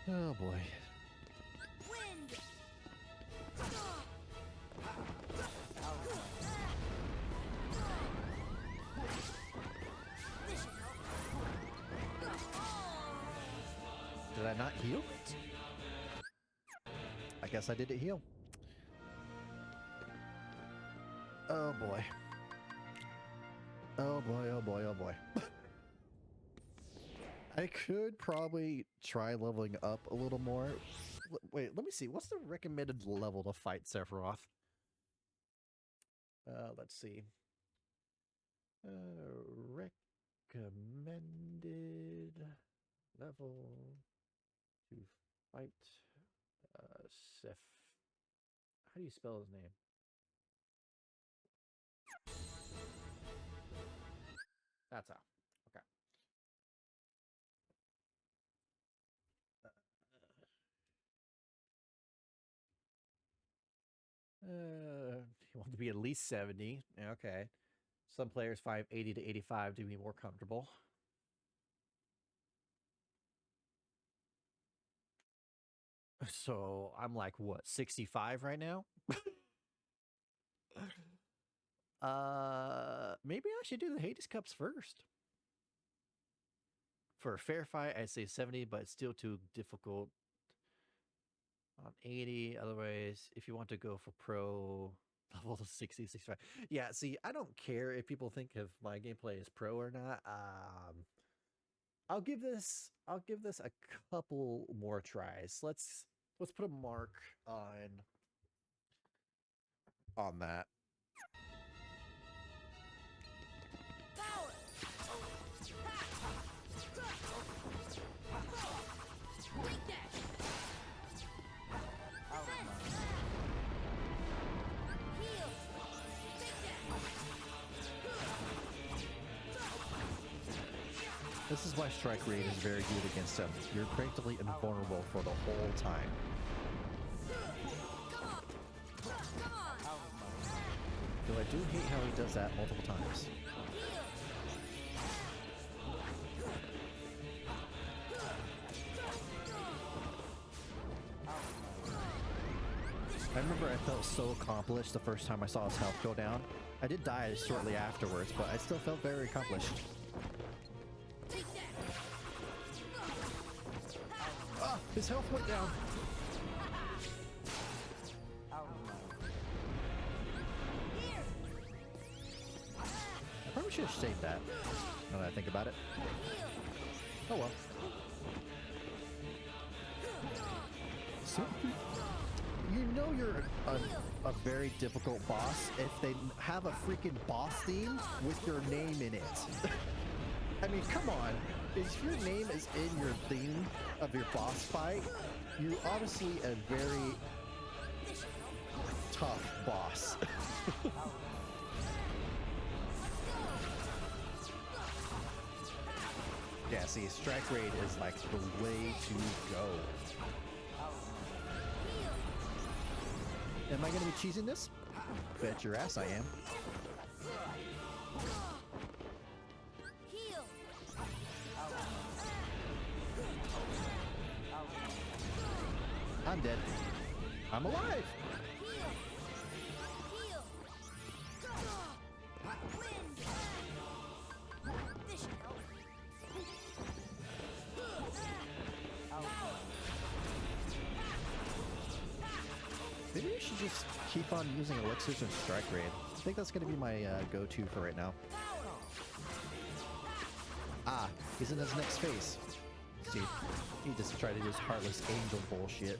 Oh boy. Did I not heal? I guess I didn't heal. Oh boy. Oh boy, oh boy, oh boy. I could probably try leveling up a little more. Wait, let me see. What's the recommended level to fight Sephiroth? Let's see. Recommended level to fight Seth. How do you spell his name? That's how. Okay. You want to be at least 70. Okay. Some players 580 to 85 to be more comfortable. So I'm like, what, 65 right now? Maybe I should do the Hades Cups first. For a fair fight, I'd say 70, but it's still too difficult. On 80, otherwise, if you want to go for pro level 60, 65. Yeah, see, I don't care if people think of my gameplay as pro or not. I'll give this a couple more tries. Let's put a mark on that. This is why strike rate is very good against him. You're practically invulnerable for the whole time. Though I do hate how he does that multiple times. I remember I felt so accomplished the first time I saw his health go down. I did die shortly afterwards, but I still felt very accomplished. Ah, his health went down. I probably should have saved that, now that I think about it. Oh well. So, you know you're a very difficult boss if they have a freaking boss theme with your name in it. I mean, come on. If your name is in your theme of your boss fight, you're obviously a very tough boss. Yeah, see, strike rate is like the way to go. Am I going to be cheesing this? Bet your ass I am. I'm dead. I'm alive! Maybe I should just keep on using elixirs and strike raid. I think that's going to be my go-to for right now. Ah, he's in his next phase. See, he just tried to do his Heartless Angel bullshit.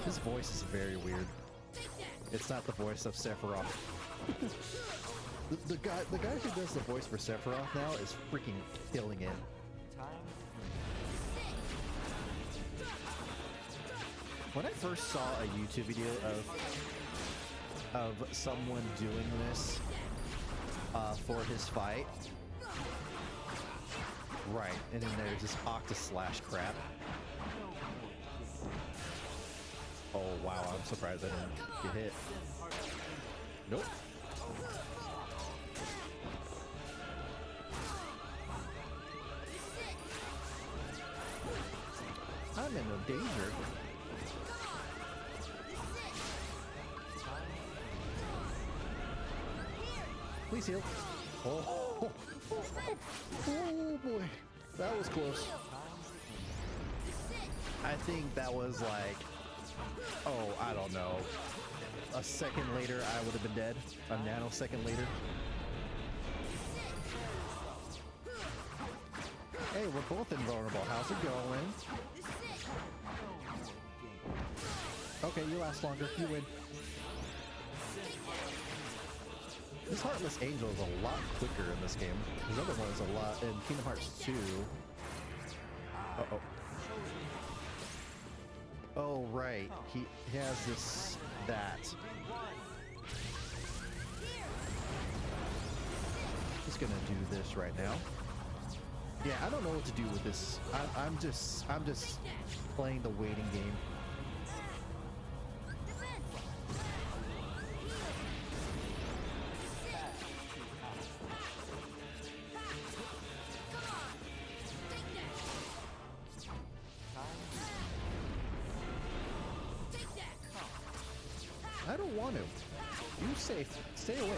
His voice is very weird. It's not the voice of Sephiroth. the guy who does the voice for Sephiroth now is freaking killing it. When I first saw a YouTube video of someone doing this for his fight, right, and then there's this Octaslash crap. Oh wow, I'm surprised I didn't get hit. Nope. I'm in no danger. Please heal. Oh, oh boy, that was close. I think that was like, oh, I don't know. A second later, I would have been dead. A nanosecond later. Hey, we're both invulnerable. How's it going? Okay, you last longer. You win. This Heartless Angel is a lot quicker in this game. His other one is a lot in Kingdom Hearts 2. Uh-oh. Oh, right. He has that. He's gonna do this right now. Yeah, I don't know what to do with this. I'm just playing the waiting game. I don't want to. You safe. Stay away.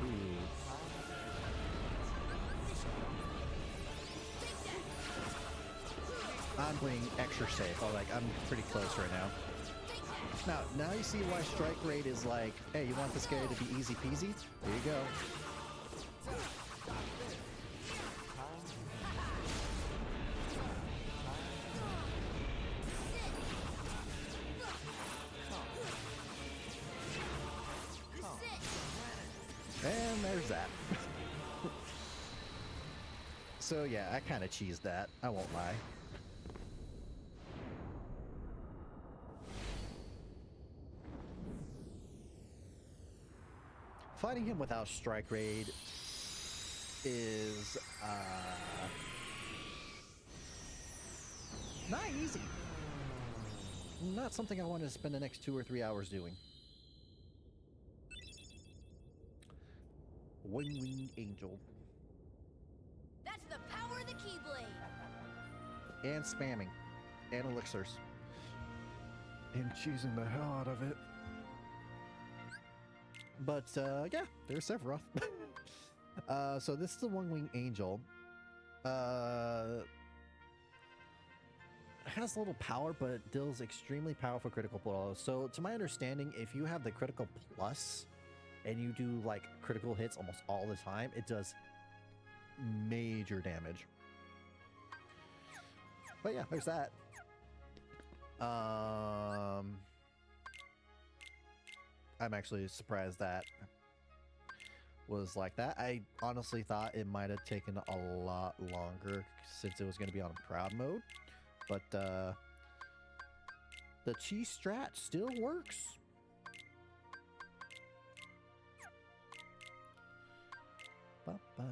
Ooh. I'm playing extra safe. I'm pretty close right now. Now you see why strike rate is like, hey, you want this guy to be easy peasy? There you go. And there's that. So yeah, I kind of cheesed that. I won't lie. Fighting him without strike raid is not easy. Not something I want to spend the next 2 or 3 hours doing. One-winged angel. That's the power of the Keyblade. And spamming. And elixirs. And choosing the hell out of it. But, yeah, there's Sephiroth. So this is the one-winged angel. Has a little power, but it deals extremely powerful critical blows. So, to my understanding, if you have the critical plus, and you do, like, critical hits almost all the time, it does major damage. But yeah, there's that. I'm actually surprised that was like that. I honestly thought it might have taken a lot longer since it was going to be on proud mode. But the cheese strat still works. Ba-ba.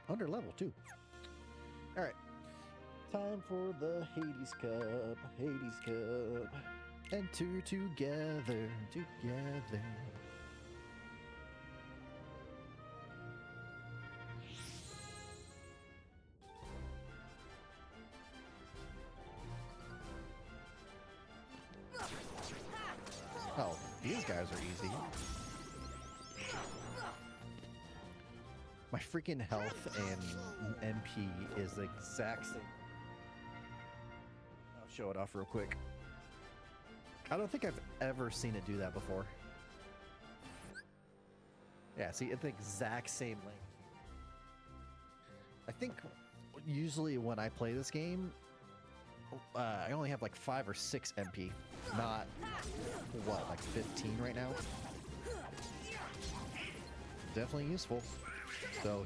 Under level too. All right, time for the Hades Cup. Hades Cup. Enter together, together. Oh, these guys are easy. My freaking health and MP is the exact same. I'll show it off real quick. I don't think I've ever seen it do that before. Yeah, see, it's the exact same length. I think usually when I play this game, I only have like 5 or 6 MP, not, what, like 15 right now? Definitely useful. So,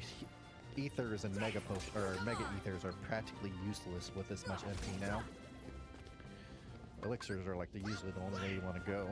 ethers and mega ethers are practically useless with this much MP now. Elixirs are like usually the only way you want to go.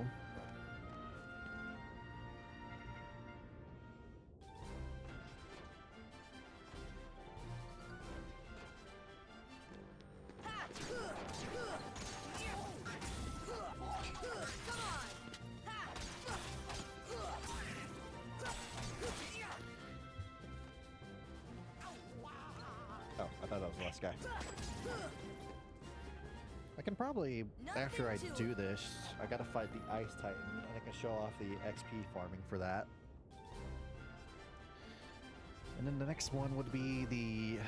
Oh, I thought that was the last guy. I can probably, after I do this, I gotta fight the Ice Titan, and I can show off the XP farming for that. And then the next one would be the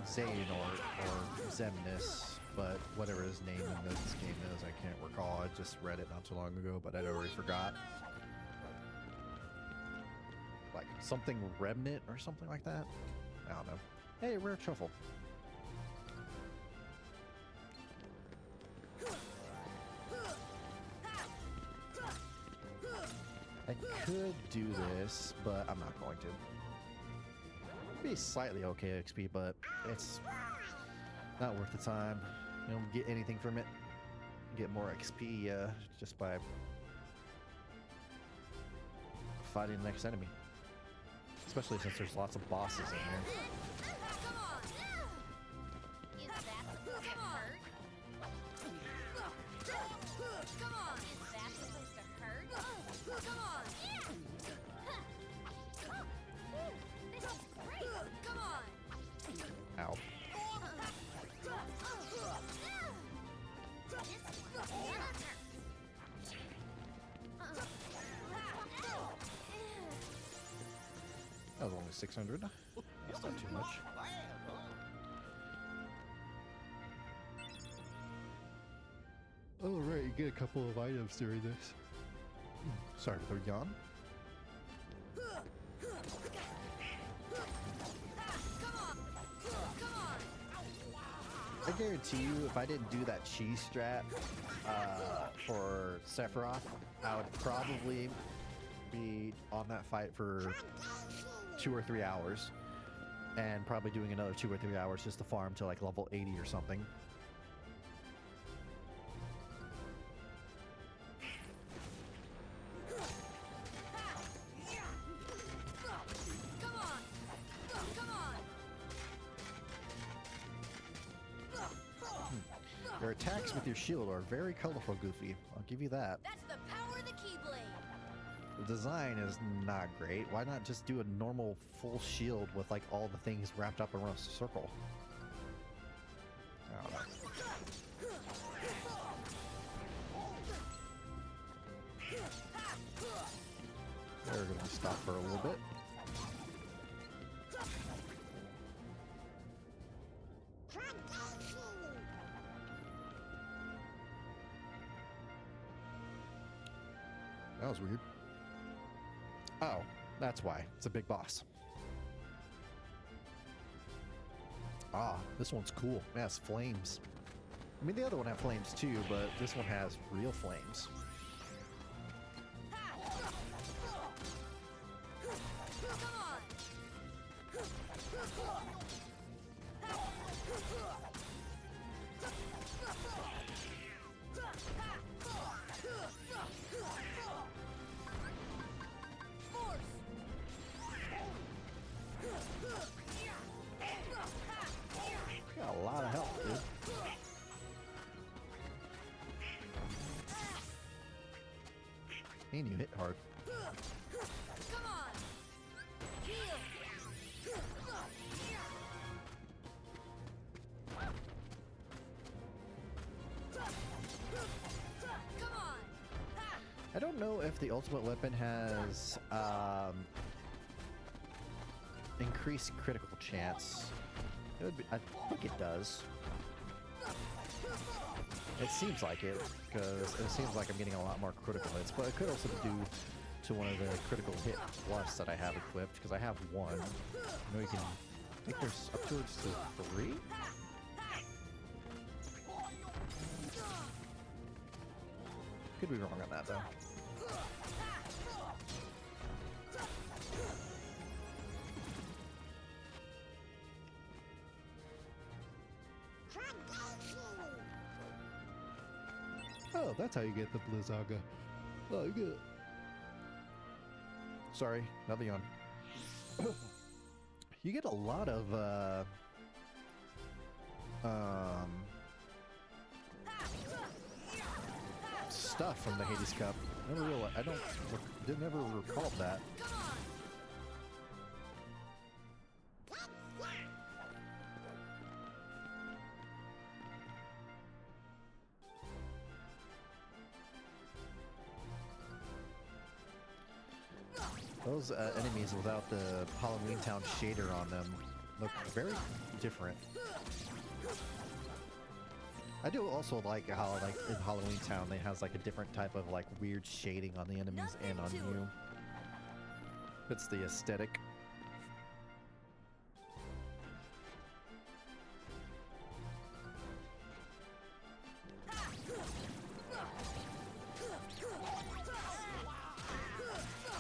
Zane or Zemnis, but whatever his name in this game is, I can't recall. I just read it not too long ago, but I'd already forgot. Like something Remnant or something like that? I don't know. Hey, rare truffle. I could do this, but I'm not going to. It'd be slightly okay XP, but it's not worth the time. You don't get anything from it. You get more XP just by fighting the next enemy. Especially since there's lots of bosses in here. 600. That's not too much. Bad, huh? Oh, right, you get a couple of items during this. Sorry for the yawn. I guarantee you, if I didn't do that cheese strat for Sephiroth, I would probably be on that fight for 2 or 3 hours, and probably doing another 2 or 3 hours just to farm to like level 80 or something. Your attacks with your shield are very colorful, Goofy. I'll give you that. That's the power of the Keyblade. The design is not great. Why not just do a normal full shield with like all the things wrapped up around a circle? I don't know. We're gonna stop for a little bit. That was weird. Oh, that's why. It's a big boss. Ah, this one's cool. It has flames. I mean, the other one had flames too, but this one has real flames. Got a lot of health, dude. And you hit hard. I don't know if the ultimate weapon has increased critical chance. It would be, I think it does. It seems like it, because it seems like I'm getting a lot more critical hits, but it could also be due to one of the critical hit plus that I have equipped, because I have one. I know you can, I think there's up towards to 3? Could be wrong on that though. Oh, that's how you get the Blizzaga. Oh, good. Sorry, another yawn. You get a lot of stuff from the Hades Cup. Never realized. Did never recall that. Those enemies without the Halloween Town shader on them look very different. I do also like how, like, in Halloween Town, they has like a different type of like weird shading on the enemies and on you. It's the aesthetic.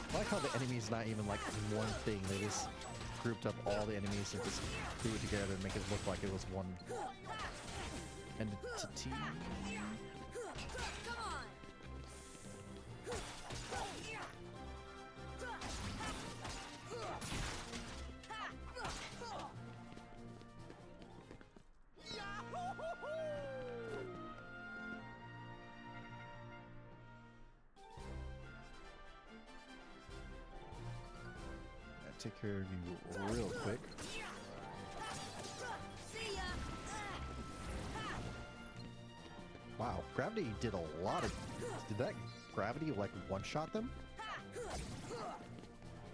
I like how the enemy's not even like one thing. They just grouped up all the enemies and just threw it together and make it look like it was one entity. Take care of you real quick. Wow, gravity did a lot of... Did that gravity like one-shot them?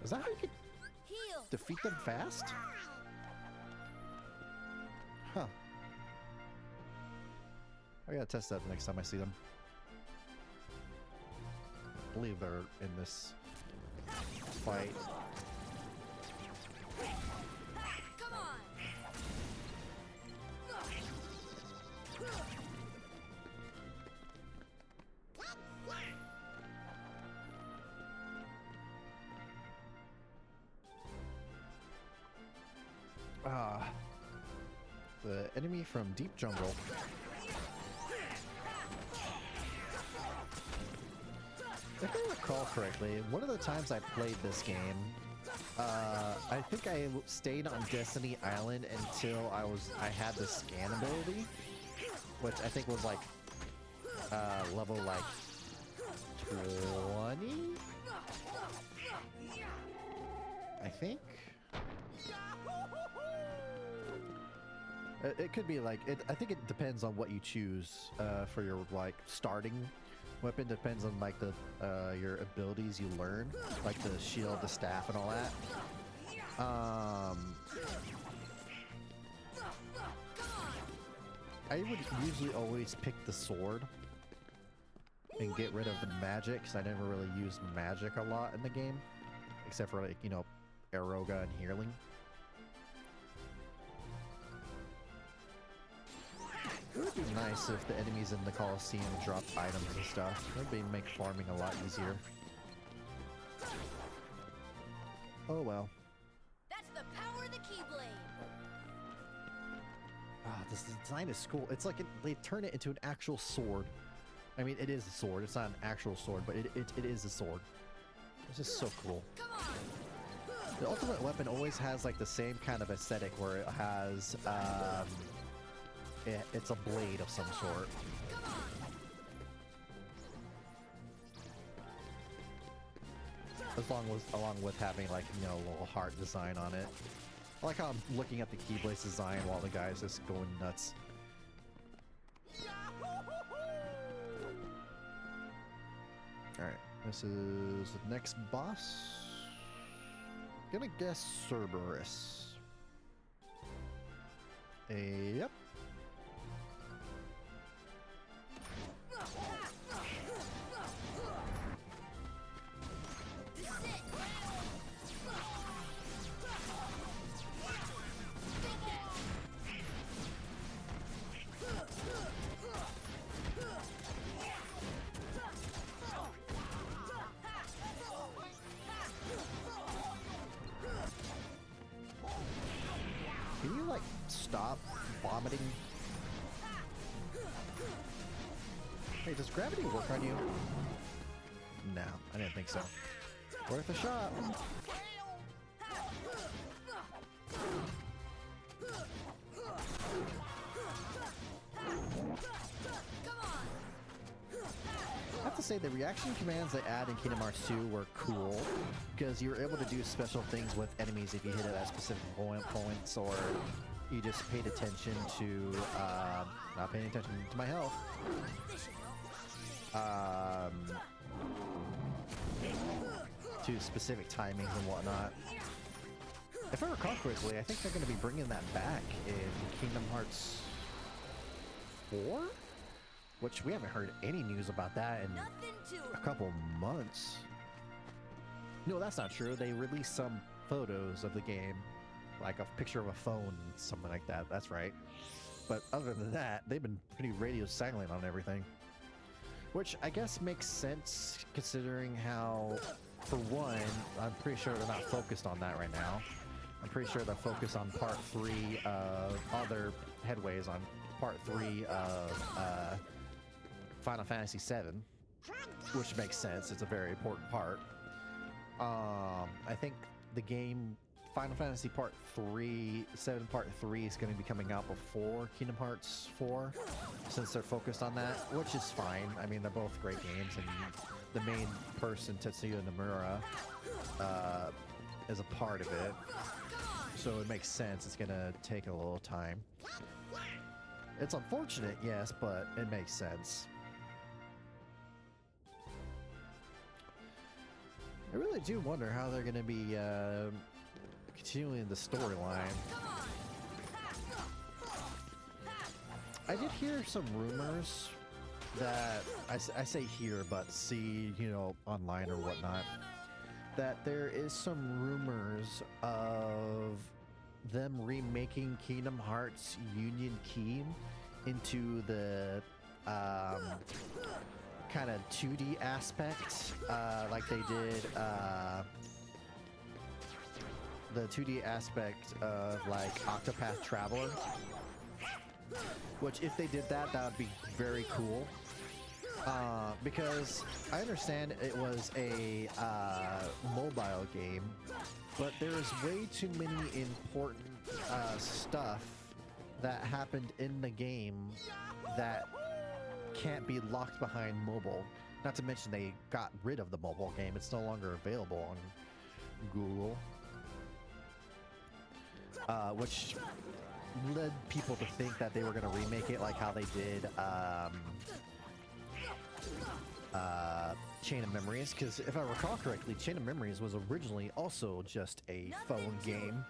Is that how you could Heal. defeat them fast? Huh. I gotta test that the next time I see them. I believe they're in this fight. Come on. The enemy from Deep Jungle. If I recall correctly, one of the times I played this game, I think I stayed on Destiny Island until I had the scan ability, which I think was like level like 20, I think. It could be like I think it depends on what you choose for your like starting weapon. Depends on like the your abilities you learn, like the shield, the staff, and all that. I would usually always pick the sword and get rid of the magic, because I never really used magic a lot in the game, except for like, you know, Aeroga and healing. It would be nice if the enemies in the Coliseum dropped items and stuff. That would make farming a lot easier. Oh well. That's the power of the Keyblade. Ah, this design is cool. It's like they turn it into an actual sword. I mean, it is a sword. It's not an actual sword, but it is a sword. It's just so cool. Come on. The ultimate weapon always has like the same kind of aesthetic where it has it's a blade of some sort. Come on. Along with having like, you know, a little heart design on it. I like how I'm looking at the Keyblade's design while the guy's just going nuts. Alright, this is the next boss. Gonna guess Cerberus. Yep. Can you, like, stop vomiting? Hey, does gravity work on you? No, I didn't think so. Worth a shot. I have to say, the reaction commands they add in Kingdom Hearts 2 were cool, because you're able to do special things with enemies if you hit it at specific points, or you just paid attention to, not paying attention to my health. To specific timings and whatnot. If I recall correctly, I think they're going to be bringing that back in Kingdom Hearts 4? Which we haven't heard any news about that in a couple months. No, that's not true. They released some photos of the game, like a picture of a phone, something like that. That's right. But other than that, they've been pretty radio silent on everything. Which I guess makes sense, considering how, for one, I'm pretty sure they're not focused on that right now. I'm pretty sure they're focused on part 3 of other headways on part 3 of Final Fantasy VII, which makes sense. It's a very important part. I think the game Final Fantasy Part 3, 7 Part 3 is going to be coming out before Kingdom Hearts 4, since they're focused on that, which is fine. I mean, they're both great games, and the main person, Tetsuya Nomura, is a part of it. So it makes sense. It's going to take a little time. It's unfortunate, yes, but it makes sense. I really do wonder how they're going to be continuing the storyline. I did hear some rumors that I say here, but see, you know, online or whatnot, that there is some rumors of them remaking Kingdom Hearts Union Key into the kind of 2D aspect, like they did the 2D aspect of like Octopath Traveler. Which, if they did that, that would be very cool. Because I understand it was a mobile game, but there's way too many important stuff that happened in the game that can't be locked behind mobile. Not to mention they got rid of the mobile game. It's no longer available on Google. Which led people to think that they were going to remake it like how they did Chain of Memories, because if I recall correctly, Chain of Memories was originally also just a phone game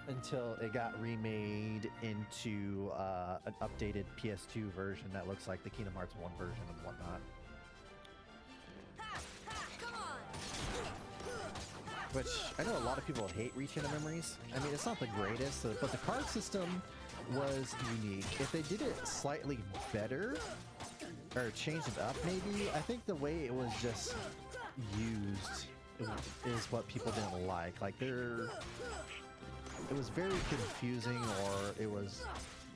until it got remade into an updated PS2 version that looks like the Kingdom Hearts 1 version and whatnot. Which I know a lot of people hate Chain of Memories. I mean, it's not the greatest, but the card system was unique. If they did it slightly better, or changed it up maybe, I think the way it was just used is what people didn't like. Like, it was very confusing, or it was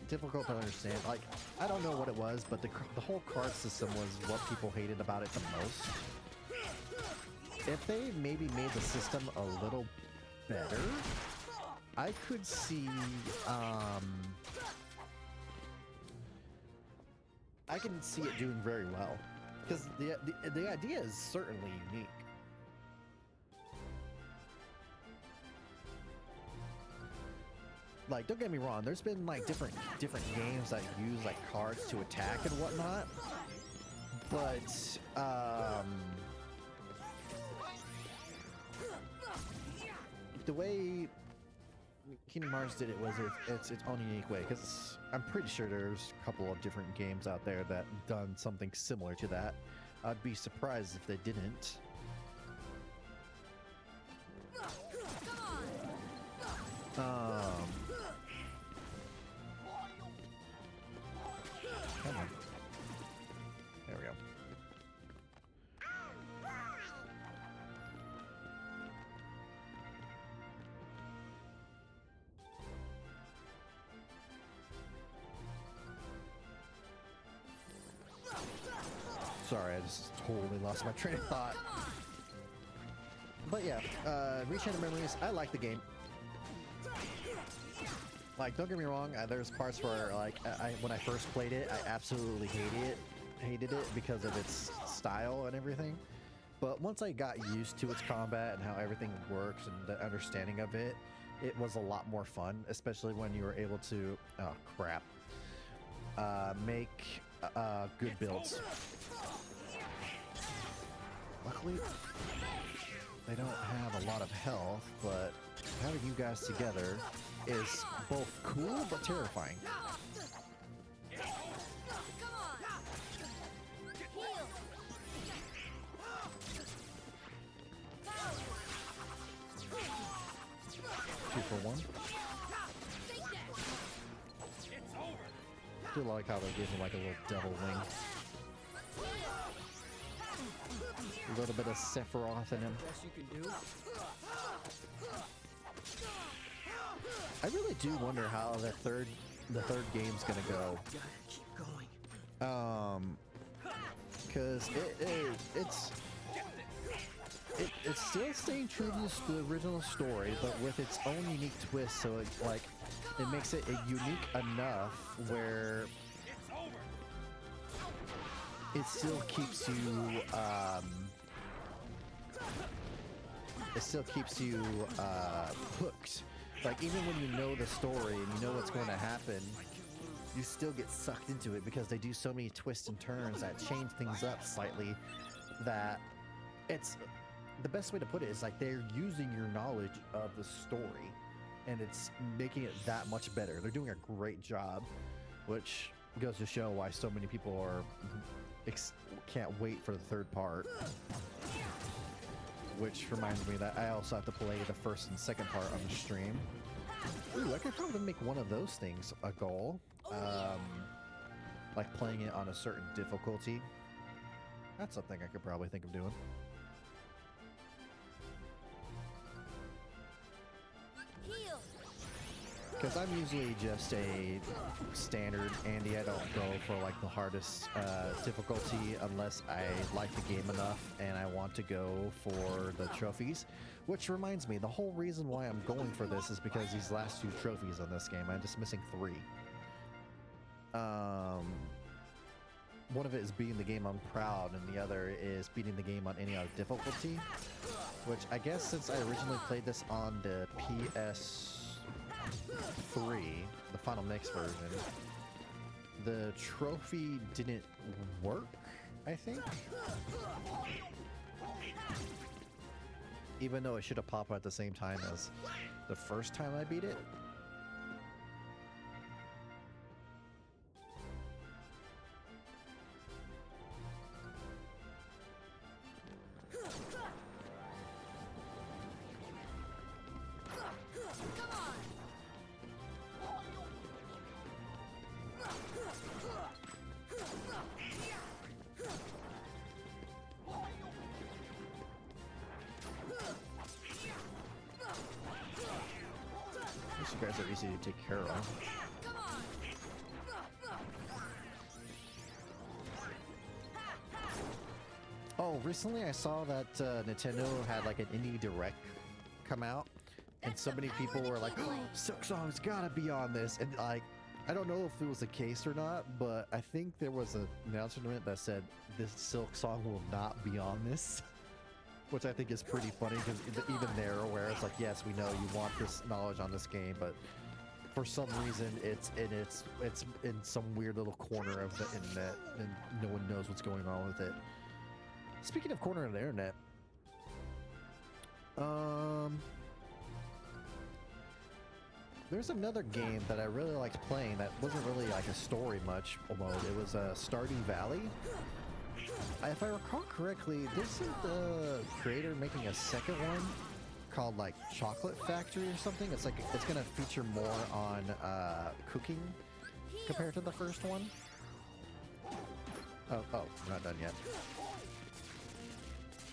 difficult to understand. Like, I don't know what it was, but the whole card system was what people hated about it the most. If they maybe made the system a little better, I could see, I can see it doing very well, because the idea is certainly unique. Like, don't get me wrong, there's been like different games that use like cards to attack and whatnot, but the way Kingdom Hearts did it was it's its own unique way, because I'm pretty sure there's a couple of different games out there that done something similar to that. I'd be surprised if they didn't. Come on. There we go. Sorry, I just totally lost my train of thought. But yeah, Chain of Memories, I like the game. Like, don't get me wrong, there's parts where, like, when I first played it, I absolutely hated it because of its style and everything. But once I got used to its combat and how everything works and the understanding of it, it was a lot more fun, especially when you were able to, oh crap, make good builds. Luckily, they don't have a lot of health, but having you guys together is both cool but terrifying. Two for one. Do like how they give him like a little devil wing. A little bit of Sephiroth in him. I really do wonder how the third game's gonna go. Because it's still staying true to the original story, but with its own unique twist. So it makes it unique enough where it still keeps you hooked. Like, even when you know the story and you know what's going to happen, you still get sucked into it because they do so many twists and turns that change things up slightly, that it's the best way to put it is like they're using your knowledge of the story, and it's making it that much better. They're doing a great job, which goes to show why so many people are can't wait for the third part. Which reminds me that I also have to play the first and second part on the stream. Ooh, I could probably make one of those things a goal. Like playing it on a certain difficulty. That's something I could probably think of doing. Heal. Because I'm usually just a standard Andy. I don't go for like the hardest difficulty unless I like the game enough and I want to go for the trophies. Which reminds me, the whole reason why I'm going for this is because these last 2 trophies on this game, I'm just missing 3. One of it is beating the game on proud, and the other is beating the game on any other difficulty. Which I guess since I originally played this on the PS3, the Final Mix version, the trophy didn't work, I think. Even though it should have popped out at the same time as the first time I beat it. You guys are easy to take care of. Oh, recently I saw that Nintendo had like an indie direct come out, and so many people were like, "Oh, Silk Song's gotta be on this," and like, I don't know if it was the case or not, but I think there was an announcement that said this Silk Song will not be on this. Which I think is pretty funny because even they're aware. It's like, yes, we know you want this knowledge on this game, but for some reason it's in some weird little corner of the internet, and no one knows what's going on with it. Speaking of corner of the internet, there's another game that I really liked playing that wasn't really like a story much mode. It was Stardew Valley. If I recall correctly, isn't the creator making a second one called like Chocolate Factory or something? It's like it's gonna feature more on cooking compared to the first one. Oh, we're not done yet.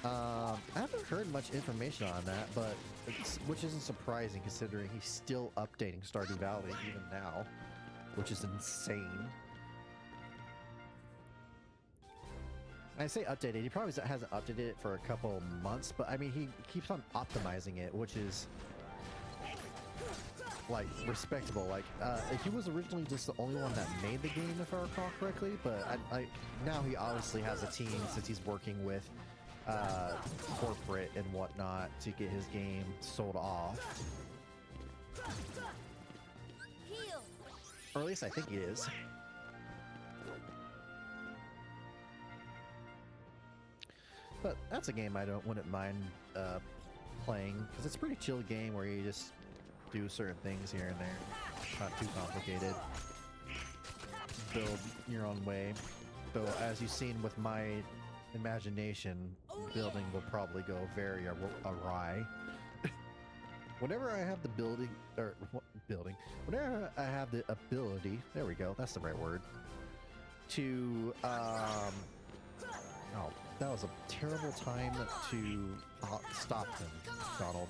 I haven't heard much information on that, but which isn't surprising considering he's still updating Stardew Valley even now, which is insane. I say updated, he probably hasn't updated it for a couple months, but I mean, he keeps on optimizing it, which is like respectable. Like he was originally just the only one that made the game, if I recall correctly, but I now he obviously has a team since he's working with corporate and whatnot to get his game sold off. Or at least I think he is. But that's a game I wouldn't mind playing, because it's a pretty chill game where you just do certain things here and there. Not too complicated. Build your own way. Though, as you've seen with my imagination, building will probably go very awry. Whenever I have the whenever I have the ability, there we go, that's the right word, to oh, that was a terrible time to stop him, Donald.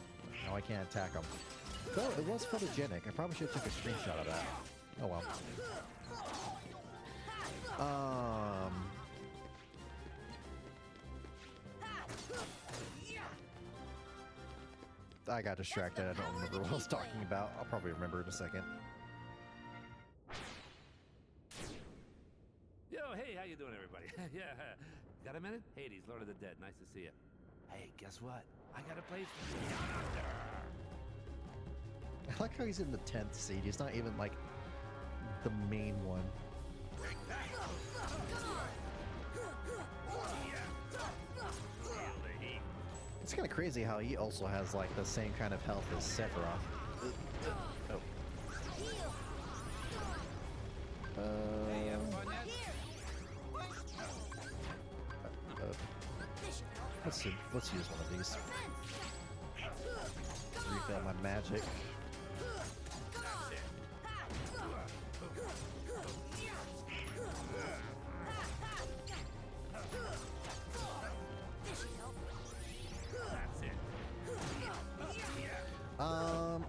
Now I can't attack him. Though it was photogenic. I probably should have took a screenshot of that. Oh well. I got distracted. I don't remember what I was talking about. I'll probably remember in a second. Yo, hey, how you doing, everybody? Yeah, got a minute? Hades, Lord of the Dead, nice to see you. Hey, guess what? I got a place down under. I like how he's in the 10th seed. He's not even like the main one. It's It's kind of crazy how he also has like the same kind of health as Sephiroth. Oh. Hey, having fun yet? Let's use one of these. Refill my magic.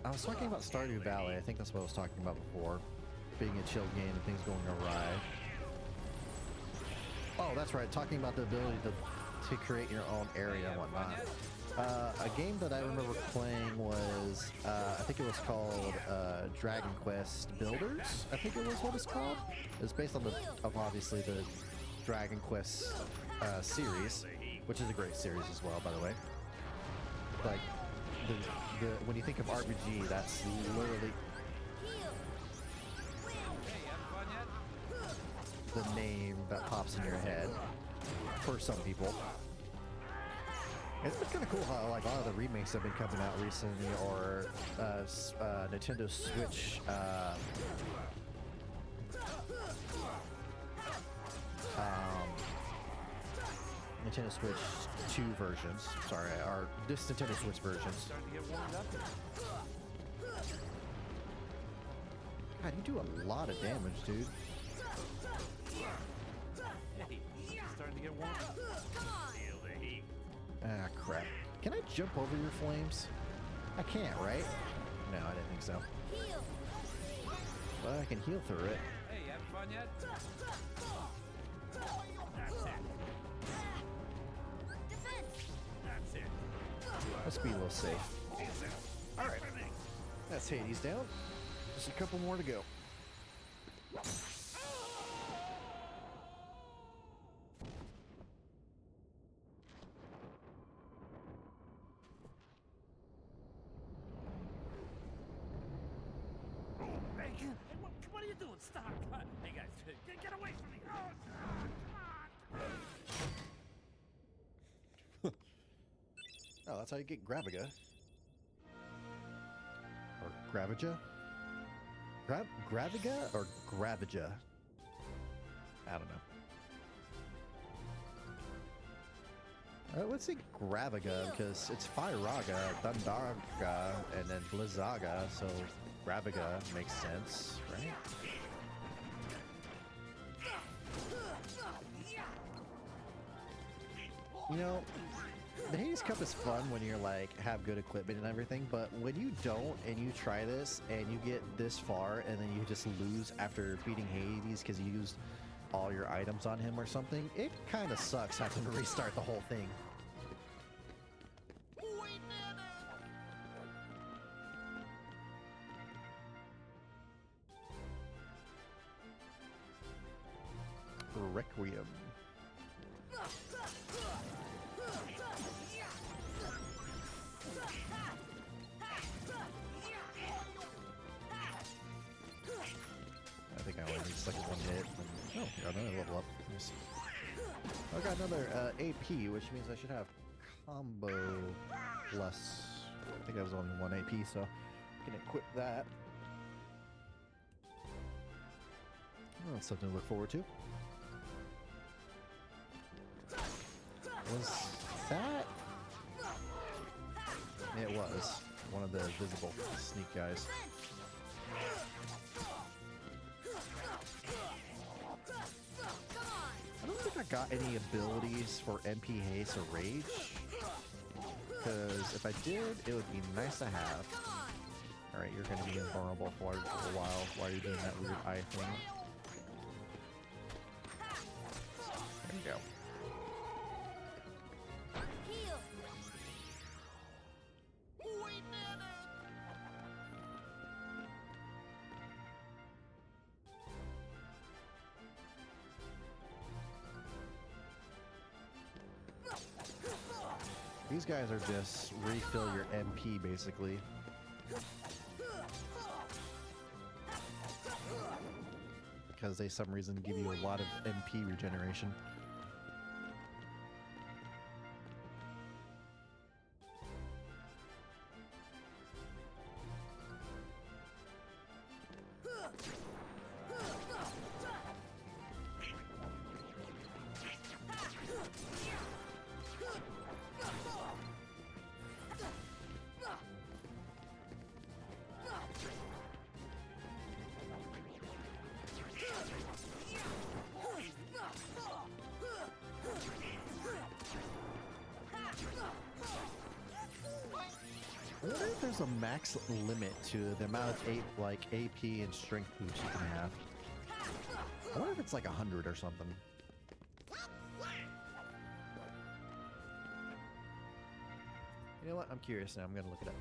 I was talking about Stardew Valley. I think that's what I was talking about before. Being a chill game and things going awry. Oh, that's right. Talking about the ability to create your own area and whatnot. A game that I remember playing was, I think it was called Dragon Quest Builders. I think it was what it's called. It's based on obviously the Dragon Quest series, which is a great series as well, by the way. Like when you think of RPG, that's literally the name that pops in your head for some people. It's been kind of cool how like a lot of the remakes have been coming out recently, or Nintendo Switch Nintendo Switch 2 versions. Sorry, or this Nintendo Switch versions. Starting to get warmed up. God, you do a lot of damage, dude. Hey, starting to get warmed up. Feel the heat. Ah, crap. Can I jump over your flames? I can't, right? No, I didn't think so. But I can heal through it. Hey, having fun yet? That's it. Let's be a little safe. Alright. That's Hades down. Just a couple more to go. Hey, what are you doing? Stop! Hey guys, get away from me! Oh, Oh, that's how you get Graviga. Or Gravija? Graviga or Gravija? I don't know. Let's say Graviga because it's Firaga, Thundarga, and then Blizzaga, so Graviga makes sense, right? You know, the Hades Cup is fun when you're like have good equipment and everything, but when you don't and you try this and you get this far and then you just lose after beating Hades because you used all your items on him or something, it kind of sucks having to restart the whole thing. Requiem. I think I only need just like one hit. And, oh, got another level up. Nice. I got another AP, which means I should have combo plus. I think that was only one AP, so I can equip that. Oh, that's something to look forward to. Was that? It was one of the visible sneak guys. I don't think I got any abilities for MP Haste or Rage. Because if I did, it would be nice to have. Alright, you're going to be invulnerable for a while while you're doing that weird eye thing. There you go. These guys are just refill your MP basically. Because they some reason give you a lot of MP regeneration. there's a max limit to the amount of AP and strength boosts you can have. I wonder if it's like 100 or something. You know what? I'm curious now. I'm gonna look it up.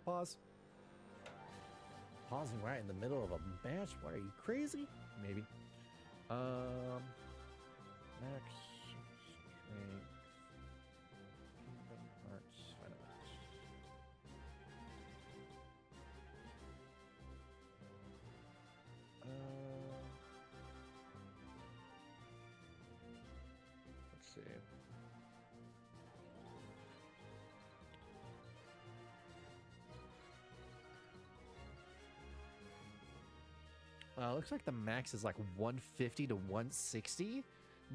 Pause. Pausing right in the middle of a match? What are you, crazy? Maybe. Max strength. Kingdom Hearts. Find a max. Let's see. Looks like the max is like 150 to 160,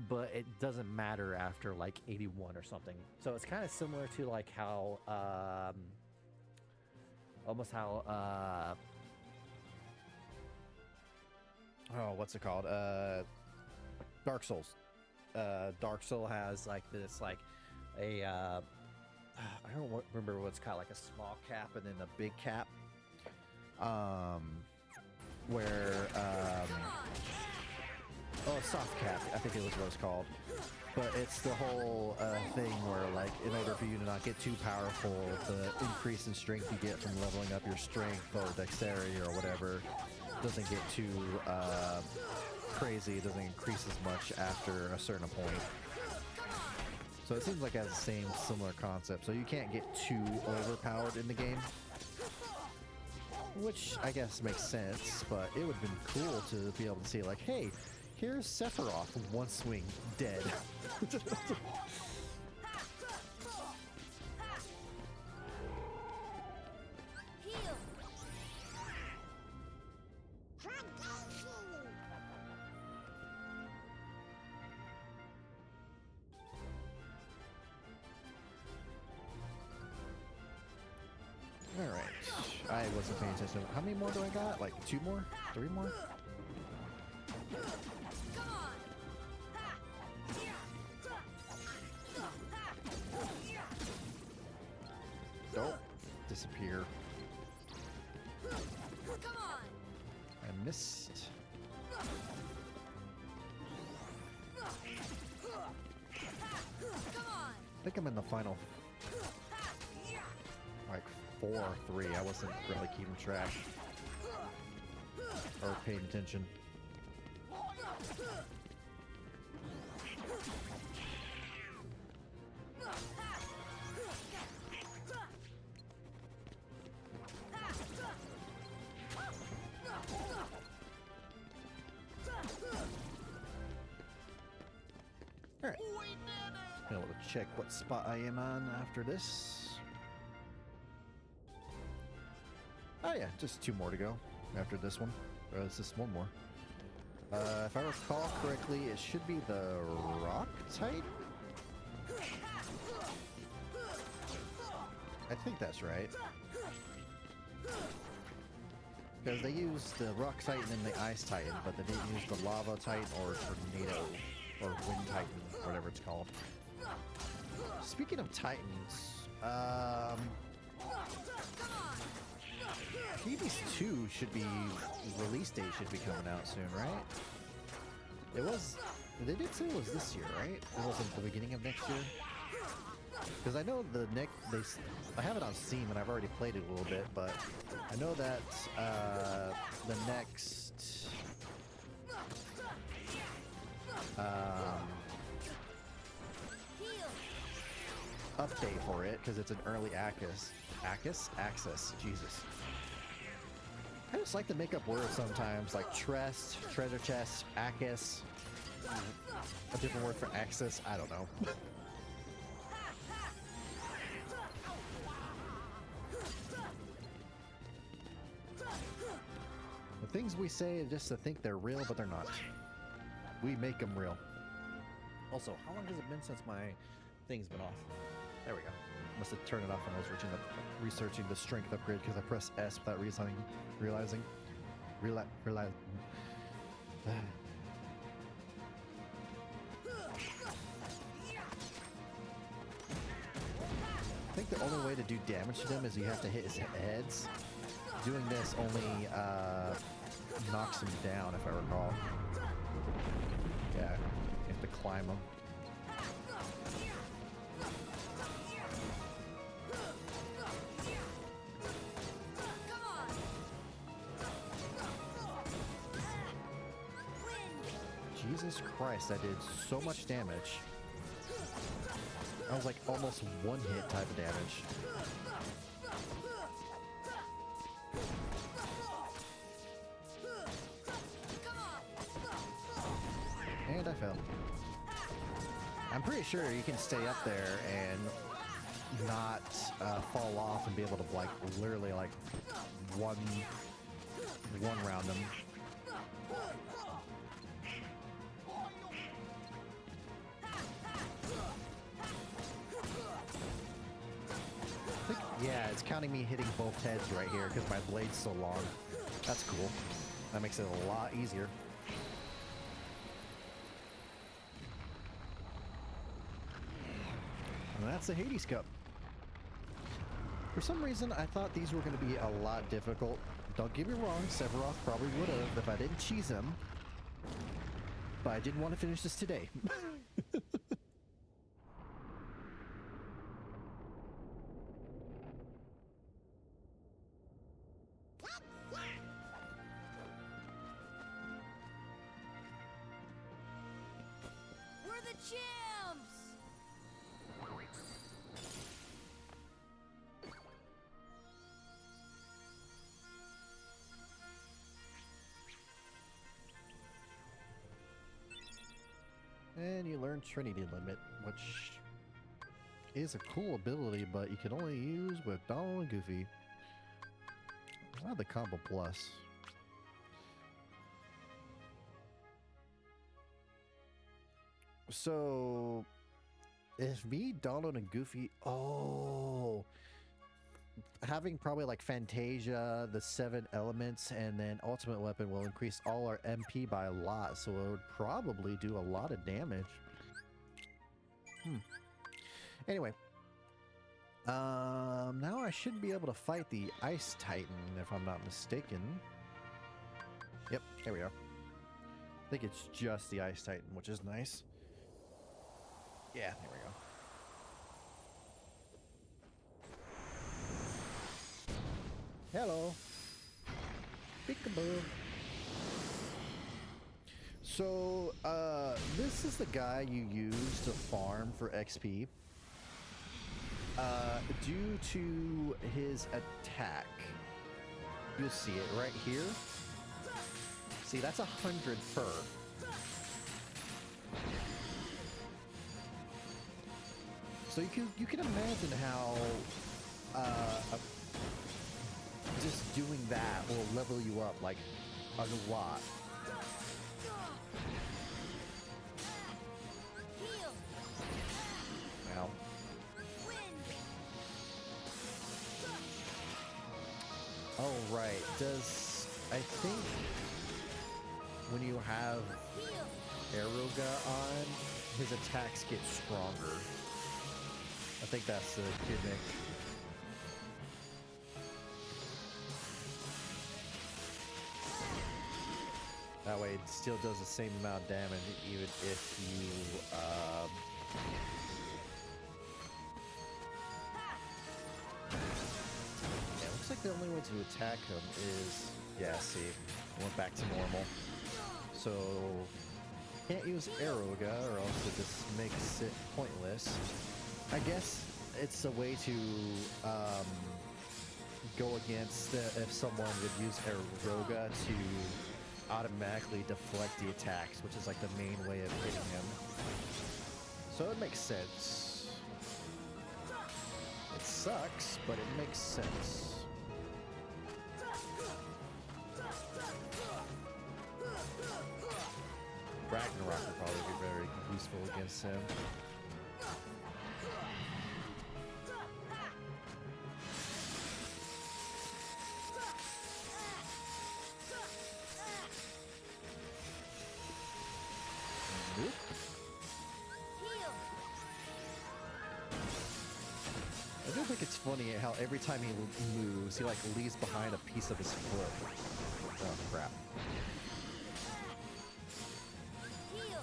but it doesn't matter after like 81 or something. So it's kind of similar to like how, almost how, oh, what's it called? Dark Souls. Dark Soul has like this, like a, I don't remember what it's called, like a small cap and then a big cap. Where oh, soft cap, I think it was what it's called, but it's the whole thing where, like, in order for you to not get too powerful, the increase in strength you get from leveling up your strength or dexterity or whatever doesn't get too crazy. It doesn't increase as much after a certain point. So it seems like it has the same similar concept. So you can't get too overpowered in the game, which I guess makes sense, but it would have been cool to be able to see, like, hey, here's Sephiroth, one swing, dead. Alright, I wasn't paying attention. How many more do I got? Like 2 more? 3 more? Don't disappear. I missed. I think I'm in the final, like 4 or 3. I wasn't really keeping track or paying attention. Alright. Be able to check what spot I am on after this. Oh yeah, just 2 more to go after this one. Or is this 1 more? If I recall correctly, it should be the Rock Titan? I think that's right. Because they used the Rock Titan and the Ice Titan, but they didn't use the Lava Titan or Tornado or Wind Titan, whatever it's called. Speaking of Titans, Hades 2 should be, release date should be coming out soon, right? It was, they did say it was this year, right? It wasn't the beginning of next year? Because I know the I have it on Steam and I've already played it a little bit, but I know that the next update for it, because it's an early access, Jesus. I just like to make up words sometimes, like trest, treasure chest, access, a different word for access, I don't know. The things we say are just to think they're real, but they're not. We make them real. Also, how long has it been since my thing's been off? There we go. Must have turned it off when I was researching the strength upgrade because I pressed S without realizing. the only way to do damage to them is you have to hit his heads. Doing this only knocks him down, if I recall. Yeah, you have to climb him. Jesus Christ, that did so much damage. That was like almost one hit type of damage. And I fell. I'm pretty sure you can stay up there and not fall off and be able to like literally like one round them. Yeah, it's counting me hitting both heads right here because my blade's so long. That's cool. That makes it a lot easier. And that's the Hades Cup. For some reason, I thought these were going to be a lot difficult. Don't get me wrong, Sephiroth probably would have if I didn't cheese him. But I didn't want to finish this today. We're the champs! And you learn Trinity Limit, which is a cool ability, but you can only use with Donald and Goofy. Ah, the Combo Plus. So, if me, Donald, and Goofy... Oh! Having probably like Fantasia, the 7 elements, and then Ultimate Weapon will increase all our MP by a lot, so it would probably do a lot of damage. Anyway. Now I should be able to fight the Ice Titan, if I'm not mistaken. Yep, here we are. I think it's just the Ice Titan, which is nice. Yeah, there we go. Hello. Peekaboo. So, this is the guy you use to farm for XP. Due to his attack, you'll see it right here. See, that's 100 per. So you can imagine how just doing that will level you up like a lot. Wow. Oh right, I think when you have Aeroga on, his attacks get stronger. I think that's the gimmick. That way it still does the same amount of damage even if you yeah, it looks like the only way to attack him is, yeah, see, went back to normal. So can't use Aeroga or else it just makes it pointless. I guess it's a way to go against if someone would use Aeroga to automatically deflect the attacks, which is like the main way of hitting him. So it makes sense. It sucks, but it makes sense. Ragnarok would probably be very useful against him. Nope. I do think funny how every time he moves, he like leaves behind a piece of his foot. Oh crap. Heal.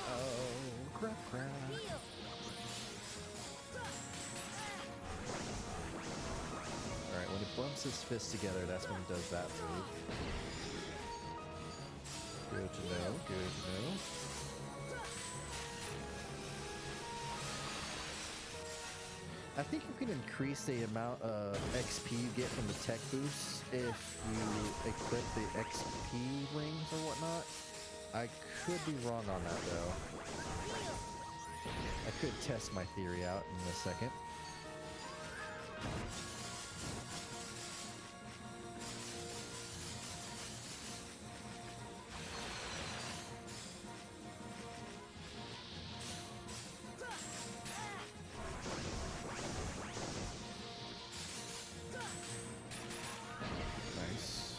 Oh crap, crap. Heal. Alright, when he bumps his fists together, that's when he does that move. Good to know, good to know. I think you can increase the amount of XP you get from the tech boosts if you equip the XP rings or whatnot. I could be wrong on that though. I could test my theory out in a second. Nice.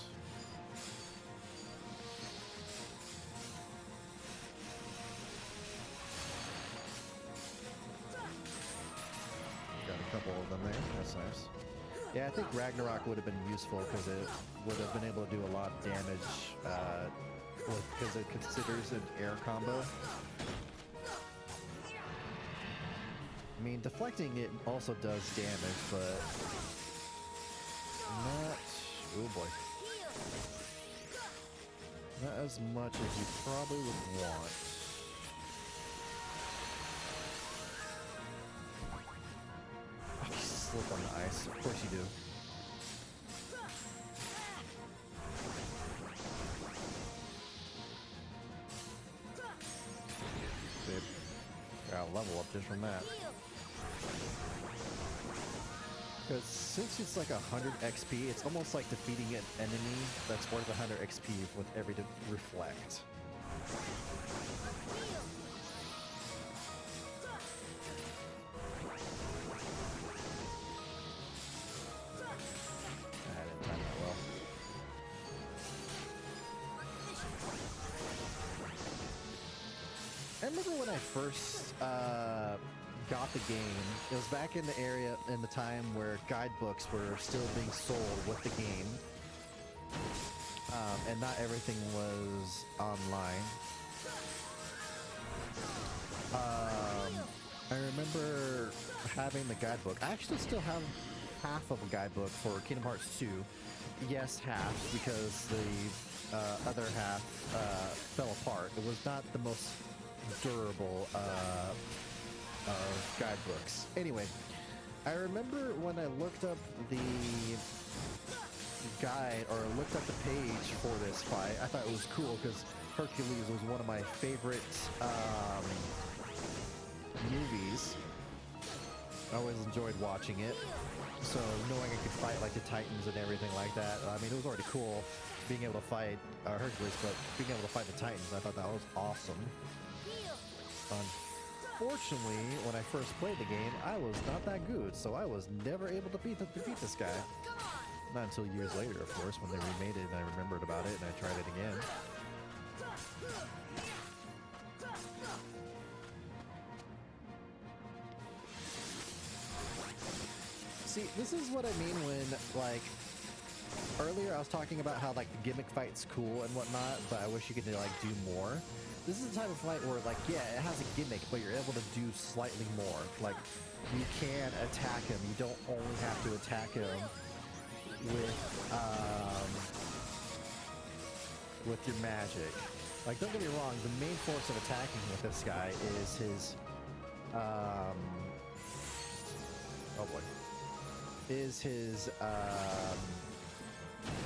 Got a couple of them there. That's nice. Yeah, I think Ragnarok would have been useful because it would have been able to do a lot of damage because it considers an air combo. I mean, deflecting it also does damage, but not... Oh boy. Not as much as you probably would want. Oh, you slip on the ice. Of course you do. Babe, got a level up just from that. Because since it's like 100 XP, it's almost like defeating an enemy that's worth 100 XP with every reflect. I didn't time that well. I remember when I first got the game, it was back in the area in the time where guidebooks were still being sold with the game, and not everything was online. I remember having the guidebook. I actually still have half of a guidebook for Kingdom Hearts 2. Yes, half, because the other half fell apart. It was not the most durable of guidebooks. Anyway, I remember when I looked up the guide or looked up the page for this fight, I thought it was cool because Hercules was one of my favorite movies. I always enjoyed watching it. So knowing I could fight like the Titans and everything like that, I mean, it was already cool being able to fight Hercules, but being able to fight the Titans, I thought that was awesome. Unfortunately, when I first played the game, I was not that good, so I was never able to defeat this guy. Not until years later, of course, when they remade it and I remembered about it and I tried it again. See, this is what I mean when, like, earlier I was talking about how, like, the gimmick fight's cool and whatnot, but I wish you could, like, do more. This is the type of fight where, like, yeah, it has a gimmick, but you're able to do slightly more. Like, you can attack him. You don't only have to attack him with your magic. Like, don't get me wrong, the main force of attacking with this guy is his, oh boy, is his,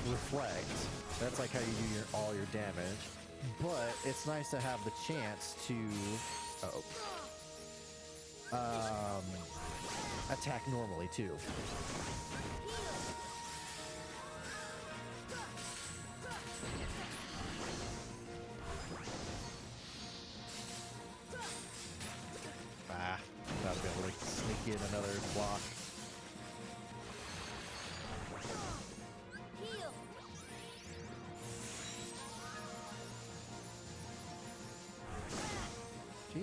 reflect. That's like how you do all your damage. But it's nice to have the chance to attack normally too. Gotta be able to sneak in another block.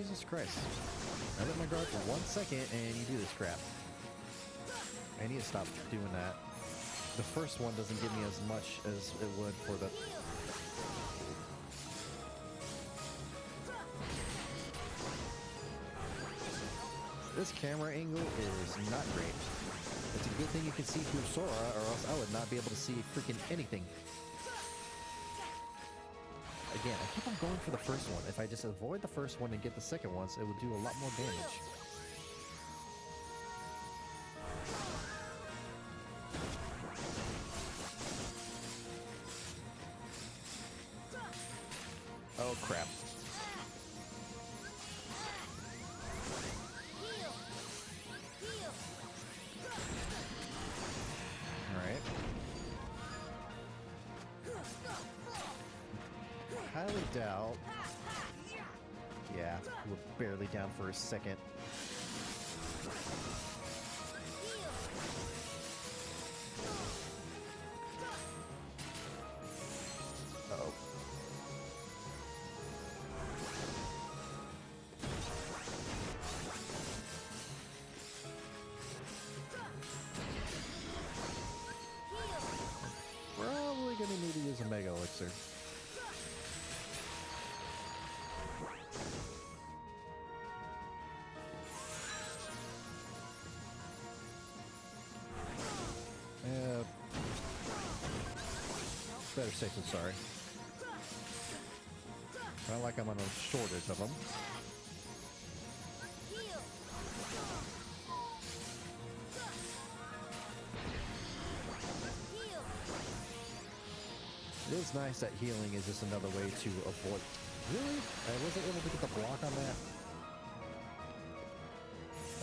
Jesus Christ. I let my guard for 1 second and you do this crap. I need to stop doing that. The first one doesn't give me as much as it would for the... This camera angle is not great. It's a good thing you can see through Sora, or else I would not be able to see freaking anything. Again, I keep on going for the first one. If I just avoid the first one and get the second ones, it would do a lot more damage. Oh crap. Alright. Highly doubt. Yeah, we're barely down for a second. Uh-oh. Probably gonna need to use a Mega Elixir. Better safe than sorry. Not like I'm on a shortage of them. It is nice that healing is just another way to avoid... Really? I wasn't able to get the block on that?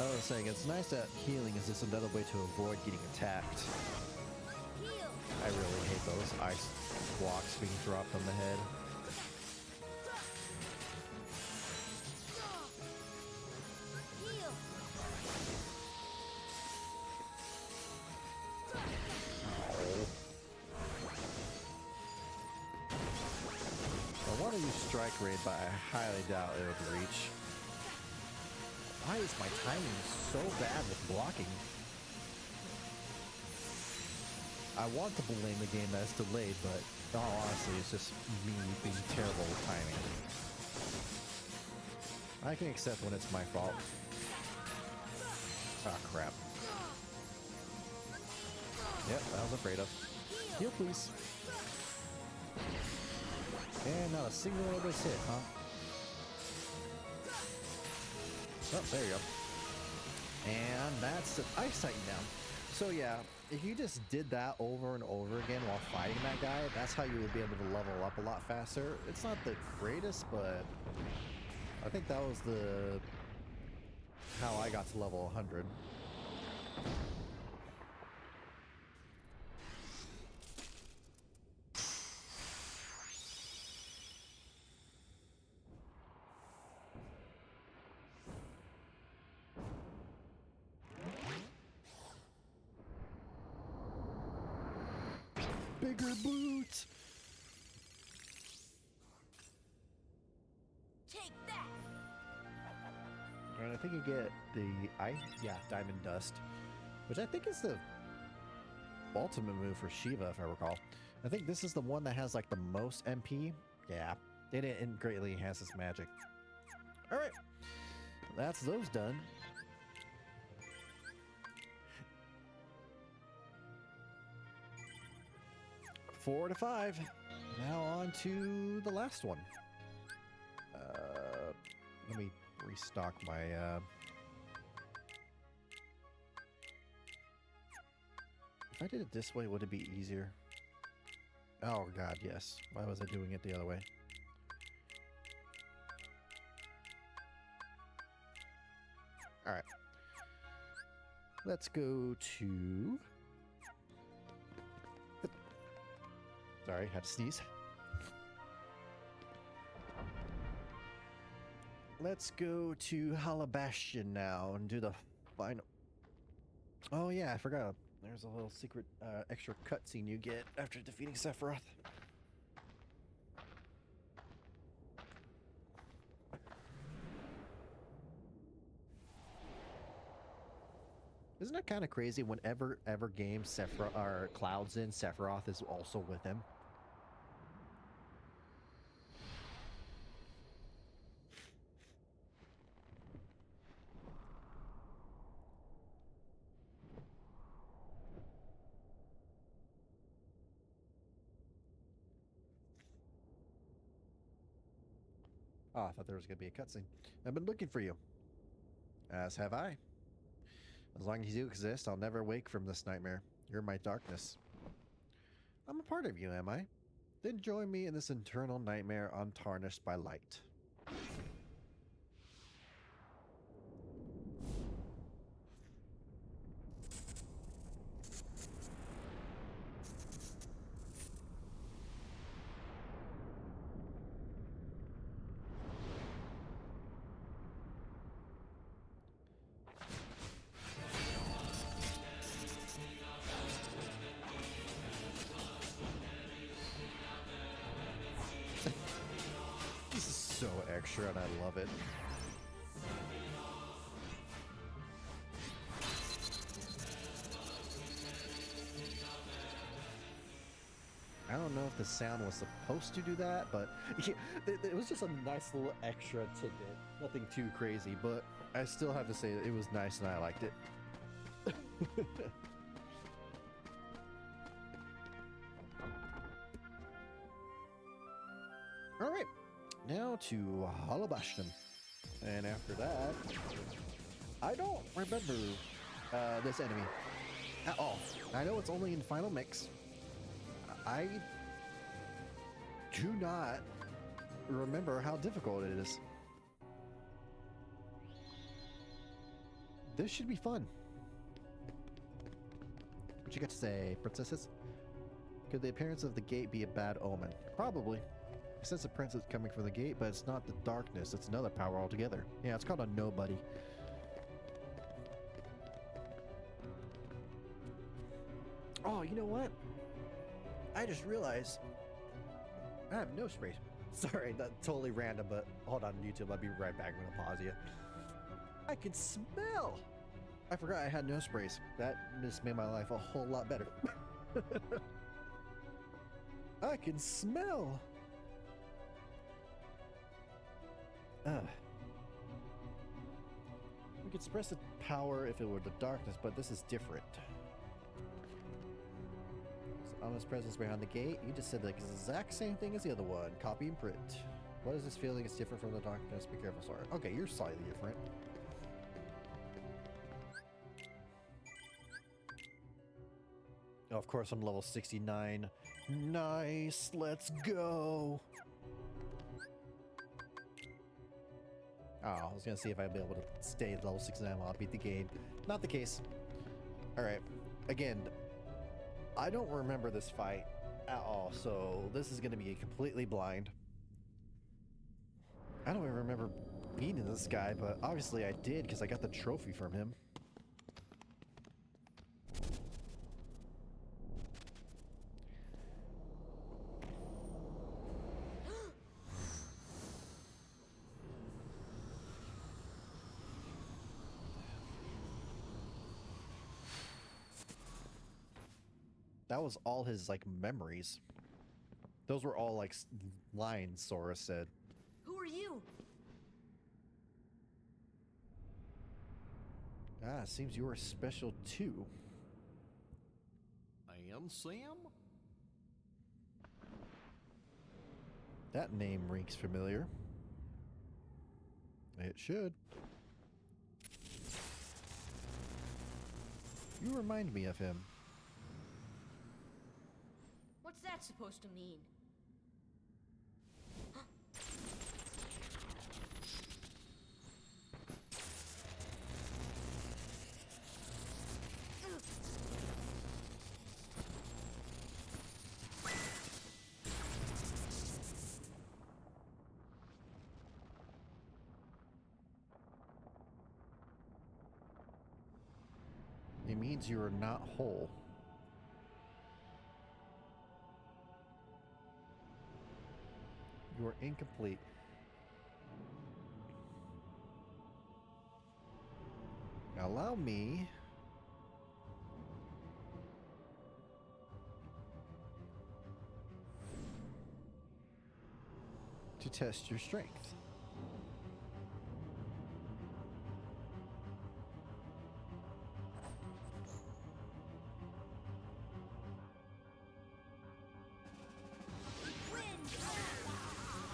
I was saying, it's nice that healing is just another way to avoid getting attacked. I really hate those ice blocks being dropped on the head. I want to use Strike Raid, but I highly doubt it would reach. Why is my timing so bad with blocking? I want to blame the game that it's delayed, but honestly, it's just me being terrible with timing. I can accept when it's my fault. Ah, crap. Yep, I was afraid of. Heal, please. And not a single one of those hit, huh? Oh, there you go. And that's the Ice Titan down. So yeah, if you just did that over and over again while fighting that guy, that's how you would be able to level up a lot faster. It's not the greatest, but I think that was how I got to level 100. Bigger boots! Take that! And I think you get the Diamond Dust, which I think is the ultimate move for Shiva, if I recall. I think this is the one that has like the most MP. Yeah, it greatly enhances magic. All right, that's those done. Four to 5. Now on to the last one. Let me restock my if I did it this way, would it be easier? Oh god, yes. Why was I doing it the other way? Alright. Let's go to... Sorry, had to sneeze. Let's go to Halabastion now and do the final... Oh yeah, I forgot. There's a little secret extra cutscene you get after defeating Sephiroth. Isn't that kind of crazy? Whenever ever game Sephiroth or Cloud's in, Sephiroth is also with him. Oh, I thought there was going to be a cutscene. I've been looking for you. As have I. As long as you exist, I'll never wake from this nightmare. You're my darkness. I'm a part of you, am I? Then join me in this eternal nightmare untarnished by light. This is so extra and I love it. I don't know if the sound was supposed to do that, but it was just a nice little extra tidbit. Nothing too crazy, but I still have to say that it was nice and I liked it. All right, now to Halabashtan. And after that, I don't remember this enemy at all. I know it's only in Final Mix. I do not remember how difficult it is. This should be fun. What you got to say, princesses? Could the appearance of the gate be a bad omen? Probably. I sense a princess coming from the gate, but it's not the darkness, it's another power altogether. Yeah, it's called a nobody. Oh, you know what? I just realized I have no sprays. Sorry, that's totally random, but hold on YouTube. I'll be right back. I'm gonna pause you. I can smell. I forgot I had no sprays. That just made my life a whole lot better. I can smell. We could suppress the power if it were the darkness, but this is different. Ominous presence behind the gate. You just said the exact same thing as the other one. Copy and print. What is this feeling? It's different from the darkness. Be careful, sorry. Okay, you're slightly different. Oh, of course, I'm level 69. Nice. Let's go. Oh, I was gonna see if I'd be able to stay at level 69 while I beat the game. Not the case. Alright. Again, I don't remember this fight at all, so this is going to be completely blind. I don't even remember beating this guy, but obviously I did because I got the trophy from him. That was all his, like, memories. Those were all, like, lines Sora said. Who are you? Ah, seems you are special too. And Sam? That name rings familiar. It should. You remind me of him. What's that supposed to mean? It means you are not whole. You are incomplete. Now allow me to test your strength.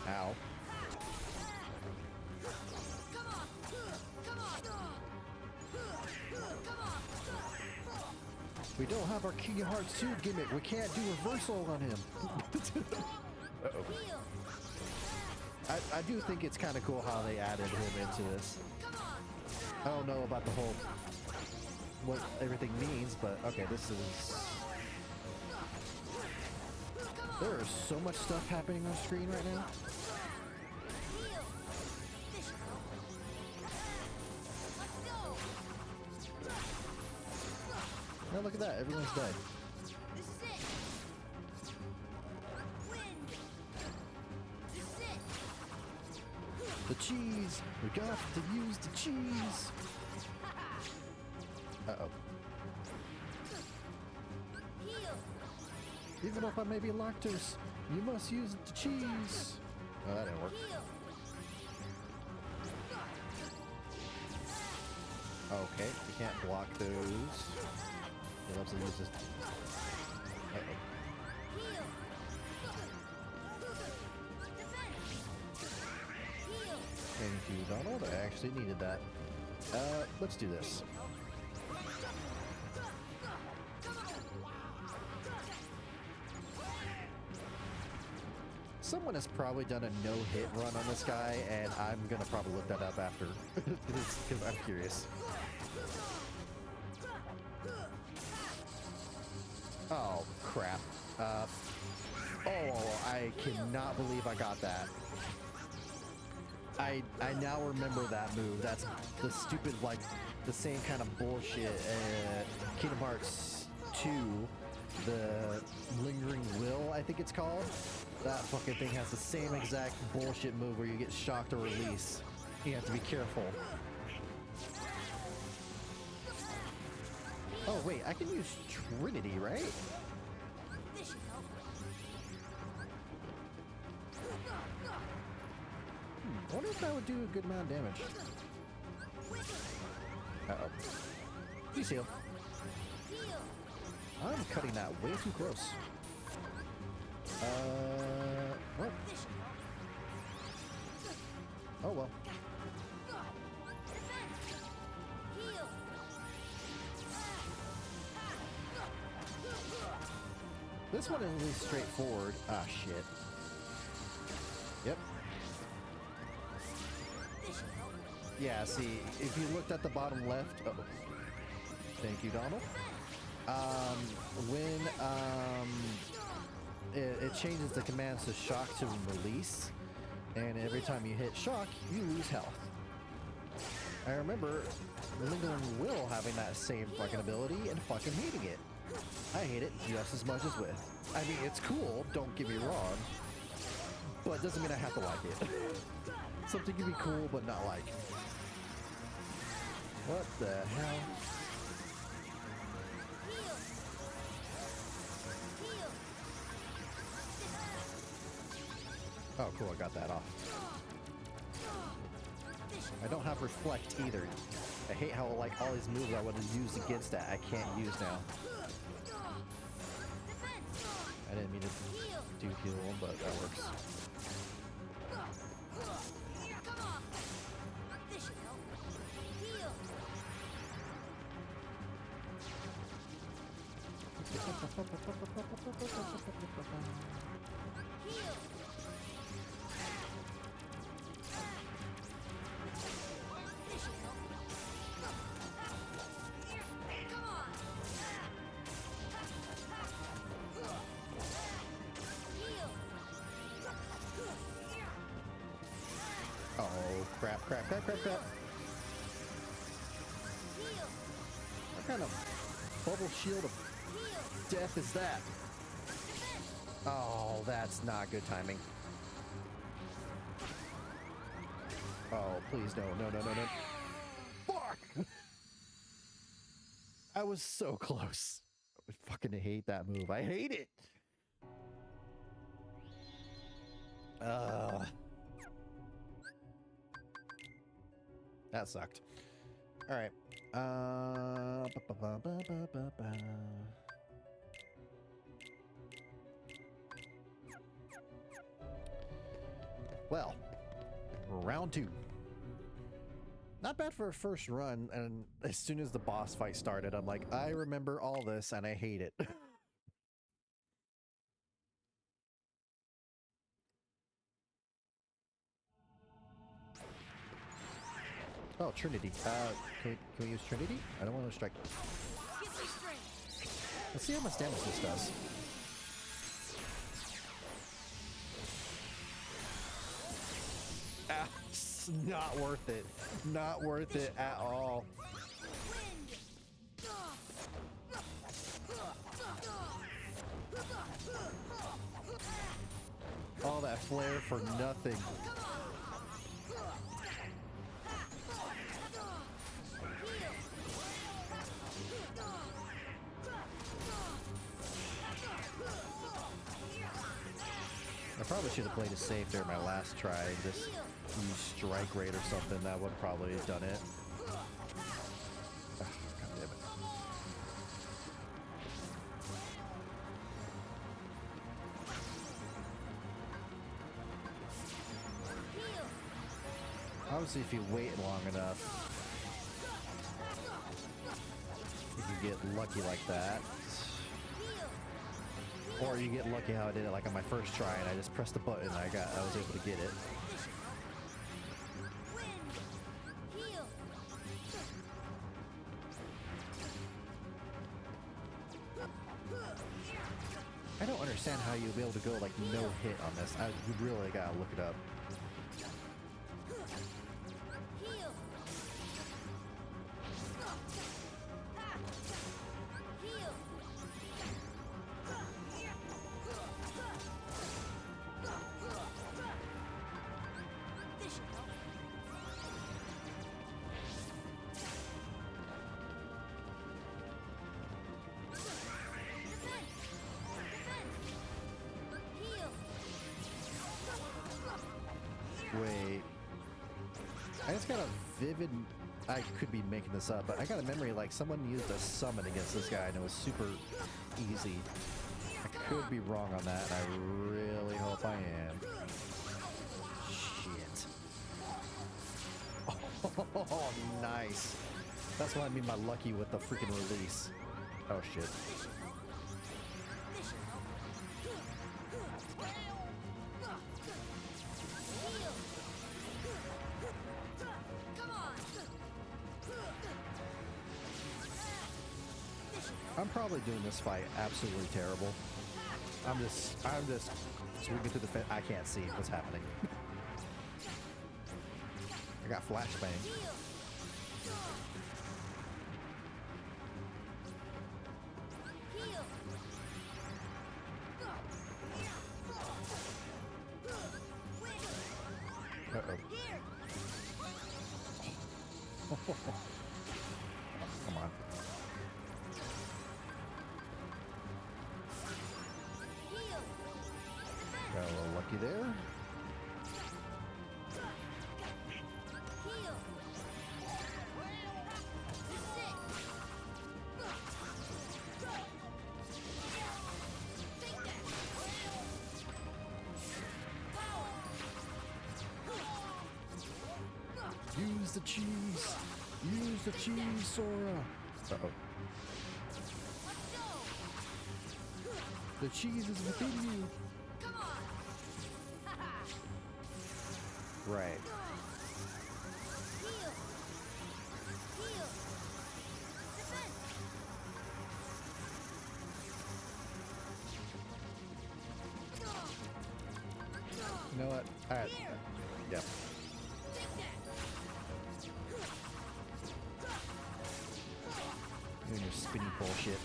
Ow. We don't have our Kingdom Hearts 2 gimmick. We can't do reversal on him. Uh-oh. I do think it's kind of cool how they added him into this. I don't know about the whole what everything means, but okay, this is. There is so much stuff happening on screen right now. Now look at that, everyone's dead. This is it. Win. This is it. The cheese! We got to use the cheese! Uh-oh. Heal. Even if I may be lactose, you must use the cheese! Oh, that didn't work. Heal. Okay, you can't block those. He loves to use this. Uh-oh. Heal. Defense. Heal. Thank you, Donald. I actually needed that. Let's do this. Someone has probably done a no-hit run on this guy, and I'm gonna probably look that up after, because I'm curious. Oh, crap. Oh, I cannot believe I got that. I now remember that move. That's the stupid, like, the same kind of bullshit. Kingdom Hearts 2, the Lingering Will, I think it's called. That fucking thing has the same exact bullshit move where you get shocked or release. You have to be careful. Oh wait, I can use Trinity, right? This should help. I wonder if that would do a good amount of damage. Uh-oh. Please heal. Heal. I'm cutting that way too close. What? This should help. Oh well. Defense. Heal. This one is at least straightforward. Ah, shit. Yep. This should help. Yeah, see, if you looked at the bottom left... Oh. Thank you, Donald. When, it changes the commands to shock to release, and every time you hit shock, you lose health. I remember Lingering Will having that same fucking ability and fucking hating it. I hate it just as much as with. I mean, it's cool, don't get me wrong, but it doesn't mean I have to like it. Something can be cool, but not like. What the hell? Heal. Heal. Oh, cool, I got that off. This should I don't have Reflect either. I hate how, like, all these moves I would have used against that I can't use now. defense. I didn't mean to Heal. do heal, but that works. Come on. This should help. Heal. Heal. This should help. Come on. Heal. Oh, crap, crap, crap, crap, crap. Heal. What kind of bubble shield of Heal. death is that? Oh, that's not good timing. Oh, please, no, no, no, no, no. Fuck! I was so close. I fucking hate that move. I hate it. That sucked. All right. Well, round 2. Not bad for a first run, and as soon as the boss fight started, I'm like, I remember all this and I hate it. Oh, Trinity. Can we use Trinity? I don't want to strike. Let's see how much damage this does. Ah, it's not worth it. Not worth it at all. All that flare for nothing. I probably should have played it safe there my last try and just use strike rate or something. That would probably have done it. Ugh, God damn it. Obviously, if you wait long enough, you can get lucky like that. Or you get lucky how I did it like on my first try and I just pressed the button and I was able to get it. I don't understand how you'll be able to go like no hit on this. You really gotta look it up. Wait. I just got a vivid... I could be making this up, but I got a memory like someone used a summon against this guy and it was super easy. I could be wrong on that, and I really hope I am. Shit. Oh, nice. That's what I mean by lucky with the freaking release. Oh, shit. I'm probably doing this fight absolutely terrible. I'm just swinging through the fence. I can't see what's happening. I got flashbang. Uh-oh. Oh, come on. Got a little lucky there. Use the cheese! Use the cheese, Sora! Uh-oh. The cheese is within you! Right. You know what? Alright. Yeah. You and your spinny bullshit.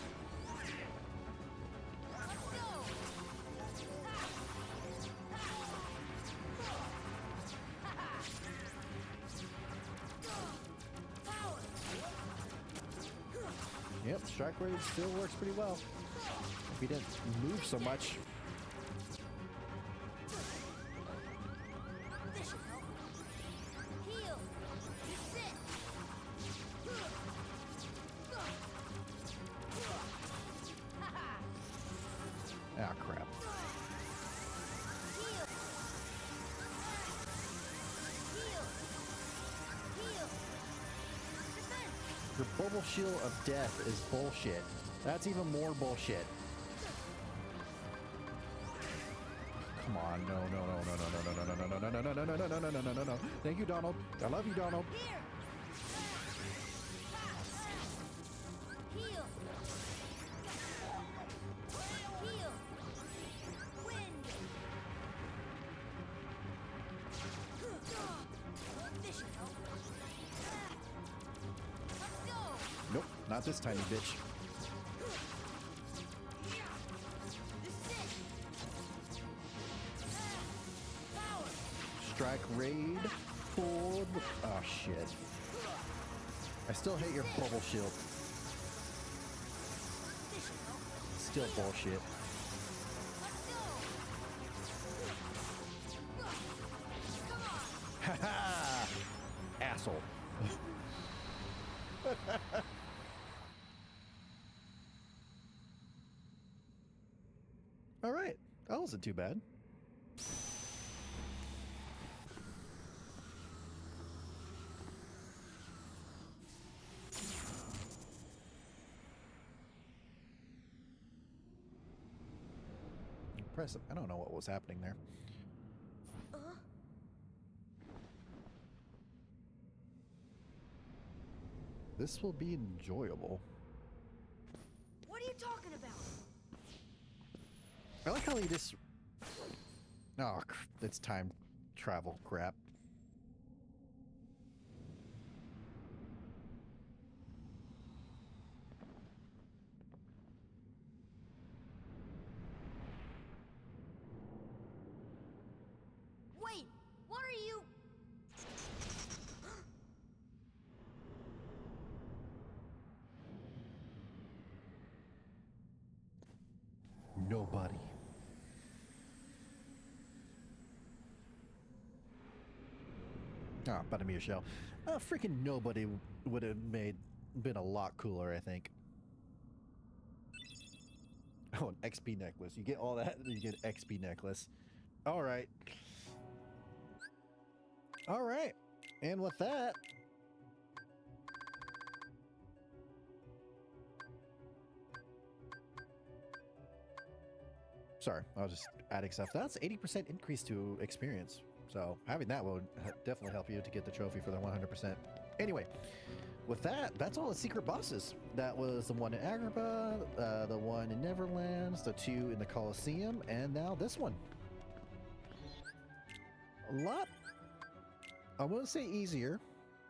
Yep, strike rate still works pretty well. If he didn't move so much. crap. Heal. Heal. Heal. Defend. Your bubble shield of death is bullshit. That's even more bullshit. Come on, no. Thank you, Donald. I love you, Donald. Here. Heal. Heal. Wind. This should help. Let's go. Nope, not this tiny bitch. This is it. Power. Strike raid for the... Oh, shit. I still hate your bubble shield. This should help. Still bullshit. Let's go. Come on. Haha! Asshole. All right. That wasn't too bad. Impressive. I don't know what was happening there. This will be enjoyable. What are you talking about? I like how he just... Oh, it's time travel crap. Wait, what are you? Nobody. Ah, but a shell. Freaking nobody would have been a lot cooler, I think. Oh, an XP necklace. You get all that, you get an XP necklace. All right. All right. And with that, sorry, I was just adding stuff. That's 80% increase to experience. So having that will definitely help you to get the trophy for the 100%. Anyway, with that, that's all the secret bosses. That was the one in Agrabah, the one in Neverlands, the two in the Colosseum, and now this one. A lot, I wouldn't say easier,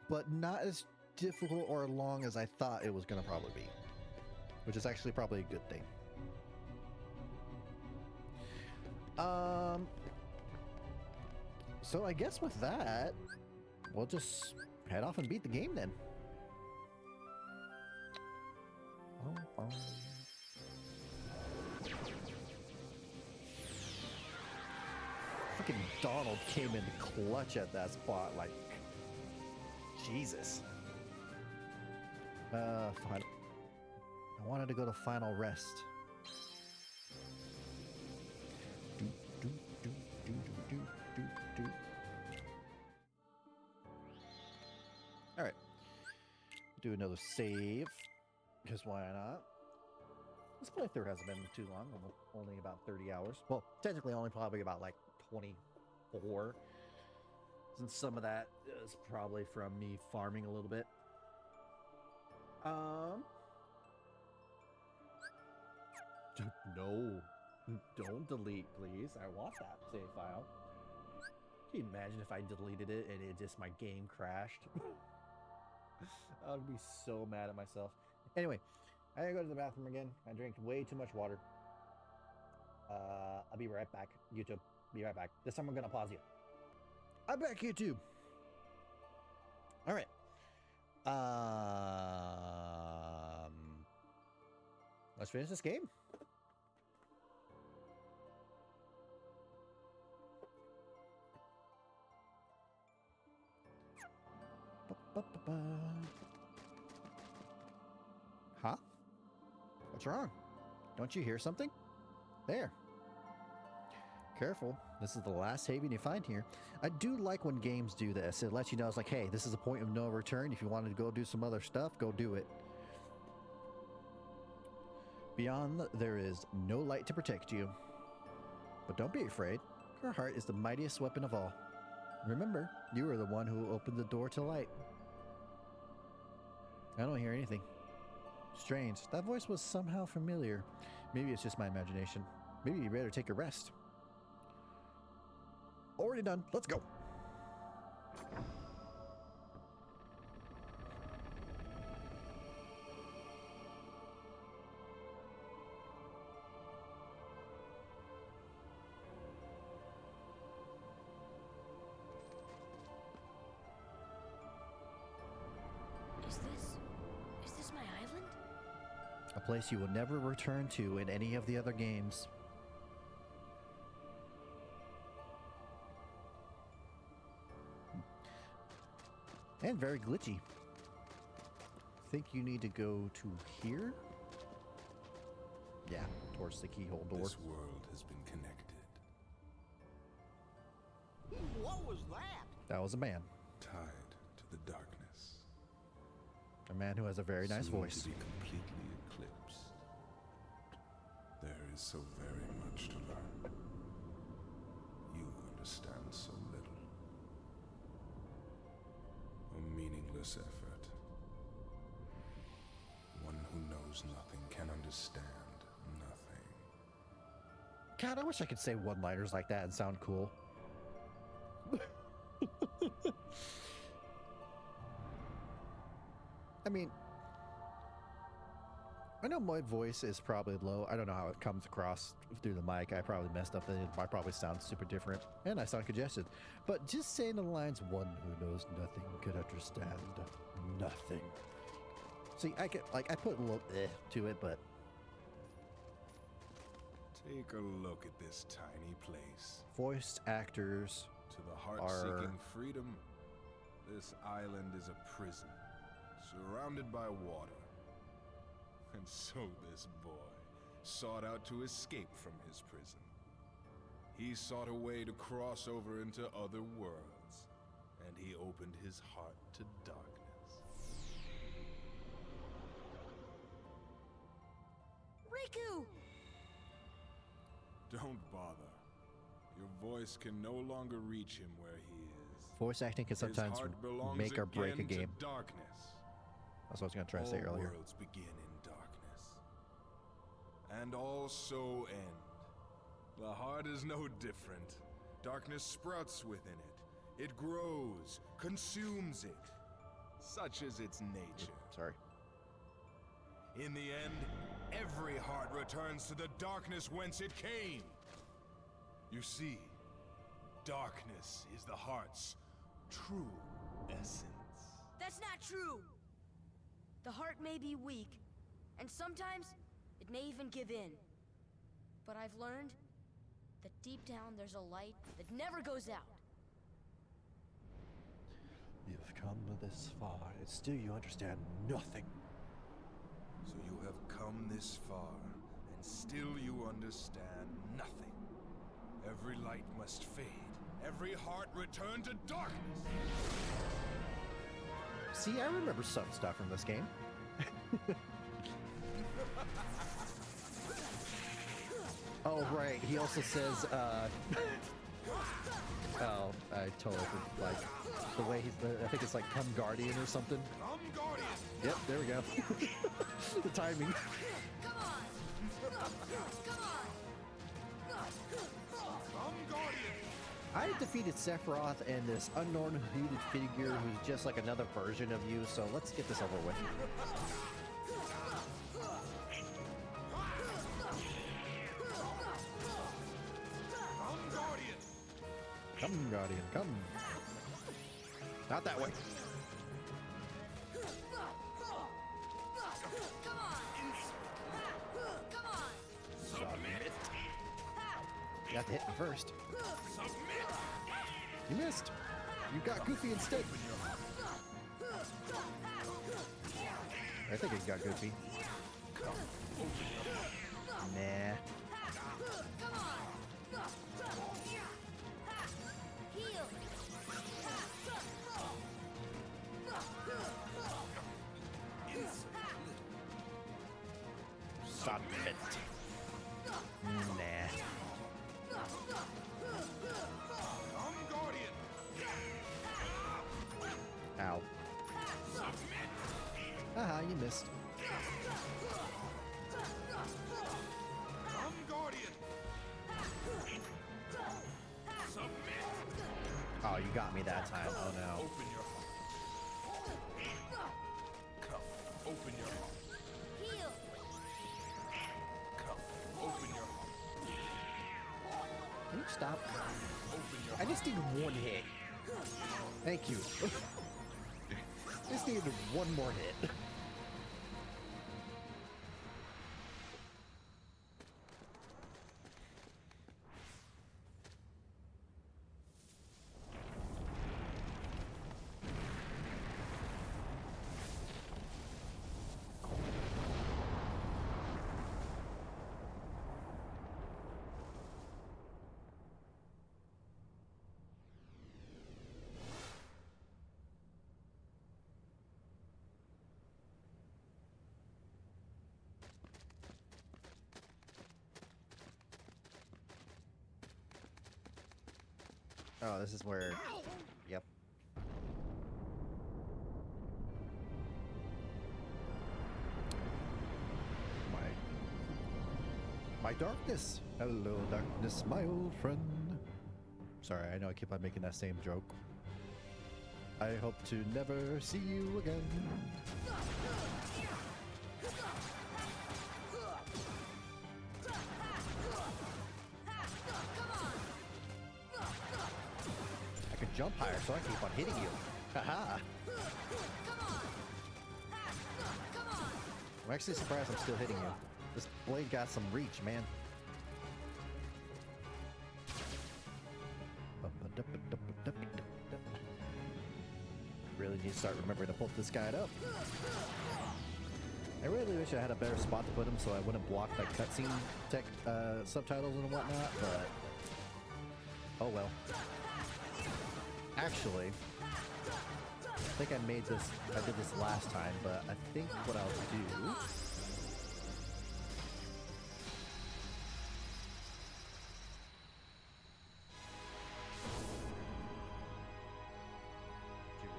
but not as difficult or long as I thought it was going to probably be, which is actually probably a good thing. So I guess with that, we'll just head off and beat the game then. Fucking Donald came in clutch at that spot, like, Jesus. Fine. I wanted to go to final rest. All right, do another save, because why not? This playthrough hasn't been too long, only about 30 hours. Well, technically only probably about like 24, since some of that is probably from me farming a little bit. No, don't delete, please. I want that save file. Can you imagine if I deleted it and my game crashed? I would be so mad at myself. Anyway, I gotta go to the bathroom again. I drank way too much water. I'll be right back. YouTube, be right back. This time I'm gonna pause you. I'm back, YouTube. All right. Let's finish this game. Huh? What's wrong? Don't you hear something? There. Careful. This is the last haven you find here. I do like when games do this. It lets you know, it's like, hey, this is a point of no return. If you wanted to go do some other stuff, go do it. Beyond, there is no light to protect you. But don't be afraid. Your heart is the mightiest weapon of all. Remember, you are the one who opened the door to light. I don't hear anything. Strange. That voice was somehow familiar. Maybe it's just my imagination. Maybe you better take a rest. Already done. Let's go. Is this my island? A place you will never return to in any of the other games. And very glitchy. Think you need to go to here? Yeah, towards the keyhole door. This world has been connected. What was that? That was a man. Tied to the darkness. A man who has a very nice Soon voice. to be completely eclipsed. There is so very much to learn. You understand so little. A meaningless effort. One who knows nothing can understand nothing. God, I wish I could say one-liners like that and sound cool. I mean, I know my voice is probably low. I don't know how it comes across through the mic. I probably messed up. I probably sound super different, and I sound congested. But just saying the lines, "One who knows nothing could understand nothing." See, I put a little to it, but Take a look at this tiny place. voiced actors. To the heart-seeking freedom, this island is a prison, surrounded by water. And so this boy sought out to escape from his prison. He sought a way to cross over into other worlds, and he opened his heart to darkness. Riku! Don't bother. Your voice can no longer reach him where he is. Voice acting can sometimes His heart belongs make or break a again to game. darkness. That's what I was going to try to say All earlier. worlds begin in darkness, and also end. The heart is no different. Darkness sprouts within it. It grows, consumes it. Such is its nature. Sorry. In the end, every heart returns to the darkness whence it came. You see, darkness is the heart's true essence. That's not true! The heart may be weak, and sometimes it may even give in. But I've learned that deep down there's a light that never goes out. You've come this far, and still you understand nothing. So you have come this far, and still you understand nothing. Every light must fade. Every heart return to darkness. See, I remember some stuff from this game. Oh, right. He also says, oh, I totally forgot, like, the way I think it's like come guardian or something. Come, Guardian! Yep, there we go. The timing. Come on! Come on! Come, Guardian! I defeated Sephiroth and this unknown muted figure who's just like another version of you, so let's get this over with. Come, Guardian! Come, Guardian, come. Not that way. Come on! Come on! Submit! You have to hit me first. Submit! You missed. You got Goofy instead. I think I got Goofy. Nah. Submit. Nah. Come, Guardian. Ow. Haha, you missed. Come, Guardian. Submit. Oh, you got me that time. Oh no. Open your heart. Come. Open your heart. Heal. Come. Open your heart. Can you stop? Open your I just need one hit. Thank you. Just needed one more hit. Oh, this is where... Yep. My darkness. Hello, darkness, my old friend. Sorry, I know I keep on making that same joke. I hope to never see you again. I can jump higher, so I keep on hitting you. Haha. I'm actually surprised I'm still hitting you. This blade got some reach, man. Really need to start remembering to pull this guy up. I really wish I had a better spot to put him so I wouldn't block like cutscene tech subtitles and whatnot, but oh well. Actually, I think I did this last time, but I think what I'll do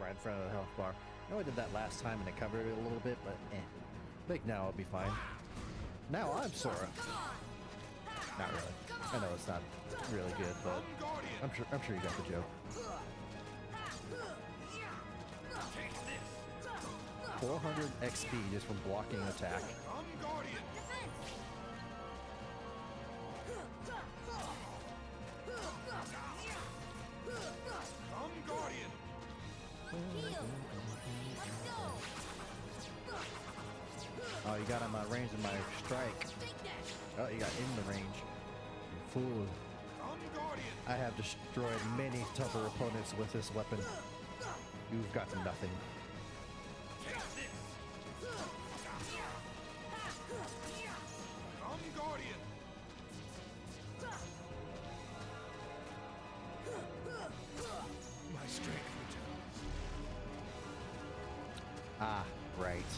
right in front of the health bar. I know I did that last time and I covered it a little bit, but eh. I think now I'll be fine. Now I'm Sora. Not really. I know it's not really good, but I'm sure you got the joke. 400 XP just from blocking an attack. Come, Guardian. Come, Guardian. Oh, you got him range of my strike. Oh, you got in the range. You fool. Come, Guardian. I have destroyed many tougher opponents with this weapon. You've got nothing. Come, Guardian. My strength returns. Ah, right.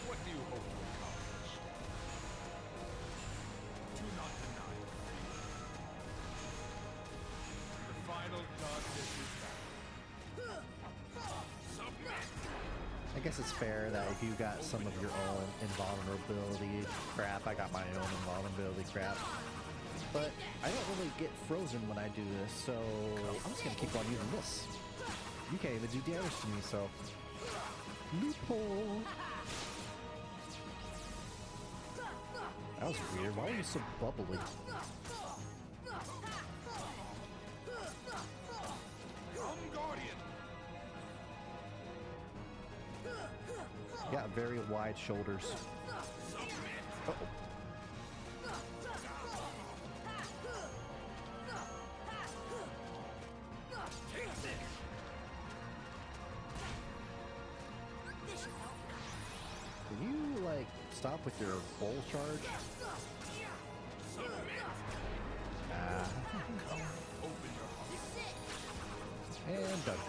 What do you hope to accomplish? Do not deny it. The final darkness is back. Submit! I guess it's fair that if you got some of your own invulnerability crap, I got my own invulnerability crap. But I don't really get frozen when I do this, so I'm just gonna keep on using this. You can't even do damage to me, so loophole. That was weird. Why are you so bubbly? Come, Guardian. You got very wide shoulders. Uh-oh. Can you, like, stop with your bowl charge? Ah. And done.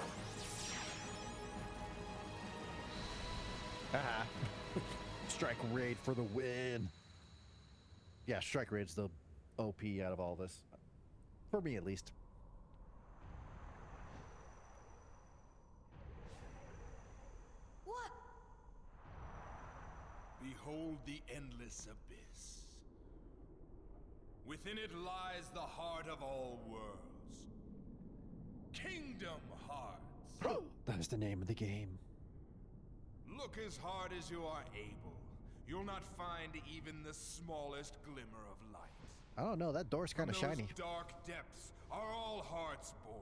Strike Raid for the win. Yeah, Strike Raid's the OP out of all this. For me, at least. What? Behold the endless abyss. Within it lies the heart of all worlds. Kingdom Hearts. That is the name of the game. Look as hard as you are able. You'll not find even the smallest glimmer of light. I don't know, that door's kind of From those shiny. dark depths are all hearts born.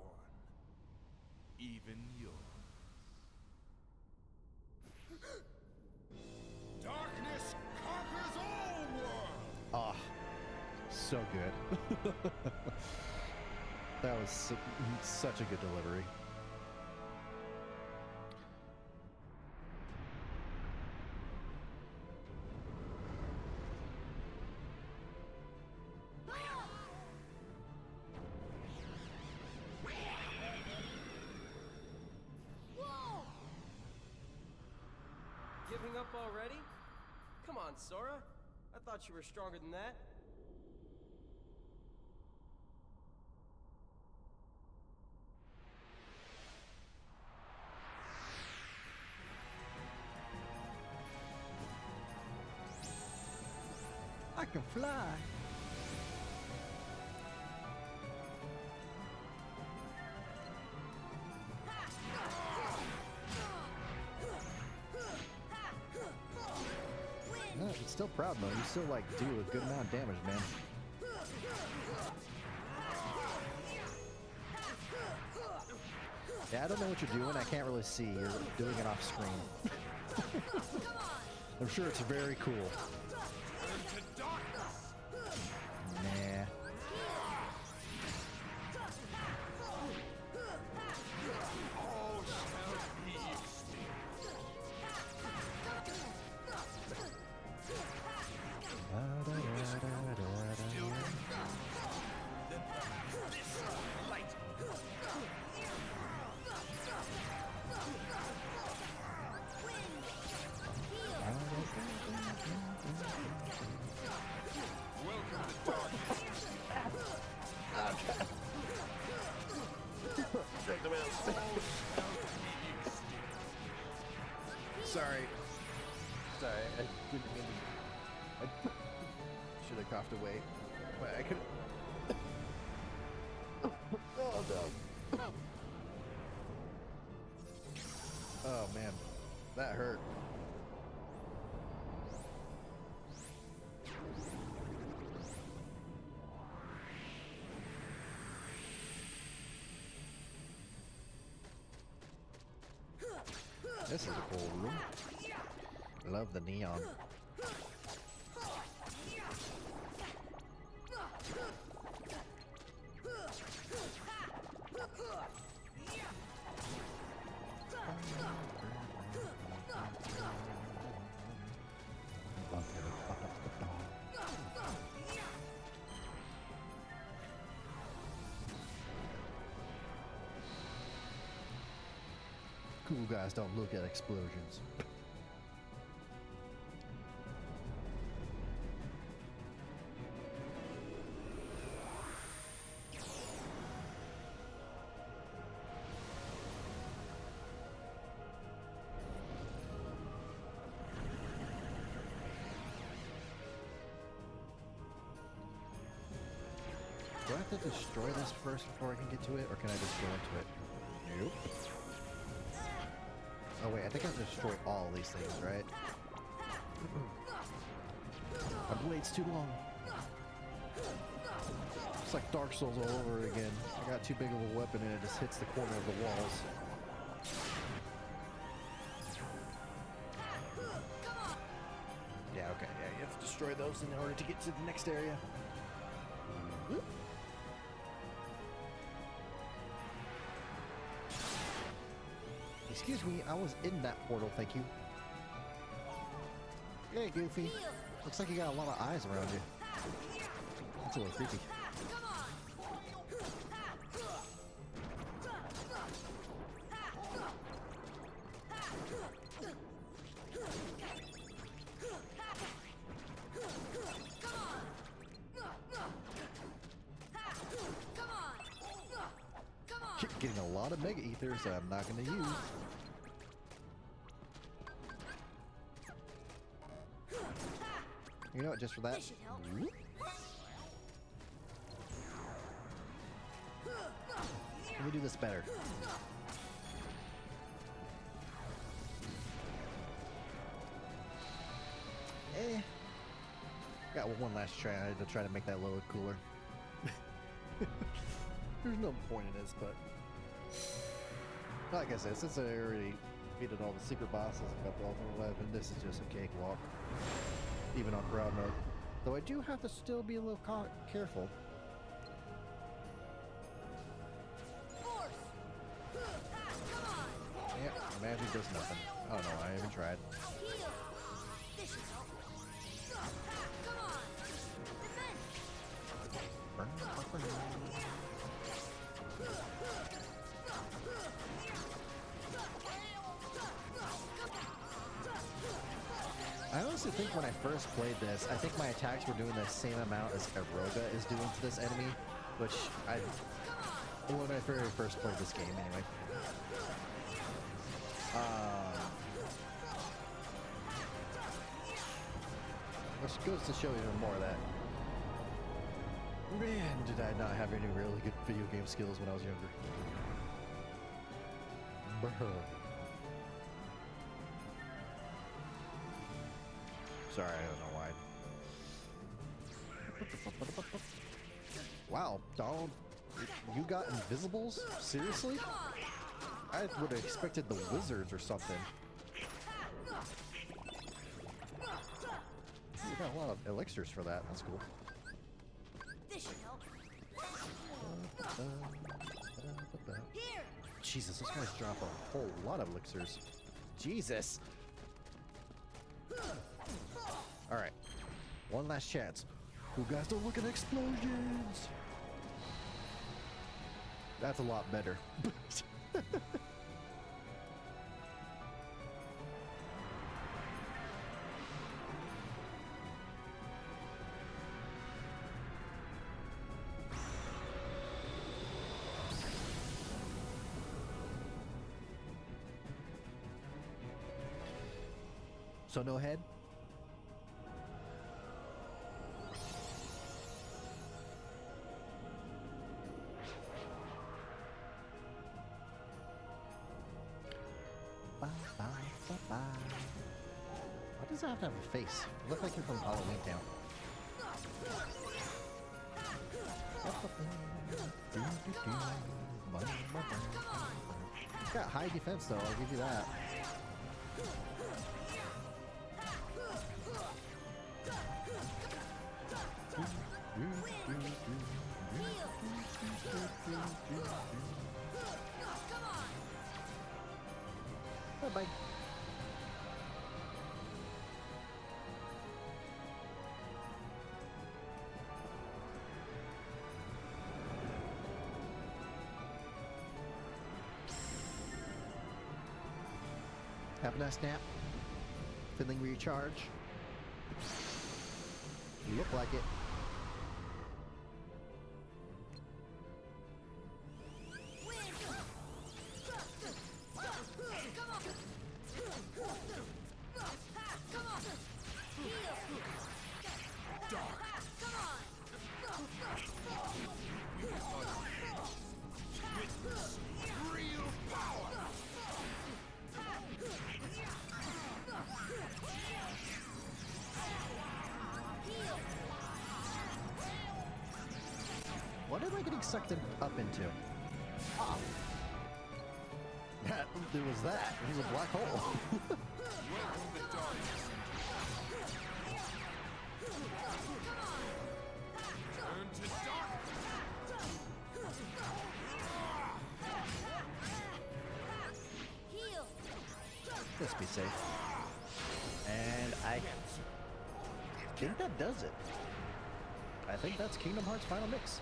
Even yours. Darkness conquers all worlds! Ah, so good. That was such a good delivery. Whoa! Giving up already? Come on, Sora. I thought you were stronger than that. I can fly. No, it's still proud mode. You still like do a good amount of damage, man. Yeah, I don't know what you're doing. I can't really see. You're doing it off screen. I'm sure it's very cool. Turn to darkness! Nah. All shall be extinct. Still then this light. Welcome to darkness. Sorry. Sorry, I didn't mean to. I should have coughed away. But I could. Oh no. Oh man, that hurt. This is a cool room. Love the neon. Cool guys don't look at explosions. Do I have to destroy this first before I can get to it, or can I just go into it? Nope. Oh wait, I think I have to destroy all these things, right? My blade's too long. It's like Dark Souls all over again. I got too big of a weapon and it just hits the corner of the walls. Yeah, okay, yeah, you have to destroy those in order to get to the next area. Excuse me, I was in that portal, thank you. Hey, Goofy. Looks like you got a lot of eyes around you. That's a little creepy. lot of Mega Ethers that I'm not going to use. You know what, just for that. This should help. Let me do this better. Got one last try to try to make that load cooler. There's no point in this, but like I said, since I already defeated all the secret bosses and got the ultimate weapon, this is just a cakewalk. Even on crowd mode. Though I do have to still be a little careful. Force. Come on. Yeah, my magic does nothing. I don't know, I haven't tried. Heal. This should help. Come on. Defend. I honestly think when I first played this, I think my attacks were doing the same amount as Aroga is doing to this enemy, which when I very first played this game anyway. Which goes to show even more that, man, did I not have any really good video game skills when I was younger. Sorry, I don't know why. Wow, Donald, you got invisibles? Seriously? I would have expected the wizards or something. You got a lot of elixirs for that. That's cool. This should help. Here. Jesus, those guys drop a whole lot of elixirs. Jesus. Alright. One last chance. You guys don't look at explosions. That's a lot better. So no head? Why does it have to have a face? You look like you're from Halloween Town. It's got high defense though, I'll give you that. Bye-bye. Have a nice nap. Feeling recharged. You look like it. What am I getting sucked up into? Ah. There was that. It was a black hole. Let's be safe. And I think that does it. I think that's Kingdom Hearts Final Mix.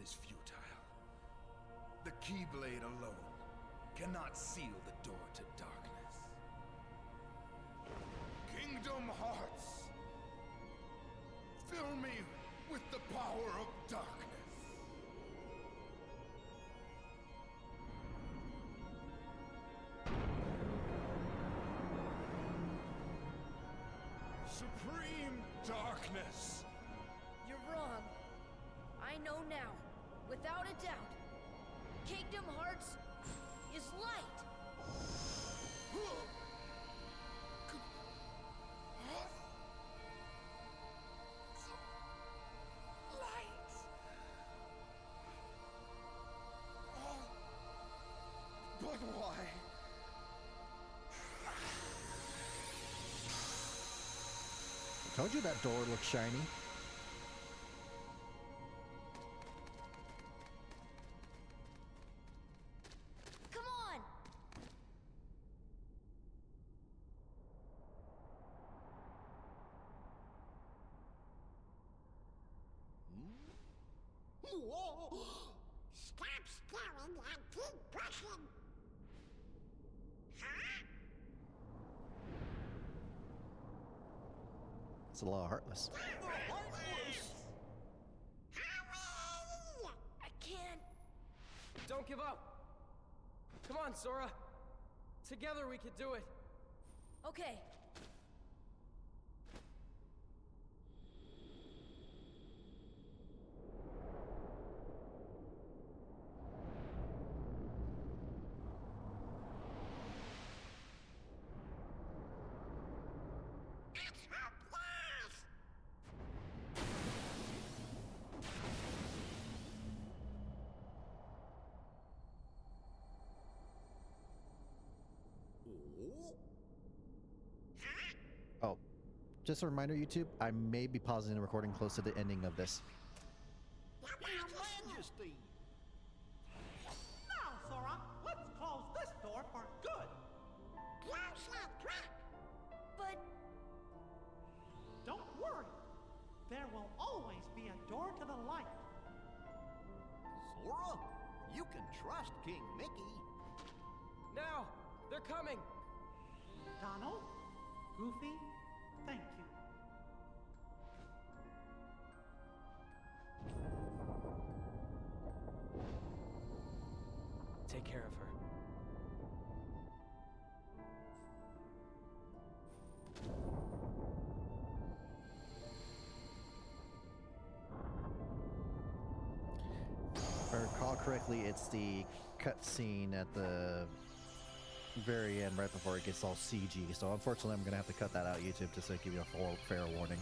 is futile. The Keyblade alone cannot seal the door to darkness. Kingdom Hearts! Fill me with the power of darkness. Supreme darkness! You're wrong. I know now, without a doubt. Kingdom Hearts is light. But why? I told you that door looks shiny. Come on! Whoa! Stop staring and keep brushing. Huh? It's a lot heartless. Heartless! Hurry! I can't. Don't give up. Come on, Sora. Together we could do it. Okay. It's hopeless! Oh, Oh, just a reminder, YouTube, I may be pausing the recording close to the ending of this. Your Majesty! Now, Sora, let's close this door for good. Close it, quick! But Don't worry. There will always be a door to the light. Sora, you can trust King Mickey. Now, they're coming. Donald, Goofy, thank you. Take care of her. If I recall correctly, it's the cutscene at the very end, right before it gets all CG. So unfortunately, I'm going to have to cut that out, YouTube, just to give you a full, fair warning.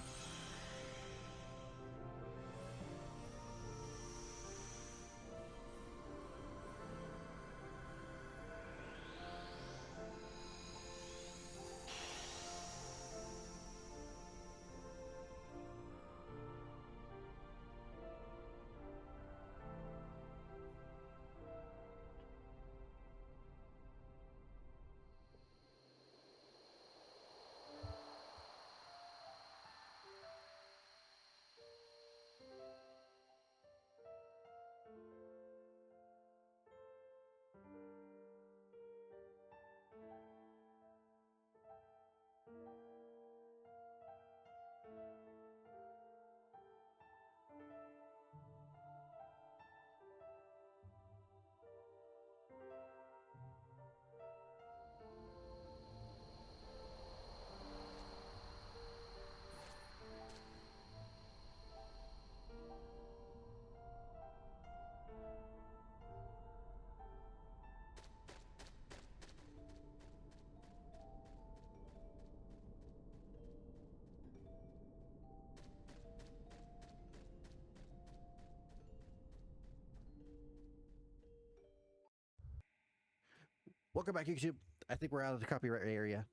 Welcome back, YouTube. I think we're out of the copyright area.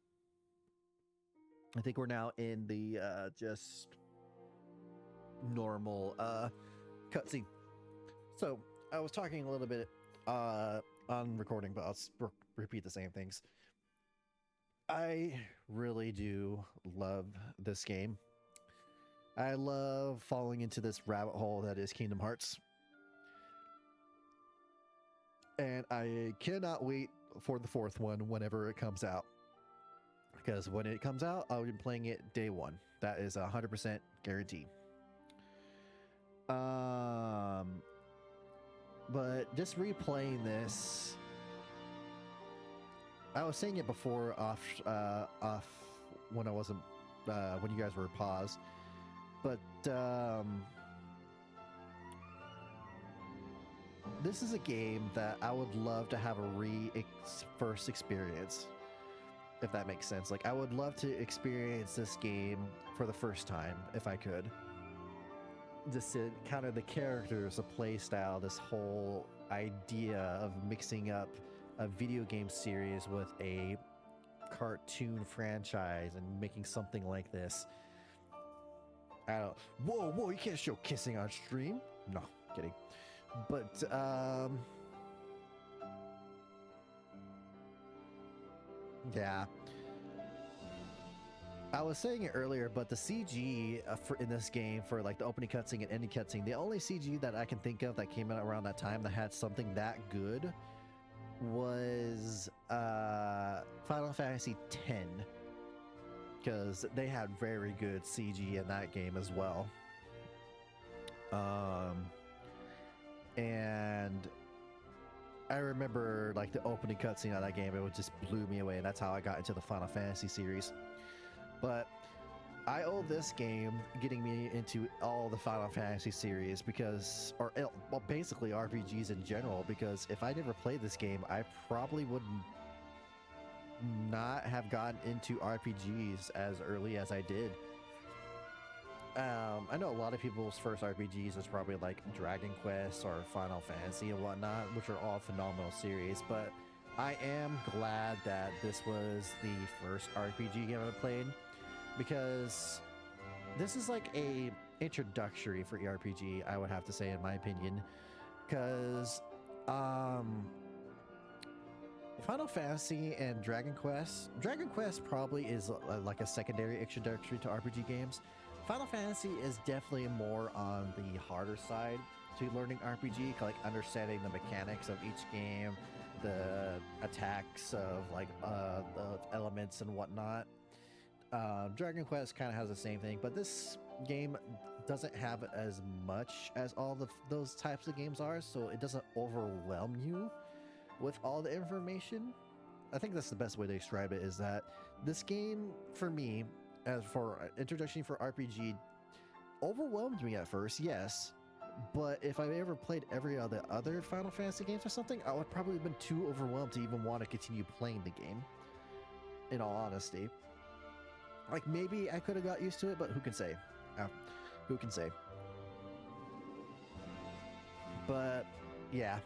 I think we're now in the just normal cutscene. So I was talking a little bit on recording, but I'll repeat the same things. I really do love this game. I love falling into this rabbit hole that is Kingdom Hearts. And I cannot wait for the fourth one whenever it comes out. Because when it comes out, I'll be playing it day one. That is 100% guaranteed. But just replaying this, I was saying it before off when I wasn't when you guys were paused, but this is a game that I would love to have a first experience, if that makes sense. Like, I would love to experience this game for the first time if I could. Just to kind of the characters, the play style, this whole idea of mixing up a video game series with a cartoon franchise and making something like this. I don't. Whoa! You can't show kissing on stream. No, kidding. But yeah. I was saying it earlier, but the CG in this game for like the opening cutscene and ending cutscene, the only CG that I can think of that came out around that time that had something that good was Final Fantasy X, because they had very good CG in that game as well. And I remember like the opening cutscene of that game, it just blew me away, and that's how I got into the Final Fantasy series. But I owe this game getting me into all the Final Fantasy series because, well, basically RPGs in general, because if I never played this game, I probably would not have gotten into RPGs as early as I did. I know a lot of people's first RPGs is probably like Dragon Quest or Final Fantasy and whatnot, which are all phenomenal series, but I am glad that this was the first RPG game I played, because this is like a introductory for RPG, I would have to say, in my opinion, because Final Fantasy and Dragon Quest probably is like a secondary introductory to RPG games. Final Fantasy is definitely more on the harder side to learning RPG, like understanding the mechanics of each game, the attacks of like the elements and whatnot. Dragon Quest kind of has the same thing, but this game doesn't have as much as all those types of games are, so it doesn't overwhelm you with all the information. I think that's the best way to describe it, is that this game, for me, as for introduction for RPG, overwhelmed me at first, yes, but if I ever played every other Final Fantasy games or something, I would probably have been too overwhelmed to even want to continue playing the game, in all honesty. Like, maybe I could have got used to it, but who can say? Who can say? But yeah,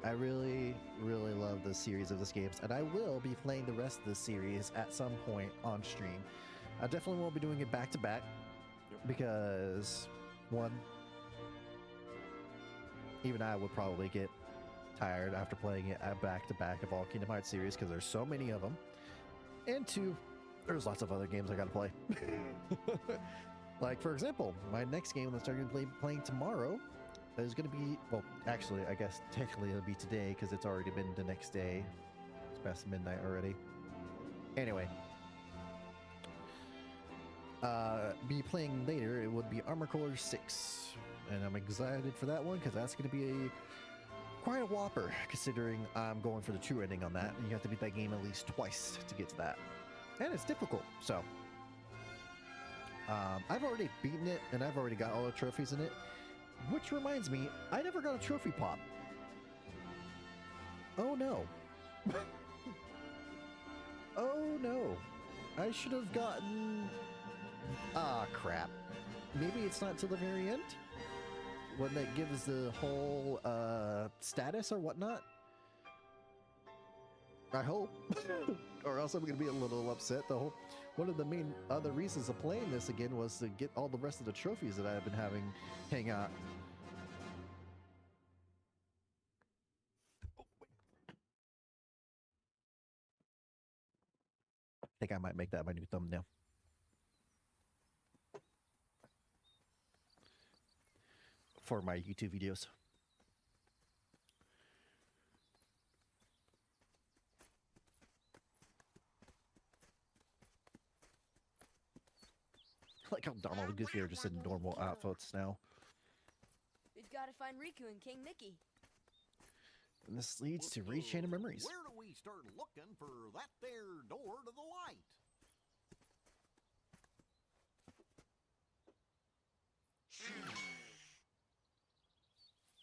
I really, really love the series of this games, and I will be playing the rest of the series at some point on stream. I definitely won't be doing it back to back, because one, even I would probably get tired after playing it at back to back of all Kingdom Hearts series, because there's so many of them. And two, there's lots of other games I gotta play. Like, for example, my next game that I'm starting to playing tomorrow is going to be, well, actually, I guess technically it'll be today, because it's already been the next day. It's past midnight already. Anyway, be playing later, it would be Armor Core 6, and I'm excited for that one, because that's going to be quite a whopper, considering I'm going for the true ending on that, and you have to beat that game at least twice to get to that, and it's difficult. So I've already beaten it, and I've already got all the trophies in it, which reminds me, I never got a trophy pop. Oh no. Oh no, I should have gotten, crap. Maybe it's not till the very end when that gives the whole status or whatnot. I hope. Or else I'm gonna be a little upset. One of the main other reasons of playing this again was to get all the rest of the trophies that I've been having hang out. I think I might make that my new thumbnail. For my YouTube videos. Like how Donald and Goofy are just in normal outfits now. We've got to find Riku and King Mickey. And this leads to Rechain of Memories. Where do we start looking for that there door to the light?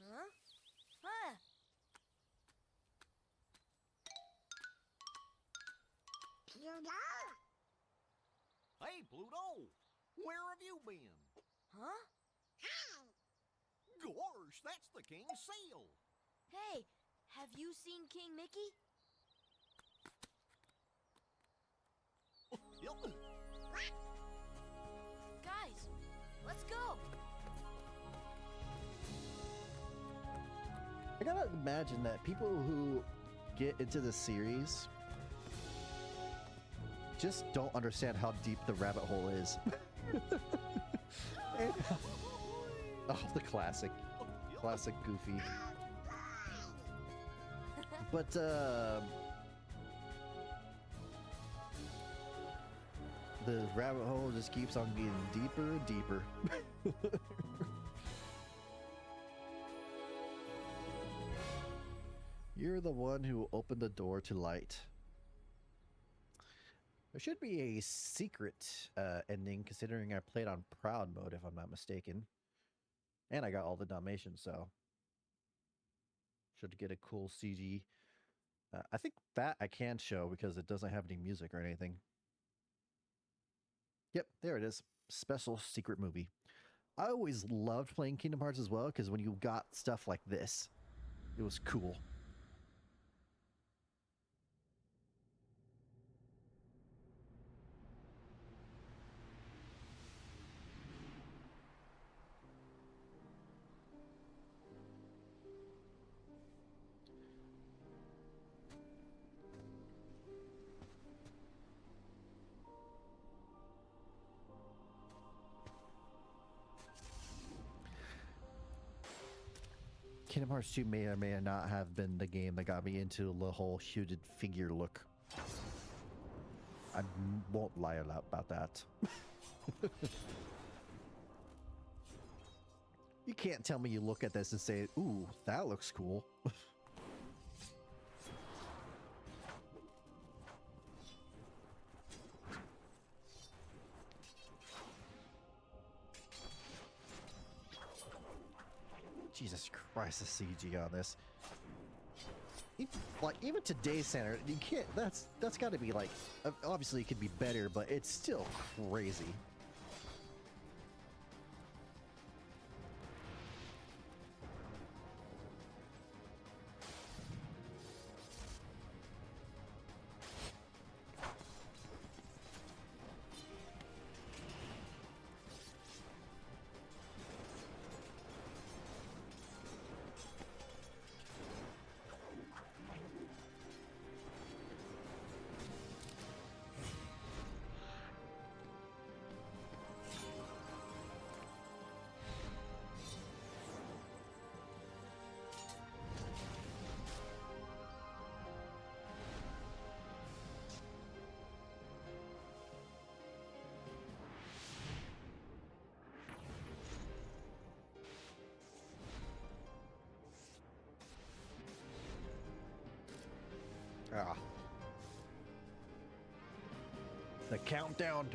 Huh? Huh? Pluto? Hey, Pluto! Where have you been? Huh? Hi! Gosh, that's the king's seal! Hey, have you seen King Mickey? Yup. Guys, let's go. I gotta imagine that people who get into the series just don't understand how deep the rabbit hole is. Oh, the classic Goofy. But the rabbit hole just keeps on getting deeper and deeper. You're the one who opened the door to light. There should be a secret ending, considering I played on Proud mode, if I'm not mistaken. And I got all the Dalmatians, so should get a cool CG. I think that I can show because it doesn't have any music or anything. Yep, there it is. Special secret movie. I always loved playing Kingdom Hearts as well, because when you got stuff like this, it was cool. Kingdom Hearts 2 may or may not have been the game that got me into the whole hooded figure look. I won't lie about that. You can't tell me you look at this and say, ooh, that looks cool. Jesus Christ, the CG on this. Like, even today's standard, you can't, that's gotta be like, obviously it could be better, but it's still crazy. Ah. The countdown.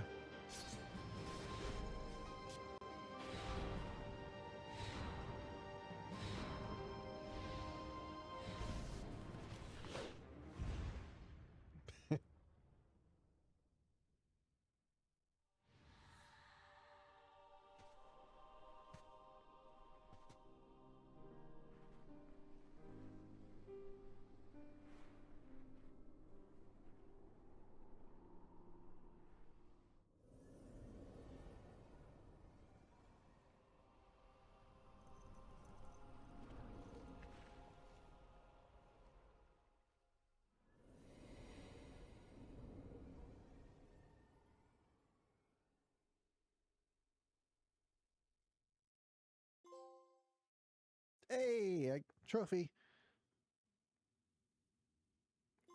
Hey, a trophy.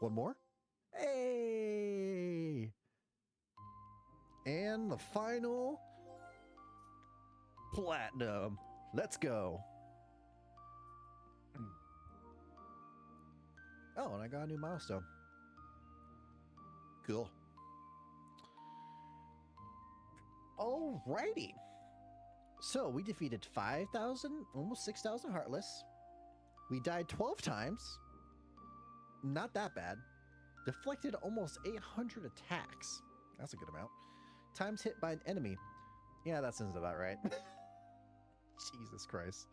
One more. Hey! And the final Platinum. Let's go. Oh, and I got a new milestone. Cool. Alrighty. So we defeated 5,000, almost 6,000 Heartless. We died 12 times. Not that bad. Deflected almost 800 attacks. That's a good amount. Times hit by an enemy. Yeah, that sounds about right. Jesus Christ.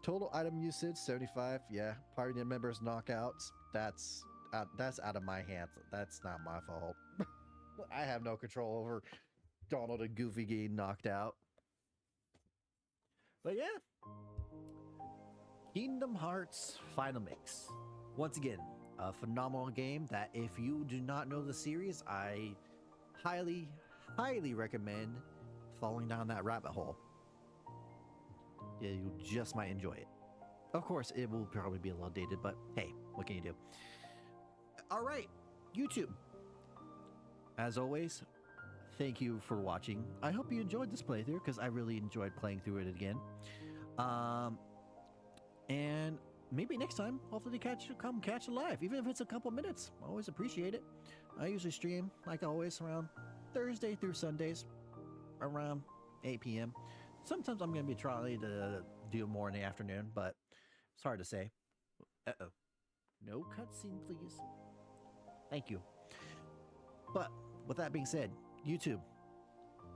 Total item usage 75. Yeah, party members knockouts. That's out of my hands. That's not my fault. I have no control over Donald and Goofy getting knocked out. But yeah, Kingdom Hearts Final Mix. Once again, a phenomenal game that if you do not know the series, I highly, highly recommend falling down that rabbit hole. Yeah, you just might enjoy it. Of course, it will probably be a little dated, but hey, what can you do? All right, YouTube. As always, thank you for watching. I hope you enjoyed this playthrough because I really enjoyed playing through it again. And maybe next time, hopefully come catch you live, even if it's a couple minutes. I always appreciate it. I usually stream, like always, around Thursday through Sundays, around 8 p.m. Sometimes I'm going to be trying to do more in the afternoon, but it's hard to say. Uh-oh. No cutscene, please. Thank you. But with that being said, YouTube,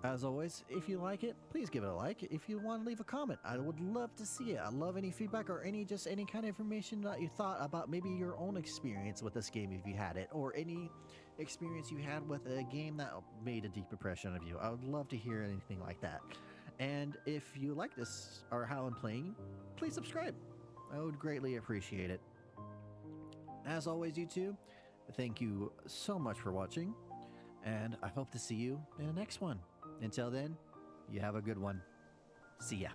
as always, if you like it, please give it a like. If you want to leave a comment, I would love to see it. I love any feedback or any kind of information that you thought about maybe your own experience with this game if you had it, or any experience you had with a game that made a deep impression of you. I would love to hear anything like that. And if you like this or how I'm playing, please subscribe. I would greatly appreciate it. As always, YouTube, thank you so much for watching, and I hope to see you in the next one. Until then, you have a good one. See ya.